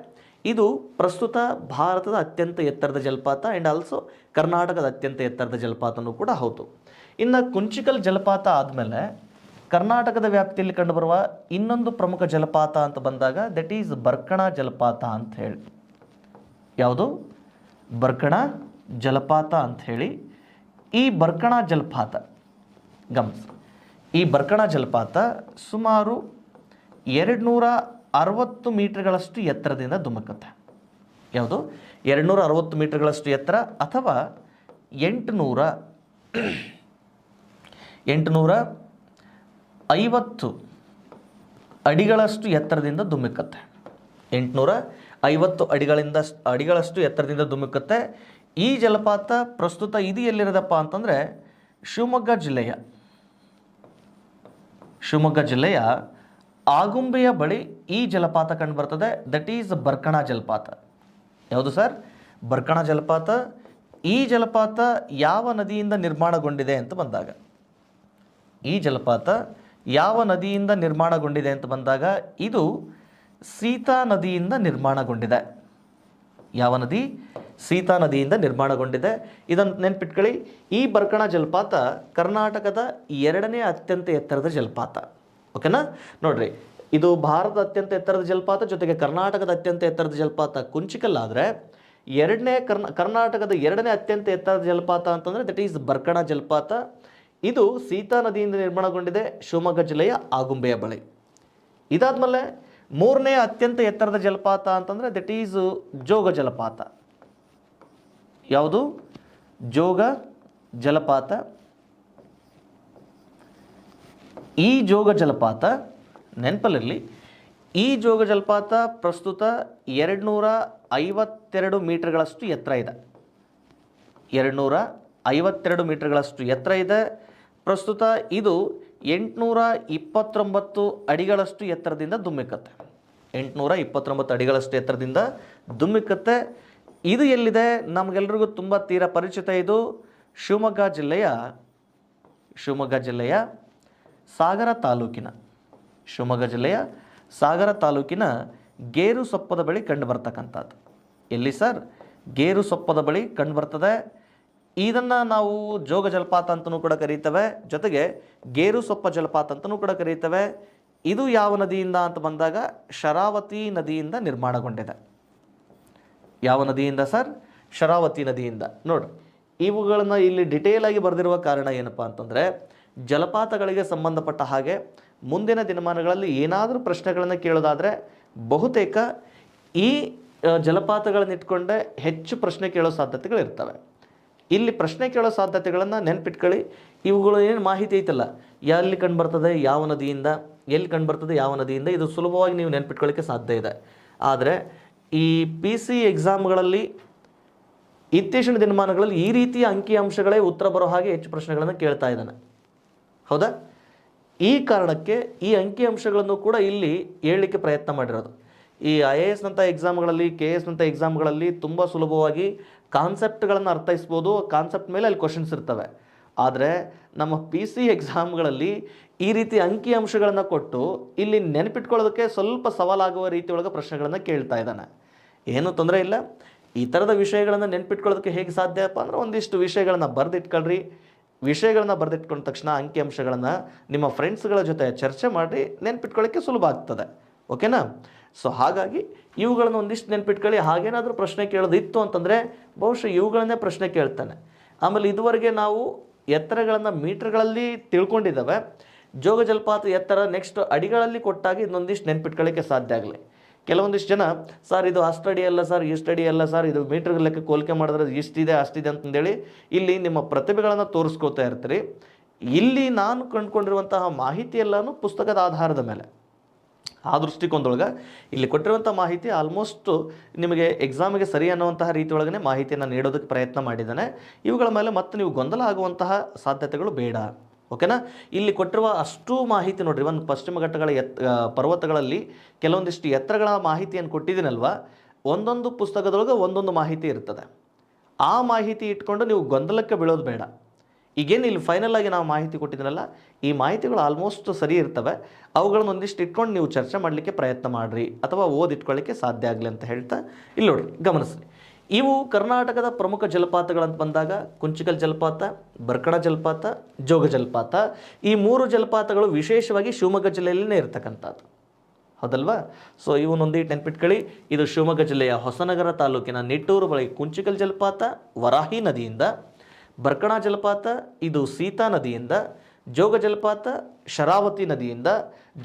ಇದು ಪ್ರಸ್ತುತ ಭಾರತದ ಅತ್ಯಂತ ಎತ್ತರದ ಜಲಪಾತ ಆ್ಯಂಡ್ ಆಲ್ಸೋ ಕರ್ನಾಟಕದ ಅತ್ಯಂತ ಎತ್ತರದ ಜಲಪಾತನೂ ಕೂಡ ಹೌದು. ಇನ್ನು ಕುಂಚಿಕಲ್ ಜಲಪಾತ ಆದಮೇಲೆ ಕರ್ನಾಟಕದ ವ್ಯಾಪ್ತಿಯಲ್ಲಿ ಕಂಡುಬರುವ ಇನ್ನೊಂದು ಪ್ರಮುಖ ಜಲಪಾತ ಅಂತ ಬಂದಾಗ ದಟ್ ಈಸ್ ಬರ್ಕಣ ಜಲಪಾತ ಅಂತ ಹೇಳಿ. ಯಾವುದು? ಬರ್ಕಣ ಜಲಪಾತ ಅಂತ ಹೇಳಿ. ಈ ಬರ್ಕಣ ಜಲಪಾತ ಗಮನಿಸಿ, ಈ ಬರ್ಕಣ ಜಲಪಾತ ಸುಮಾರು 260 ಮೀಟರ್ಗಳಷ್ಟು ಎತ್ತರದಿಂದ ಧುಮುಕುತ್ತೆ. ಯಾವುದು? 260 ಮೀಟರ್ಗಳಷ್ಟು ಎತ್ತರ ಅಥವಾ 850 ಅಡಿಗಳಷ್ಟು ಎತ್ತರದಿಂದ ಧುಮುಕುತ್ತೆ. 850 ಅಡಿಗಳಷ್ಟು ಎತ್ತರದಿಂದ ಧುಮುಕುತ್ತೆ. ಈ ಜಲಪಾತ ಪ್ರಸ್ತುತ ಇದು ಎಲ್ಲಿರೋದಪ್ಪ ಅಂತಂದರೆ ಶಿವಮೊಗ್ಗ ಜಿಲ್ಲೆಯ ಆಗುಂಬೆಯ ಬಳಿ ಈ ಜಲಪಾತ ಕಂಡು ಬರ್ತದೆ. ದಟ್ ಈಸ್ ಬರ್ಕಣ ಜಲಪಾತ. ಯಾವುದು ಸರ್? ಬರ್ಕಣ ಜಲಪಾತ. ಈ ಜಲಪಾತ ಯಾವ ನದಿಯಿಂದ ನಿರ್ಮಾಣಗೊಂಡಿದೆ ಅಂತ ಬಂದಾಗ, ಈ ಜಲಪಾತ ಯಾವ ನದಿಯಿಂದ ನಿರ್ಮಾಣಗೊಂಡಿದೆ ಅಂತ ಬಂದಾಗ ಇದು ಸೀತಾ ನದಿಯಿಂದ ನಿರ್ಮಾಣಗೊಂಡಿದೆ. ಯಾವ ನದಿ? ಸೀತಾ ನದಿಯಿಂದ ನಿರ್ಮಾಣಗೊಂಡಿದೆ. ಇದನ್ನು ನೆನ್ಪಿಟ್ಕೊಳ್ಳಿ. ಈ ಬರ್ಕಣ ಜಲಪಾತ ಕರ್ನಾಟಕದ 2ನೇ ಅತ್ಯಂತ ಎತ್ತರದ ಜಲಪಾತ. ಓಕೆನಾ? ನೋಡ್ರಿ, ಇದು ಭಾರತದ ಅತ್ಯಂತ ಎತ್ತರದ ಜಲಪಾತ ಜೊತೆಗೆ ಕರ್ನಾಟಕದ ಅತ್ಯಂತ ಎತ್ತರದ ಜಲಪಾತ ಕುಂಚಿಕಲ್ ಆದರೆ ಕರ್ನಾಟಕದ 2ನೇ ಅತ್ಯಂತ ಎತ್ತರದ ಜಲಪಾತ ಅಂತಂದರೆ ದಟ್ ಈಸ್ ಬರ್ಕಣ ಜಲಪಾತ. ಇದು ಸೀತಾ ನದಿಯಿಂದ ನಿರ್ಮಾಣಗೊಂಡಿದೆ ಶಿವಮೊಗ್ಗ ಜಿಲ್ಲೆಯ ಆಗುಂಬೆಯ ಬಳಿ. ಇದಾದ್ಮೇಲೆ 3ನೇ ಅತ್ಯಂತ ಎತ್ತರದ ಜಲಪಾತ ಅಂತಂದರೆ ದಟ್ ಈಸ್ ಜೋಗ ಜಲಪಾತ. ಯಾವುದು? ಜೋಗ ಜಲಪಾತ. ಈ ಜೋಗ ಜಲಪಾತ ನೆನಪಲ್ಲಿರಲಿ, ಈ ಜೋಗ ಜಲಪಾತ ಪ್ರಸ್ತುತ 252 ಮೀಟರ್ಗಳಷ್ಟು ಎತ್ತರ ಇದೆ. 252 ಮೀಟರ್ಗಳಷ್ಟು ಎತ್ತರ ಇದೆ. ಪ್ರಸ್ತುತ ಇದು 829 ಅಡಿಗಳಷ್ಟು ಎತ್ತರದಿಂದ ಧುಮ್ಮಿಕ್ಕತ್ತೆ. 829 ಅಡಿಗಳಷ್ಟು ಎತ್ತರದಿಂದ ಧುಮ್ಮಿಕ್ಕತ್ತೆ. ಇದು ಎಲ್ಲಿದೆ? ನಮಗೆಲ್ರಿಗೂ ತುಂಬ ತೀರಾ ಪರಿಚಿತ. ಇದು ಶಿವಮೊಗ್ಗ ಜಿಲ್ಲೆಯ ಸಾಗರ ತಾಲೂಕಿನ ಗೇರುಸೊಪ್ಪದ ಬಳಿ ಕಂಡು ಬರ್ತಕ್ಕಂಥದ್ದು. ಎಲ್ಲಿ ಸರ್? ಗೇರುಸೊಪ್ಪದ ಬಳಿ ಕಂಡು ಬರ್ತದೆ. ಇದನ್ನು ನಾವು ಜೋಗ ಜಲಪಾತ ಅಂತಲೂ ಕೂಡ ಕರೀತೇವೆ, ಜೊತೆಗೆ ಗೇರುಸೊಪ್ಪ ಜಲಪಾತ ಅಂತಲೂ ಕೂಡ ಕರೀತೇವೆ. ಇದು ಯಾವ ನದಿಯಿಂದ ಅಂತ ಬಂದಾಗ ಶರಾವತಿ ನದಿಯಿಂದ ನಿರ್ಮಾಣಗೊಂಡಿದೆ. ಯಾವ ನದಿಯಿಂದ ಸರ್? ಶರಾವತಿ ನದಿಯಿಂದ. ನೋಡ್ರಿ, ಇವುಗಳನ್ನು ಇಲ್ಲಿ ಡಿಟೇಲ್ ಆಗಿ ಬರೆದಿರುವ ಕಾರಣ ಏನಪ್ಪ ಅಂತಂದರೆ ಜಲಪಾತಗಳಿಗೆ ಸಂಬಂಧಪಟ್ಟ ಹಾಗೆ ಮುಂದಿನ ದಿನಮಾನಗಳಲ್ಲಿ ಏನಾದರೂ ಪ್ರಶ್ನೆಗಳನ್ನು ಕೇಳೋದಾದರೆ ಬಹುತೇಕ ಈ ಜಲಪಾತಗಳನ್ನಿಟ್ಕೊಂಡೇ ಹೆಚ್ಚು ಪ್ರಶ್ನೆ ಕೇಳೋ ಸಾಧ್ಯತೆಗಳಿರ್ತವೆ. ಇಲ್ಲಿ ಪ್ರಶ್ನೆ ಕೇಳೋ ಸಾಧ್ಯತೆಗಳನ್ನು ನೆನ್ಪಿಟ್ಕೊಳ್ಳಿ. ಇವುಗಳು ಏನು ಮಾಹಿತಿ ಐತಲ್ಲ, ಎಲ್ಲಿ ಕಂಡುಬರ್ತದೆ, ಯಾವ ನದಿಯಿಂದ, ಎಲ್ಲಿ ಕಂಡುಬರ್ತದೆ, ಯಾವ ನದಿಯಿಂದ, ಇದು ಸುಲಭವಾಗಿ ನೀವು ನೆನ್ಪಿಟ್ಕೊಳ್ಳಿಕ್ಕೆ ಸಾಧ್ಯ ಇದೆ. ಆದರೆ ಈ PC ಎಕ್ಸಾಮ್ಗಳಲ್ಲಿ ಇತ್ತೀಚಿನ ದಿನಮಾನಗಳಲ್ಲಿ ಈ ರೀತಿಯ ಅಂಕಿಅಂಶಗಳೇ ಉತ್ತರ ಬರೋ ಹಾಗೆ ಹೆಚ್ಚು ಪ್ರಶ್ನೆಗಳನ್ನು ಕೇಳ್ತಾ ಇದ್ದಾನೆ. ಹೌದಾ? ಈ ಕಾರಣಕ್ಕೆ ಈ ಅಂಕಿಅಂಶಗಳನ್ನು ಕೂಡ ಇಲ್ಲಿ ಹೇಳಲಿಕ್ಕೆ ಪ್ರಯತ್ನ ಮಾಡಿರೋದು. ಈ IAS ನಂಥ ಎಕ್ಸಾಮ್ಗಳಲ್ಲಿ, KS ನಂಥ ಎಕ್ಸಾಮ್ಗಳಲ್ಲಿ ತುಂಬ ಸುಲಭವಾಗಿ ಕಾನ್ಸೆಪ್ಟ್ಗಳನ್ನು ಅರ್ಥೈಸ್ಬೋದು. ಕಾನ್ಸೆಪ್ಟ್ ಮೇಲೆ ಅಲ್ಲಿ ಕ್ವಶನ್ಸ್ ಇರ್ತವೆ. ಆದರೆ ನಮ್ಮ PC ಎಕ್ಸಾಮ್ಗಳಲ್ಲಿ ಈ ರೀತಿ ಅಂಕಿಅಂಶಗಳನ್ನು ಕೊಟ್ಟು ಇಲ್ಲಿ ನೆನಪಿಟ್ಕೊಳ್ಳೋದಕ್ಕೆ ಸ್ವಲ್ಪ ಸವಾಲಾಗುವ ರೀತಿಯೊಳಗೆ ಪ್ರಶ್ನೆಗಳನ್ನು ಕೇಳ್ತಾ ಇದ್ದಾನೆ. ಏನೂ ತೊಂದರೆ ಇಲ್ಲ. ಈ ಥರದ ವಿಷಯಗಳನ್ನು ನೆನಪಿಟ್ಕೊಳ್ಳೋದಕ್ಕೆ ಹೇಗೆ ಸಾಧ್ಯಪ್ಪ ಅಂದರೆ ಒಂದಿಷ್ಟು ವಿಷಯಗಳನ್ನು ಬರೆದಿಟ್ಕೊಳ್ರಿ. ವಿಷಯಗಳನ್ನ ಬರೆದಿಟ್ಕೊಂಡ ತಕ್ಷಣ ಅಂಕಿಅಂಶಗಳನ್ನು ನಿಮ್ಮ ಫ್ರೆಂಡ್ಸ್ಗಳ ಜೊತೆ ಚರ್ಚೆ ಮಾಡಿ ನೆನ್ಪಿಟ್ಕೊಳ್ಳೋಕ್ಕೆ ಸುಲಭ ಆಗ್ತದೆ. ಓಕೆನಾ? ಸೊ ಹಾಗಾಗಿ ಇವುಗಳನ್ನು ಒಂದಿಷ್ಟು ನೆನ್ಪಿಟ್ಕೊಳ್ಳಿ. ಹಾಗೇನಾದರೂ ಪ್ರಶ್ನೆ ಕೇಳೋದಿತ್ತು ಅಂತಂದರೆ ಬಹುಶಃ ಇವುಗಳನ್ನೇ ಪ್ರಶ್ನೆ ಕೇಳ್ತಾನೆ. ಆಮೇಲೆ ಇದುವರೆಗೆ ನಾವು ಎತ್ತರಗಳನ್ನು ಮೀಟರ್ಗಳಲ್ಲಿ ತಿಳ್ಕೊಂಡಿದ್ದಾವೆ. ಜೋಗ ಜಲಪಾತ ಎತ್ತರ ನೆಕ್ಸ್ಟ್ ಅಡಿಗಳಲ್ಲಿ ಕೊಟ್ಟಾಗ ಇನ್ನೊಂದಿಷ್ಟು ನೆನ್ಪಿಟ್ಕೊಳ್ಳೋಕ್ಕೆ ಸಾಧ್ಯ ಆಗಲಿ. ಕೆಲವೊಂದಿಷ್ಟು ಜನ ಸರ್ ಇದು ಅಷ್ಟಡಿ ಅಲ್ಲ ಸರ್, ಇಷ್ಟಡಿ ಅಲ್ಲ ಸರ್, ಇದು ಮೀಟರ್ ಲೆಕ್ಕ ಹೋಲಿಕೆ ಮಾಡಿದ್ರೆ ಇಷ್ಟಿದೆ ಅಷ್ಟಿದೆ ಅಂತಂದೇಳಿ ಇಲ್ಲಿ ನಿಮ್ಮ ಪ್ರತಿಭೆಗಳನ್ನು ತೋರಿಸ್ಕೋತಾ ಇರ್ತೀರಿ. ಇಲ್ಲಿ ನಾನು ಕಂಡುಕೊಂಡಿರುವಂತಹ ಮಾಹಿತಿ ಎಲ್ಲನೂ ಪುಸ್ತಕದ ಆಧಾರದ ಮೇಲೆ. ಆ ದೃಷ್ಟಿಕೋನದೊಳಗೆ ಇಲ್ಲಿ ಕೊಟ್ಟಿರುವಂಥ ಮಾಹಿತಿ ಆಲ್ಮೋಸ್ಟ್ ನಿಮಗೆ ಎಕ್ಸಾಮಿಗೆ ಸರಿ ಅನ್ನುವಂತಹ ರೀತಿಯೊಳಗನೆ ಮಾಹಿತಿಯನ್ನು ನೀಡೋದಕ್ಕೆ ಪ್ರಯತ್ನ ಮಾಡಿದ್ದಾನೆ. ಇವುಗಳ ಮೇಲೆ ಮತ್ತೆ ನೀವು ಗೊಂದಲ ಆಗುವಂತಹ ಸಾಧ್ಯತೆಗಳು ಬೇಡ. ಓಕೆನಾ? ಇಲ್ಲಿ ಕೊಟ್ಟಿರುವ ಅಷ್ಟು ಮಾಹಿತಿ ನೋಡ್ರಿ, ಒಂದು ಪಶ್ಚಿಮ ಘಟ್ಟಗಳ ಪರ್ವತಗಳಲ್ಲಿ ಕೆಲವೊಂದಿಷ್ಟು ಎತ್ತರಗಳ ಮಾಹಿತಿಯನ್ನು ಕೊಟ್ಟಿದ್ದೀನಲ್ವ, ಒಂದೊಂದು ಪುಸ್ತಕದೊಳಗೆ ಒಂದೊಂದು ಮಾಹಿತಿ ಇರ್ತದೆ. ಆ ಮಾಹಿತಿ ಇಟ್ಕೊಂಡು ನೀವು ಗೊಂದಲಕ್ಕೆ ಬೀಳೋದು ಬೇಡ. ಈಗೇನು ಇಲ್ಲಿ ಫೈನಲ್ ಆಗಿ ನಾವು ಮಾಹಿತಿ ಕೊಟ್ಟಿದ್ದೀನಲ್ಲ, ಈ ಮಾಹಿತಿಗಳು ಆಲ್ಮೋಸ್ಟ್ ಸರಿ ಇರ್ತವೆ. ಅವುಗಳನ್ನು ಒಂದಿಷ್ಟು ಇಟ್ಕೊಂಡು ನೀವು ಚರ್ಚೆ ಮಾಡಲಿಕ್ಕೆ ಪ್ರಯತ್ನ ಮಾಡಿರಿ ಅಥವಾ ಓದಿಟ್ಕೊಳ್ಳಿಕ್ಕೆ ಸಾಧ್ಯ ಆಗಲಿ ಅಂತ ಹೇಳ್ತಾ ಇಲ್ಲಿ ನೋಡಿ ಗಮನಿಸ್ರಿ. ಇವು ಕರ್ನಾಟಕದ ಪ್ರಮುಖ ಜಲಪಾತಗಳಂತ ಬಂದಾಗ ಕುಂಚಿಕಲ್ ಜಲಪಾತ, ಬರ್ಕಣ ಜಲಪಾತ, ಜೋಗ ಜಲಪಾತ, ಈ 3 ಜಲಪಾತಗಳು ವಿಶೇಷವಾಗಿ ಶಿವಮೊಗ್ಗ ಜಿಲ್ಲೆಯಲ್ಲೇ ಇರ್ತಕ್ಕಂಥದ್ದು. ಹೌದಲ್ವಾ? ಸೊ ಇವನ್ನೊಂದಿಟ್ಟು ನೆನ್ಪಿಟ್ಕೊಳ್ಳಿ. ಇದು ಶಿವಮೊಗ್ಗ ಜಿಲ್ಲೆಯ ಹೊಸನಗರ ತಾಲೂಕಿನ ನಿಟ್ಟೂರು ಬಳಿ ಕುಂಚಿಕಲ್ ಜಲಪಾತ ವರಾಹಿ ನದಿಯಿಂದ, ಬರ್ಕಣ ಜಲಪಾತ ಇದು ಸೀತಾ ನದಿಯಿಂದ, ಜೋಗ ಜಲಪಾತ ಶರಾವತಿ ನದಿಯಿಂದ.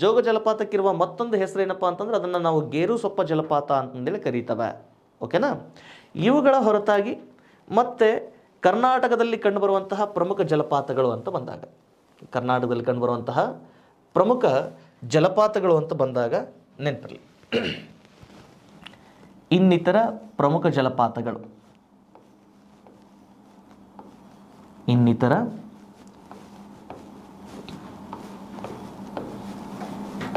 ಜೋಗ ಜಲಪಾತಕ್ಕಿರುವ ಮತ್ತೊಂದು ಹೆಸರೇನಪ್ಪ ಅಂತಂದ್ರೆ ಅದನ್ನು ನಾವು ಗೇರುಸೊಪ್ಪ ಜಲಪಾತ ಅಂತಂದೇಳಿ ಕರೀತವೆ. ಓಕೆನಾ. ಇವುಗಳ ಹೊರತಾಗಿ ಮತ್ತೆ ಕರ್ನಾಟಕದಲ್ಲಿ ಕಂಡುಬರುವಂತಹ ಪ್ರಮುಖ ಜಲಪಾತಗಳು ಅಂತ ಬಂದಾಗ, ಕರ್ನಾಟಕದಲ್ಲಿ ಕಂಡುಬರುವಂತಹ ಪ್ರಮುಖ ಜಲಪಾತಗಳು ಅಂತ ಬಂದಾಗ ನೆನಪಿರಲಿ, ಇನ್ನಿತರ ಪ್ರಮುಖ ಜಲಪಾತಗಳು, ಇನ್ನಿತರ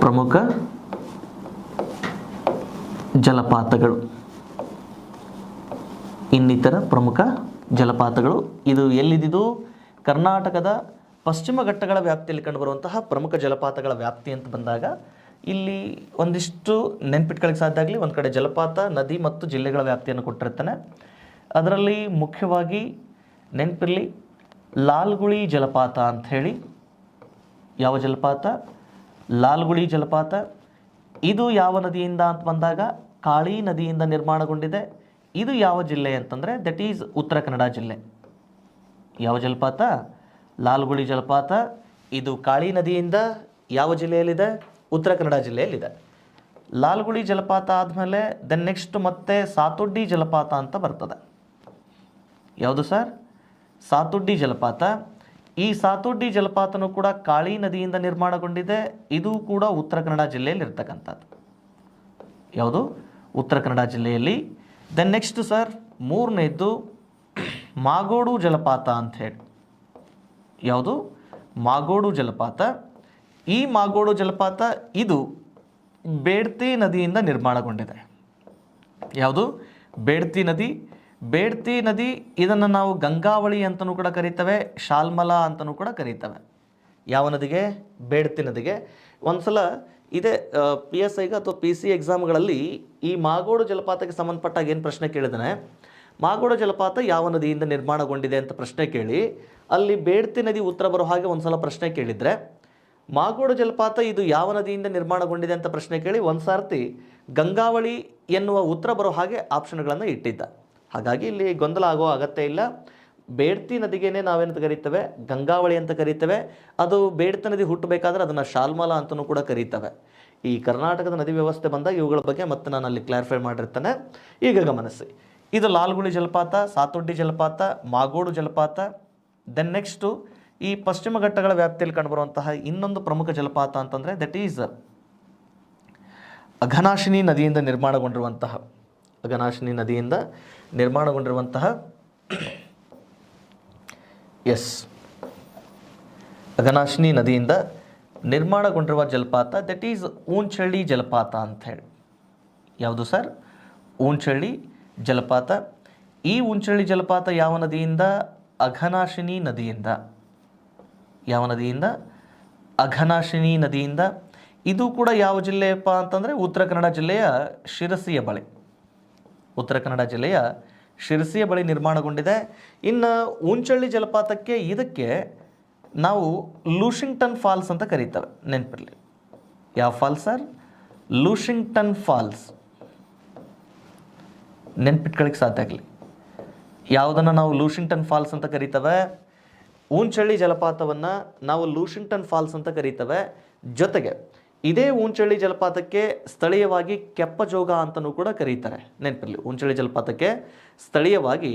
ಪ್ರಮುಖ ಜಲಪಾತಗಳು, ಇನ್ನಿತರ ಪ್ರಮುಖ ಜಲಪಾತಗಳು. ಇದು ಎಲ್ಲಿದ್ದು? ಕರ್ನಾಟಕದ ಪಶ್ಚಿಮ ಘಟ್ಟಗಳ ವ್ಯಾಪ್ತಿಯಲ್ಲಿ ಕಂಡುಬರುವಂತಹ ಪ್ರಮುಖ ಜಲಪಾತಗಳ ವ್ಯಾಪ್ತಿ ಅಂತ ಬಂದಾಗ ಇಲ್ಲಿ ಒಂದಿಷ್ಟು ನೆನ್ಪಿಟ್ಕೊಳ್ಳಿಕ್ಕೆ ಸಾಧ್ಯ ಆಗಲಿ. ಒಂದು ಕಡೆ ಜಲಪಾತ, ನದಿ ಮತ್ತು ಜಿಲ್ಲೆಗಳ ವ್ಯಾಪ್ತಿಯನ್ನು ಕೊಟ್ಟಿರ್ತಾನೆ. ಅದರಲ್ಲಿ ಮುಖ್ಯವಾಗಿ ನೆನಪಿರಲಿ ಲಾಲ್ಗುಳಿ ಜಲಪಾತ ಅಂಥೇಳಿ. ಯಾವ ಜಲಪಾತ? ಲಾಲ್ಗುಳಿ ಜಲಪಾತ. ಇದು ಯಾವ ನದಿಯಿಂದ ಅಂತ ಬಂದಾಗ ಕಾಳಿ ನದಿಯಿಂದ ನಿರ್ಮಾಣಗೊಂಡಿದೆ. ಇದು ಯಾವ ಜಿಲ್ಲೆ ಅಂತಂದರೆ ದಟ್ ಈಸ್ ಉತ್ತರ ಕನ್ನಡ ಜಿಲ್ಲೆ. ಯಾವ ಜಲಪಾತ? ಲಾಲ್ಗುಳಿ ಜಲಪಾತ. ಇದು ಕಾಳಿ ನದಿಯಿಂದ ಯಾವ ಜಿಲ್ಲೆಯಲ್ಲಿದೆ? ಉತ್ತರ ಕನ್ನಡ ಜಿಲ್ಲೆಯಲ್ಲಿದೆ. ಲಾಲ್ಗುಳಿ ಜಲಪಾತ ಆದಮೇಲೆ ದೆನ್ ನೆಕ್ಸ್ಟ್ ಮತ್ತೆ ಸಾತೊಡ್ಡಿ ಜಲಪಾತ ಅಂತ ಬರ್ತದೆ. ಯಾವುದು ಸರ್? ಸಾತೊಡ್ಡಿ ಜಲಪಾತ. ಈ ಸಾತೊಡ್ಡಿ ಜಲಪಾತನೂ ಕೂಡ ಕಾಳಿ ನದಿಯಿಂದ ನಿರ್ಮಾಣಗೊಂಡಿದೆ. ಇದು ಕೂಡ ಉತ್ತರ ಕನ್ನಡ ಜಿಲ್ಲೆಯಲ್ಲಿ ಇರ್ತಕ್ಕಂಥದ್ದು. ಯಾವುದು? ಉತ್ತರ ಕನ್ನಡ ಜಿಲ್ಲೆಯಲ್ಲಿ. ದೆನ್ ನೆಕ್ಸ್ಟ್ ಸರ್ ಮೂರನೇದ್ದು ಮಾಗೋಡು ಜಲಪಾತ ಅಂಥೇಳಿ. ಯಾವುದು? ಮಾಗೋಡು ಜಲಪಾತ. ಈ ಮಾಗೋಡು ಜಲಪಾತ ಇದು ಬೇಡ್ತಿ ನದಿಯಿಂದ ನಿರ್ಮಾಣಗೊಂಡಿದೆ. ಯಾವುದು? ಬೇಡ್ತಿ ನದಿ. ಬೇಡ್ತಿ ನದಿ ಇದನ್ನು ನಾವು ಗಂಗಾವಳಿ ಅಂತಲೂ ಕೂಡ ಕರೀತೇವೆ, ಶಾಲ್ಮಲಾ ಅಂತಲೂ ಕೂಡ ಕರೀತೇವೆ. ಯಾವ ನದಿಗೆ? ಬೇಡ್ತಿ ನದಿಗೆ. ಒಂದು ಸಲ ಇದೇ PSIಗೆ ಅಥವಾ PC ಎಕ್ಸಾಮ್ಗಳಲ್ಲಿ ಈ ಮಾಗೋಡು ಜಲಪಾತಕ್ಕೆ ಸಂಬಂಧಪಟ್ಟಾಗ ಏನು ಪ್ರಶ್ನೆ ಕೇಳಿದಾನೆ, ಮಾಗೋಡು ಜಲಪಾತ ಯಾವ ನದಿಯಿಂದ ನಿರ್ಮಾಣಗೊಂಡಿದೆ ಅಂತ ಪ್ರಶ್ನೆ ಕೇಳಿ ಅಲ್ಲಿ ಬೇಡ್ತಿ ನದಿ ಉತ್ತರ ಬರೋ ಹಾಗೆ ಒಂದು ಸಲ ಪ್ರಶ್ನೆ ಕೇಳಿದರೆ, ಮಾಗೋಡು ಜಲಪಾತ ಇದು ಯಾವ ನದಿಯಿಂದ ನಿರ್ಮಾಣಗೊಂಡಿದೆ ಅಂತ ಪ್ರಶ್ನೆ ಕೇಳಿ ಒಂದು ಸಾರ್ತಿ ಗಂಗಾವಳಿ ಎನ್ನುವ ಉತ್ತರ ಬರೋ ಹಾಗೆ ಆಪ್ಷನ್ಗಳನ್ನು ಇಟ್ಟಿದ್ದ. ಹಾಗಾಗಿ ಇಲ್ಲಿ ಗೊಂದಲ ಆಗೋ ಅಗತ್ಯ ಇಲ್ಲ. ಬೇಡ್ತಿ ನದಿಗೇನೆ ನಾವೇನಂತ ಕರೀತೇವೆ? ಗಂಗಾವಳಿ ಅಂತ ಕರೀತೇವೆ. ಅದು ಬೇಡ್ತಿ ನದಿ ಹುಟ್ಟಬೇಕಾದ್ರೆ ಅದನ್ನು ಶಾಲ್ಮಲಾ ಅಂತಲೂ ಕೂಡ ಕರೀತೇವೆ. ಈ ಕರ್ನಾಟಕದ ನದಿ ವ್ಯವಸ್ಥೆ ಬಂದಾಗ ಇವುಗಳ ಬಗ್ಗೆ ಮತ್ತೆ ನಾನು ಅಲ್ಲಿ ಕ್ಲಾರಿಫೈ ಮಾಡಿರ್ತೇನೆ. ಈಗ ಗಮನಿಸಿ, ಇದು ಲಾಲ್ಗುಳಿ ಜಲಪಾತ, ಸಾತೊಡ್ಡಿ ಜಲಪಾತ, ಮಾಗೋಡು ಜಲಪಾತ. ದೆನ್ ನೆಕ್ಸ್ಟು ಈ ಪಶ್ಚಿಮ ಘಟ್ಟಗಳ ವ್ಯಾಪ್ತಿಯಲ್ಲಿ ಕಂಡುಬರುವಂತಹ ಇನ್ನೊಂದು ಪ್ರಮುಖ ಜಲಪಾತ ಅಂತಂದರೆ ದಟ್ ಈಸ್ ಅಘನಾಶಿನಿ ನದಿಯಿಂದ ನಿರ್ಮಾಣಗೊಂಡಿರುವಂತಹ, ಅಘನಾಶಿನಿ ನದಿಯಿಂದ ನಿರ್ಮಾಣಗೊಂಡಿರುವಂತಹ ಅಘನಾಶಿನಿ ನದಿಯಿಂದ ನಿರ್ಮಾಣಗೊಂಡಿರುವ ಜಲಪಾತ ದಟ್ ಈಸ್ ಊಂಚಳ್ಳಿ ಜಲಪಾತ ಅಂಥೇಳಿ. ಯಾವುದು ಸರ್? ಊಂಚಳ್ಳಿ ಜಲಪಾತ. ಈ ಊಂಚಳ್ಳಿ ಜಲಪಾತ ಯಾವ ನದಿಯಿಂದ? ಅಘನಾಶಿನಿ ನದಿಯಿಂದ. ಯಾವ ನದಿಯಿಂದ? ಅಘನಾಶಿನಿ ನದಿಯಿಂದ. ಇದು ಕೂಡ ಯಾವ ಜಿಲ್ಲೆಯಪ್ಪ ಅಂತಂದರೆ ಉತ್ತರ ಕನ್ನಡ ಜಿಲ್ಲೆಯ ಶಿರಸಿಯ ಬಳಿ, ಉತ್ತರ ಕನ್ನಡ ಜಿಲ್ಲೆಯ ಶಿರಸಿಯ ಬಳಿ ನಿರ್ಮಾಣಗೊಂಡಿದೆ. ಇನ್ನು ಊಂಚಳ್ಳಿ ಜಲಪಾತಕ್ಕೆ ಇದಕ್ಕೆ ನಾವು ಲೂಷಿಂಗ್ಟನ್ ಫಾಲ್ಸ್ ಅಂತ ಕರೀತೇವೆ. ನೆನಪಿರಲಿ. ಯಾವ ಫಾಲ್ಸ್ ಸರ್? ಲೂಷಿಂಗ್ಟನ್ ಫಾಲ್ಸ್. ನೆನ್ಪಿಟ್ಕೊಳ್ಳಿಕ್ಕೆ ಸಾಧ್ಯ ಆಗಲಿ. ಯಾವುದನ್ನು ನಾವು ಲೂಷಿಂಗ್ಟನ್ ಫಾಲ್ಸ್ ಅಂತ ಕರೀತೇವೆ? ಊಂಚಳ್ಳಿ ಜಲಪಾತವನ್ನು ನಾವು ಲೂಷಿಂಗ್ಟನ್ ಫಾಲ್ಸ್ ಅಂತ ಕರೀತೇವೆ. ಜೊತೆಗೆ ಇದೇ ಊಂಚಳ್ಳಿ ಜಲಪಾತಕ್ಕೆ ಸ್ಥಳೀಯವಾಗಿ ಕೆಪ್ಪಜೋಗ ಅಂತಲೂ ಕೂಡ ಕರೀತಾರೆ. ನೆನಪಿರಲಿ, ಊಂಚಳ್ಳಿ ಜಲಪಾತಕ್ಕೆ ಸ್ಥಳೀಯವಾಗಿ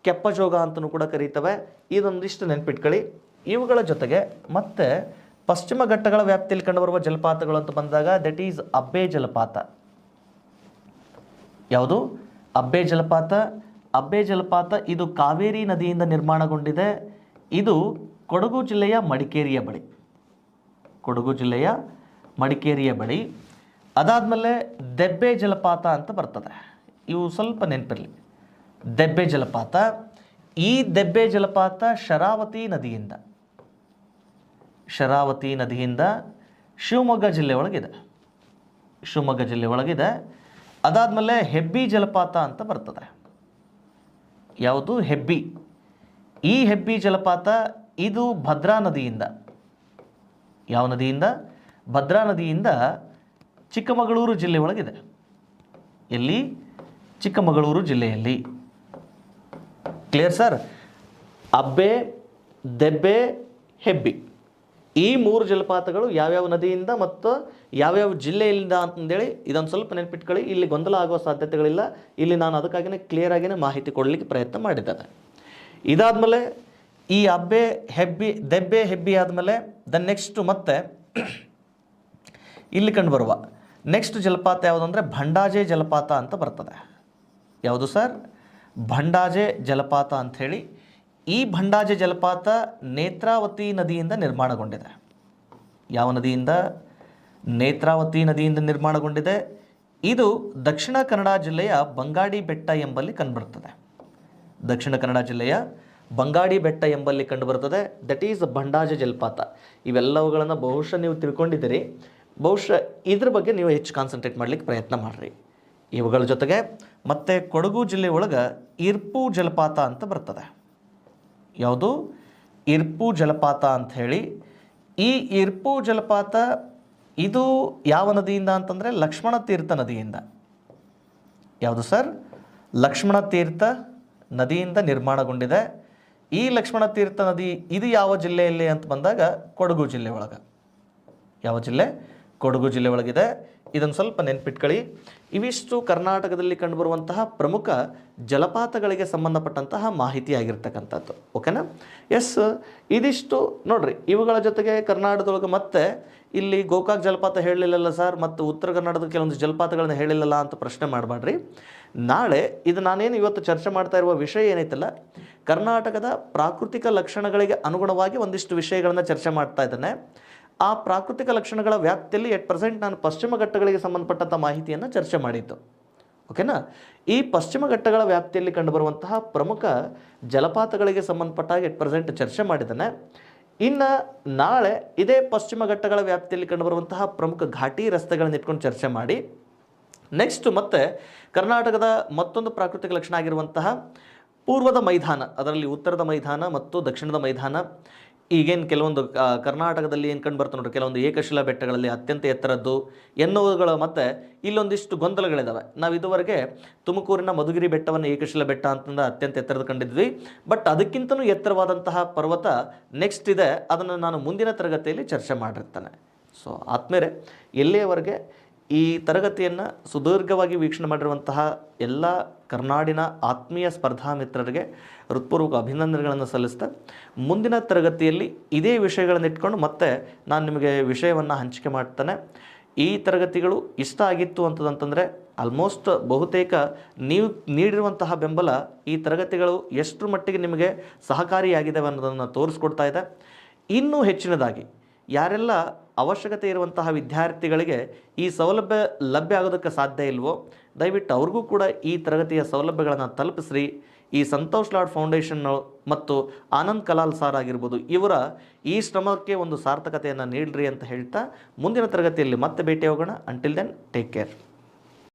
ಕೆಪ್ಪಜೋಗ ಅಂತಲೂ ಕೂಡ ಕರೀತೇವೆ. ಇದೊಂದಿಷ್ಟು ನೆನ್ಪಿಟ್ಕೊಳ್ಳಿ. ಇವುಗಳ ಜೊತೆಗೆ ಮತ್ತೆ ಪಶ್ಚಿಮ ಘಟ್ಟಗಳ ವ್ಯಾಪ್ತಿಯಲ್ಲಿ ಕಂಡುಬರುವ ಜಲಪಾತಗಳು ಅಂತ ಬಂದಾಗ ದಟ್ ಈಸ್ ಅಬ್ಬೆ ಜಲಪಾತ. ಯಾವುದು? ಅಬ್ಬೆ ಜಲಪಾತ. ಅಬ್ಬೆ ಜಲಪಾತ ಇದು ಕಾವೇರಿ ನದಿಯಿಂದ ನಿರ್ಮಾಣಗೊಂಡಿದೆ. ಇದು ಕೊಡಗು ಜಿಲ್ಲೆಯ ಮಡಿಕೇರಿಯ ಬಳಿ, ಕೊಡಗು ಜಿಲ್ಲೆಯ ಮಡಿಕೇರಿಯ ಬಳಿ. ಅದಾದಮೇಲೆ ದೆಬ್ಬೆ ಜಲಪಾತ ಅಂತ ಬರ್ತದೆ. ಇವು ಸ್ವಲ್ಪ ನೆನಪಿರಲಿ. ದೆಬ್ಬೆ ಜಲಪಾತ. ಈ ದೆಬ್ಬೆ ಜಲಪಾತ ಶರಾವತಿ ನದಿಯಿಂದ, ಶರಾವತಿ ನದಿಯಿಂದ ಶಿವಮೊಗ್ಗ ಜಿಲ್ಲೆ ಒಳಗಿದೆ, ಶಿವಮೊಗ್ಗ ಜಿಲ್ಲೆ ಒಳಗಿದೆ. ಅದಾದಮೇಲೆ ಹೆಬ್ಬಿ ಜಲಪಾತ ಅಂತ ಬರ್ತದೆ. ಯಾವುದು? ಹೆಬ್ಬಿ. ಈ ಹೆಬ್ಬಿ ಜಲಪಾತ ಇದು ಭದ್ರಾ ನದಿಯಿಂದ, ಯಾವ ನದಿಯಿಂದ? ಭದ್ರಾ ನದಿಯಿಂದ ಚಿಕ್ಕಮಗಳೂರು ಜಿಲ್ಲೆ ಒಳಗಿದೆ. ಎಲ್ಲಿ? ಚಿಕ್ಕಮಗಳೂರು ಜಿಲ್ಲೆಯಲ್ಲಿ. Clear sir? ಅಬ್ಬೆ, ದೆಬ್ಬೆ, ಹೆಬ್ಬಿ ಈ 3 ಜಲಪಾತಗಳು ಯಾವ್ಯಾವ ನದಿಯಿಂದ ಮತ್ತು ಯಾವ್ಯಾವ ಜಿಲ್ಲೆಯಿಂದ ಅಂತಂದೇಳಿ ಇದೊಂದು ಸ್ವಲ್ಪ ನೆನಪಿಟ್ಕೊಳ್ಳಿ. ಇಲ್ಲಿ ಗೊಂದಲ ಆಗುವ ಸಾಧ್ಯತೆಗಳಿಲ್ಲ. ಇಲ್ಲಿ ನಾನು ಅದಕ್ಕಾಗಿಯೇ ಕ್ಲಿಯರ್ ಆಗಿಯೇ ಮಾಹಿತಿ ಕೊಡಲಿಕ್ಕೆ ಪ್ರಯತ್ನ ಮಾಡಿದ್ದೇನೆ. ಇದಾದಮೇಲೆ ಈ ಅಬ್ಬೆ ಹೆಬ್ಬಿ ದೆಬ್ಬೆ ಹೆಬ್ಬಿ ಆದಮೇಲೆ ನೆಕ್ಸ್ಟ್ ಮತ್ತೆ ಇಲ್ಲಿ ಕಂಡುಬರುವ ನೆಕ್ಸ್ಟ್ ಜಲಪಾತ ಯಾವುದು ಅಂದರೆ ಭಂಡಾಜೆ ಜಲಪಾತ ಅಂತ ಬರ್ತದೆ. ಯಾವುದು ಸರ್? ಭಂಡಾಜೆ ಜಲಪಾತ ಅಂಥೇಳಿ. ಈ ಭಂಡಾಜೆ ಜಲಪಾತ ನೇತ್ರಾವತಿ ನದಿಯಿಂದ ನಿರ್ಮಾಣಗೊಂಡಿದೆ. ಯಾವ ನದಿಯಿಂದ? ನೇತ್ರಾವತಿ ನದಿಯಿಂದ ನಿರ್ಮಾಣಗೊಂಡಿದೆ. ಇದು ದಕ್ಷಿಣ ಕನ್ನಡ ಜಿಲ್ಲೆಯ ಬಂಗಾಡಿ ಬೆಟ್ಟ ಎಂಬಲ್ಲಿ ಕಂಡುಬರುತ್ತದೆ. ದಕ್ಷಿಣ ಕನ್ನಡ ಜಿಲ್ಲೆಯ ಬಂಗಾಡಿ ಬೆಟ್ಟ ಎಂಬಲ್ಲಿ ಕಂಡುಬರುತ್ತದೆ. ದಟ್ ಈಸ್ ಭಂಡಾಜೆ ಜಲಪಾತ. ಇವೆಲ್ಲವುಗಳನ್ನು ಬಹುಶಃ ನೀವು ತಿಳ್ಕೊಂಡಿದ್ದೀರಿ. ಬಹುಶಃ ಇದ್ರ ಬಗ್ಗೆ ನೀವು ಹೆಚ್ಚು ಕಾನ್ಸಂಟ್ರೇಟ್ ಮಾಡಲಿಕ್ಕೆ ಪ್ರಯತ್ನ ಮಾಡಿರಿ. ಇವುಗಳ ಜೊತೆಗೆ ಮತ್ತೆ ಕೊಡಗು ಜಿಲ್ಲೆ ಒಳಗೆ ಇರ್ಪು ಜಲಪಾತ ಅಂತ ಬರ್ತದೆ. ಯಾವುದು? ಇರ್ಪು ಜಲಪಾತ ಅಂಥೇಳಿ. ಈ ಇರ್ಪು ಜಲಪಾತ ಇದು ಯಾವ ನದಿಯಿಂದ ಅಂತಂದರೆ ಲಕ್ಷ್ಮಣ ತೀರ್ಥ ನದಿಯಿಂದ. ಯಾವುದು ಸರ್? ಲಕ್ಷ್ಮಣ ತೀರ್ಥ ನದಿಯಿಂದ ನಿರ್ಮಾಣಗೊಂಡಿದೆ. ಈ ಲಕ್ಷ್ಮಣ ತೀರ್ಥ ನದಿ ಇದು ಯಾವ ಜಿಲ್ಲೆಯಲ್ಲಿ ಅಂತ ಬಂದಾಗ ಕೊಡಗು ಜಿಲ್ಲೆ ಒಳಗೆ. ಯಾವ ಜಿಲ್ಲೆ? ಕೊಡಗು ಜಿಲ್ಲೆ ಒಳಗಿದೆ. ಇದನ್ನು ಸ್ವಲ್ಪ ನೆನ್ಪಿಟ್ಕೊಳ್ಳಿ. ಇವಿಷ್ಟು ಕರ್ನಾಟಕದಲ್ಲಿ ಕಂಡುಬರುವಂತಹ ಪ್ರಮುಖ ಜಲಪಾತಗಳಿಗೆ ಸಂಬಂಧಪಟ್ಟಂತಹ ಮಾಹಿತಿಯಾಗಿರ್ತಕ್ಕಂಥದ್ದು. ಓಕೆನಾ? ಎಸ್, ಇದಿಷ್ಟು ನೋಡ್ರಿ. ಇವುಗಳ ಜೊತೆಗೆ ಕರ್ನಾಟಕದೊಳಗೆ ಮತ್ತೆ ಇಲ್ಲಿ ಗೋಕಾಕ್ ಜಲಪಾತ ಹೇಳಲಿಲ್ಲಲ್ಲ ಸರ್, ಮತ್ತು ಉತ್ತರ ಕನ್ನಡದ ಕೆಲವೊಂದು ಜಲಪಾತಗಳನ್ನ ಹೇಳಿಲ್ಲಲ್ಲ ಅಂತ ಪ್ರಶ್ನೆ ಮಾಡಬೇಡ್ರಿ. ನಾಳೆ ಇದು ನಾನೇನು ಇವತ್ತು ಚರ್ಚೆ ಮಾಡ್ತಾ ಇರುವ ವಿಷಯ ಏನೈತಲ್ಲ, ಕರ್ನಾಟಕದ ಪ್ರಾಕೃತಿಕ ಲಕ್ಷಣಗಳಿಗೆ ಅನುಗುಣವಾಗಿ ಒಂದಿಷ್ಟು ವಿಷಯಗಳನ್ನು ಚರ್ಚೆ ಮಾಡ್ತಾ ಇದ್ದೇನೆ. ಆ ಪ್ರಾಕೃತಿಕ ಲಕ್ಷಣಗಳ ವ್ಯಾಪ್ತಿಯಲ್ಲಿ 8% ನಾನು ಪಶ್ಚಿಮ ಘಟ್ಟಗಳಿಗೆ ಸಂಬಂಧಪಟ್ಟಂಥ ಮಾಹಿತಿಯನ್ನು ಚರ್ಚೆ ಮಾಡಿದ್ದು. ಓಕೆನಾ? ಈ ಪಶ್ಚಿಮ ಘಟ್ಟಗಳ ವ್ಯಾಪ್ತಿಯಲ್ಲಿ ಕಂಡುಬರುವಂತಹ ಪ್ರಮುಖ ಜಲಪಾತಗಳಿಗೆ ಸಂಬಂಧಪಟ್ಟಾಗ 8% ಚರ್ಚೆ ಮಾಡಿದ್ದೇನೆ. ಇನ್ನು ನಾಳೆ ಇದೇ ಪಶ್ಚಿಮ ಘಟ್ಟಗಳ ವ್ಯಾಪ್ತಿಯಲ್ಲಿ ಕಂಡುಬರುವಂತಹ ಪ್ರಮುಖ ಘಾಟಿ ರಸ್ತೆಗಳನ್ನು ಇಟ್ಕೊಂಡು ಚರ್ಚೆ ಮಾಡಿ ನೆಕ್ಸ್ಟ್ ಮತ್ತೆ ಕರ್ನಾಟಕದ ಮತ್ತೊಂದು ಪ್ರಾಕೃತಿಕ ಲಕ್ಷಣ ಆಗಿರುವಂತಹ ಪೂರ್ವದ ಮೈದಾನ, ಅದರಲ್ಲಿ ಉತ್ತರದ ಮೈದಾನ ಮತ್ತು ದಕ್ಷಿಣದ ಮೈದಾನ. ಈಗೇನು ಕೆಲವೊಂದು ಕರ್ನಾಟಕದಲ್ಲಿ ಏನು ಕಂಡು ಬರ್ತಾ ನೋಡ್ರಿ, ಕೆಲವೊಂದು ಏಕಶಿಲಾ ಬೆಟ್ಟಗಳಲ್ಲಿ ಅತ್ಯಂತ ಎತ್ತರದ್ದು ಎನ್ನುವುಗಳ ಮತ್ತು ಇಲ್ಲೊಂದಿಷ್ಟು ಗೊಂದಲಗಳಿದ್ದಾವೆ. ನಾವು ಇದುವರೆಗೆ ತುಮಕೂರಿನ ಮಧುಗಿರಿ ಬೆಟ್ಟವನ್ನು ಏಕಶಿಲಾ ಬೆಟ್ಟ ಅಂತಂದು ಅತ್ಯಂತ ಎತ್ತರದ ಕಂಡಿದ್ವಿ. ಬಟ್ ಅದಕ್ಕಿಂತಲೂ ಎತ್ತರವಾದಂತಹ ಪರ್ವತ ನೆಕ್ಸ್ಟ್ ಇದೆ. ಅದನ್ನು ನಾನು ಮುಂದಿನ ತರಗತಿಯಲ್ಲಿ ಚರ್ಚೆ ಮಾಡಿರ್ತೇನೆ. ಸೊ ಆದ್ಮೇಲೆ ಎಲ್ಲಿಯವರೆಗೆ ಈ ತರಗತಿಯನ್ನು ಸುದೀರ್ಘವಾಗಿ ವೀಕ್ಷಣೆ ಮಾಡಿರುವಂತಹ ಎಲ್ಲ ಕರ್ನಾಡಿನ ಆತ್ಮೀಯ ಸ್ಪರ್ಧಾ ಮಿತ್ರರಿಗೆ ಹೃತ್ಪೂರ್ವಕ ಅಭಿನಂದನೆಗಳನ್ನು ಸಲ್ಲಿಸ್ತಾ ಮುಂದಿನ ತರಗತಿಯಲ್ಲಿ ಇದೇ ವಿಷಯಗಳನ್ನು ಇಟ್ಕೊಂಡು ಮತ್ತೆ ನಾನು ನಿಮಗೆ ವಿಷಯವನ್ನು ಹಂಚಿಕೆ ಮಾಡ್ತೇನೆ. ಈ ತರಗತಿಗಳು ಇಷ್ಟ ಆಗಿತ್ತು ಅಂತಂದರೆ ಆಲ್ಮೋಸ್ಟ್ ಬಹುತೇಕ ನೀವು ನೀಡಿರುವಂತಹ ಬೆಂಬಲ ಈ ತರಗತಿಗಳು ಎಷ್ಟರ ಮಟ್ಟಿಗೆ ನಿಮಗೆ ಸಹಕಾರಿಯಾಗಿದ್ದಾವೆ ಅನ್ನೋದನ್ನು ತೋರಿಸ್ಕೊಡ್ತಾ ಇದೆ. ಇನ್ನೂ ಹೆಚ್ಚಿನದಾಗಿ ಯಾರೆಲ್ಲ ಅವಶ್ಯಕತೆ ಇರುವಂತಹ ವಿದ್ಯಾರ್ಥಿಗಳಿಗೆ ಈ ಸೌಲಭ್ಯ ಲಭ್ಯ ಆಗೋದಕ್ಕೆ ಸಾಧ್ಯ ಇಲ್ವೋ, ದಯವಿಟ್ಟು ಅವ್ರಿಗೂ ಕೂಡ ಈ ತರಗತಿಯ ಸೌಲಭ್ಯಗಳನ್ನು ತಲುಪಿಸ್ರಿ. ಈ ಸಂತೋಷ್ ಲಾಡ್ ಫೌಂಡೇಶನ್ ಮತ್ತು ಆನಂದ್ ಕಲಾಲ್ ಸಾರ್ ಆಗಿರ್ಬೋದು, ಇವರ ಈ ಶ್ರಮಕ್ಕೆ ಒಂದು ಸಾರ್ಥಕತೆಯನ್ನು ನೀಡ್ರಿ ಅಂತ ಹೇಳ್ತಾ ಮುಂದಿನ ತರಗತಿಯಲ್ಲಿ ಮತ್ತೆ ಭೇಟಿ ಹೋಗೋಣ. Until then take care.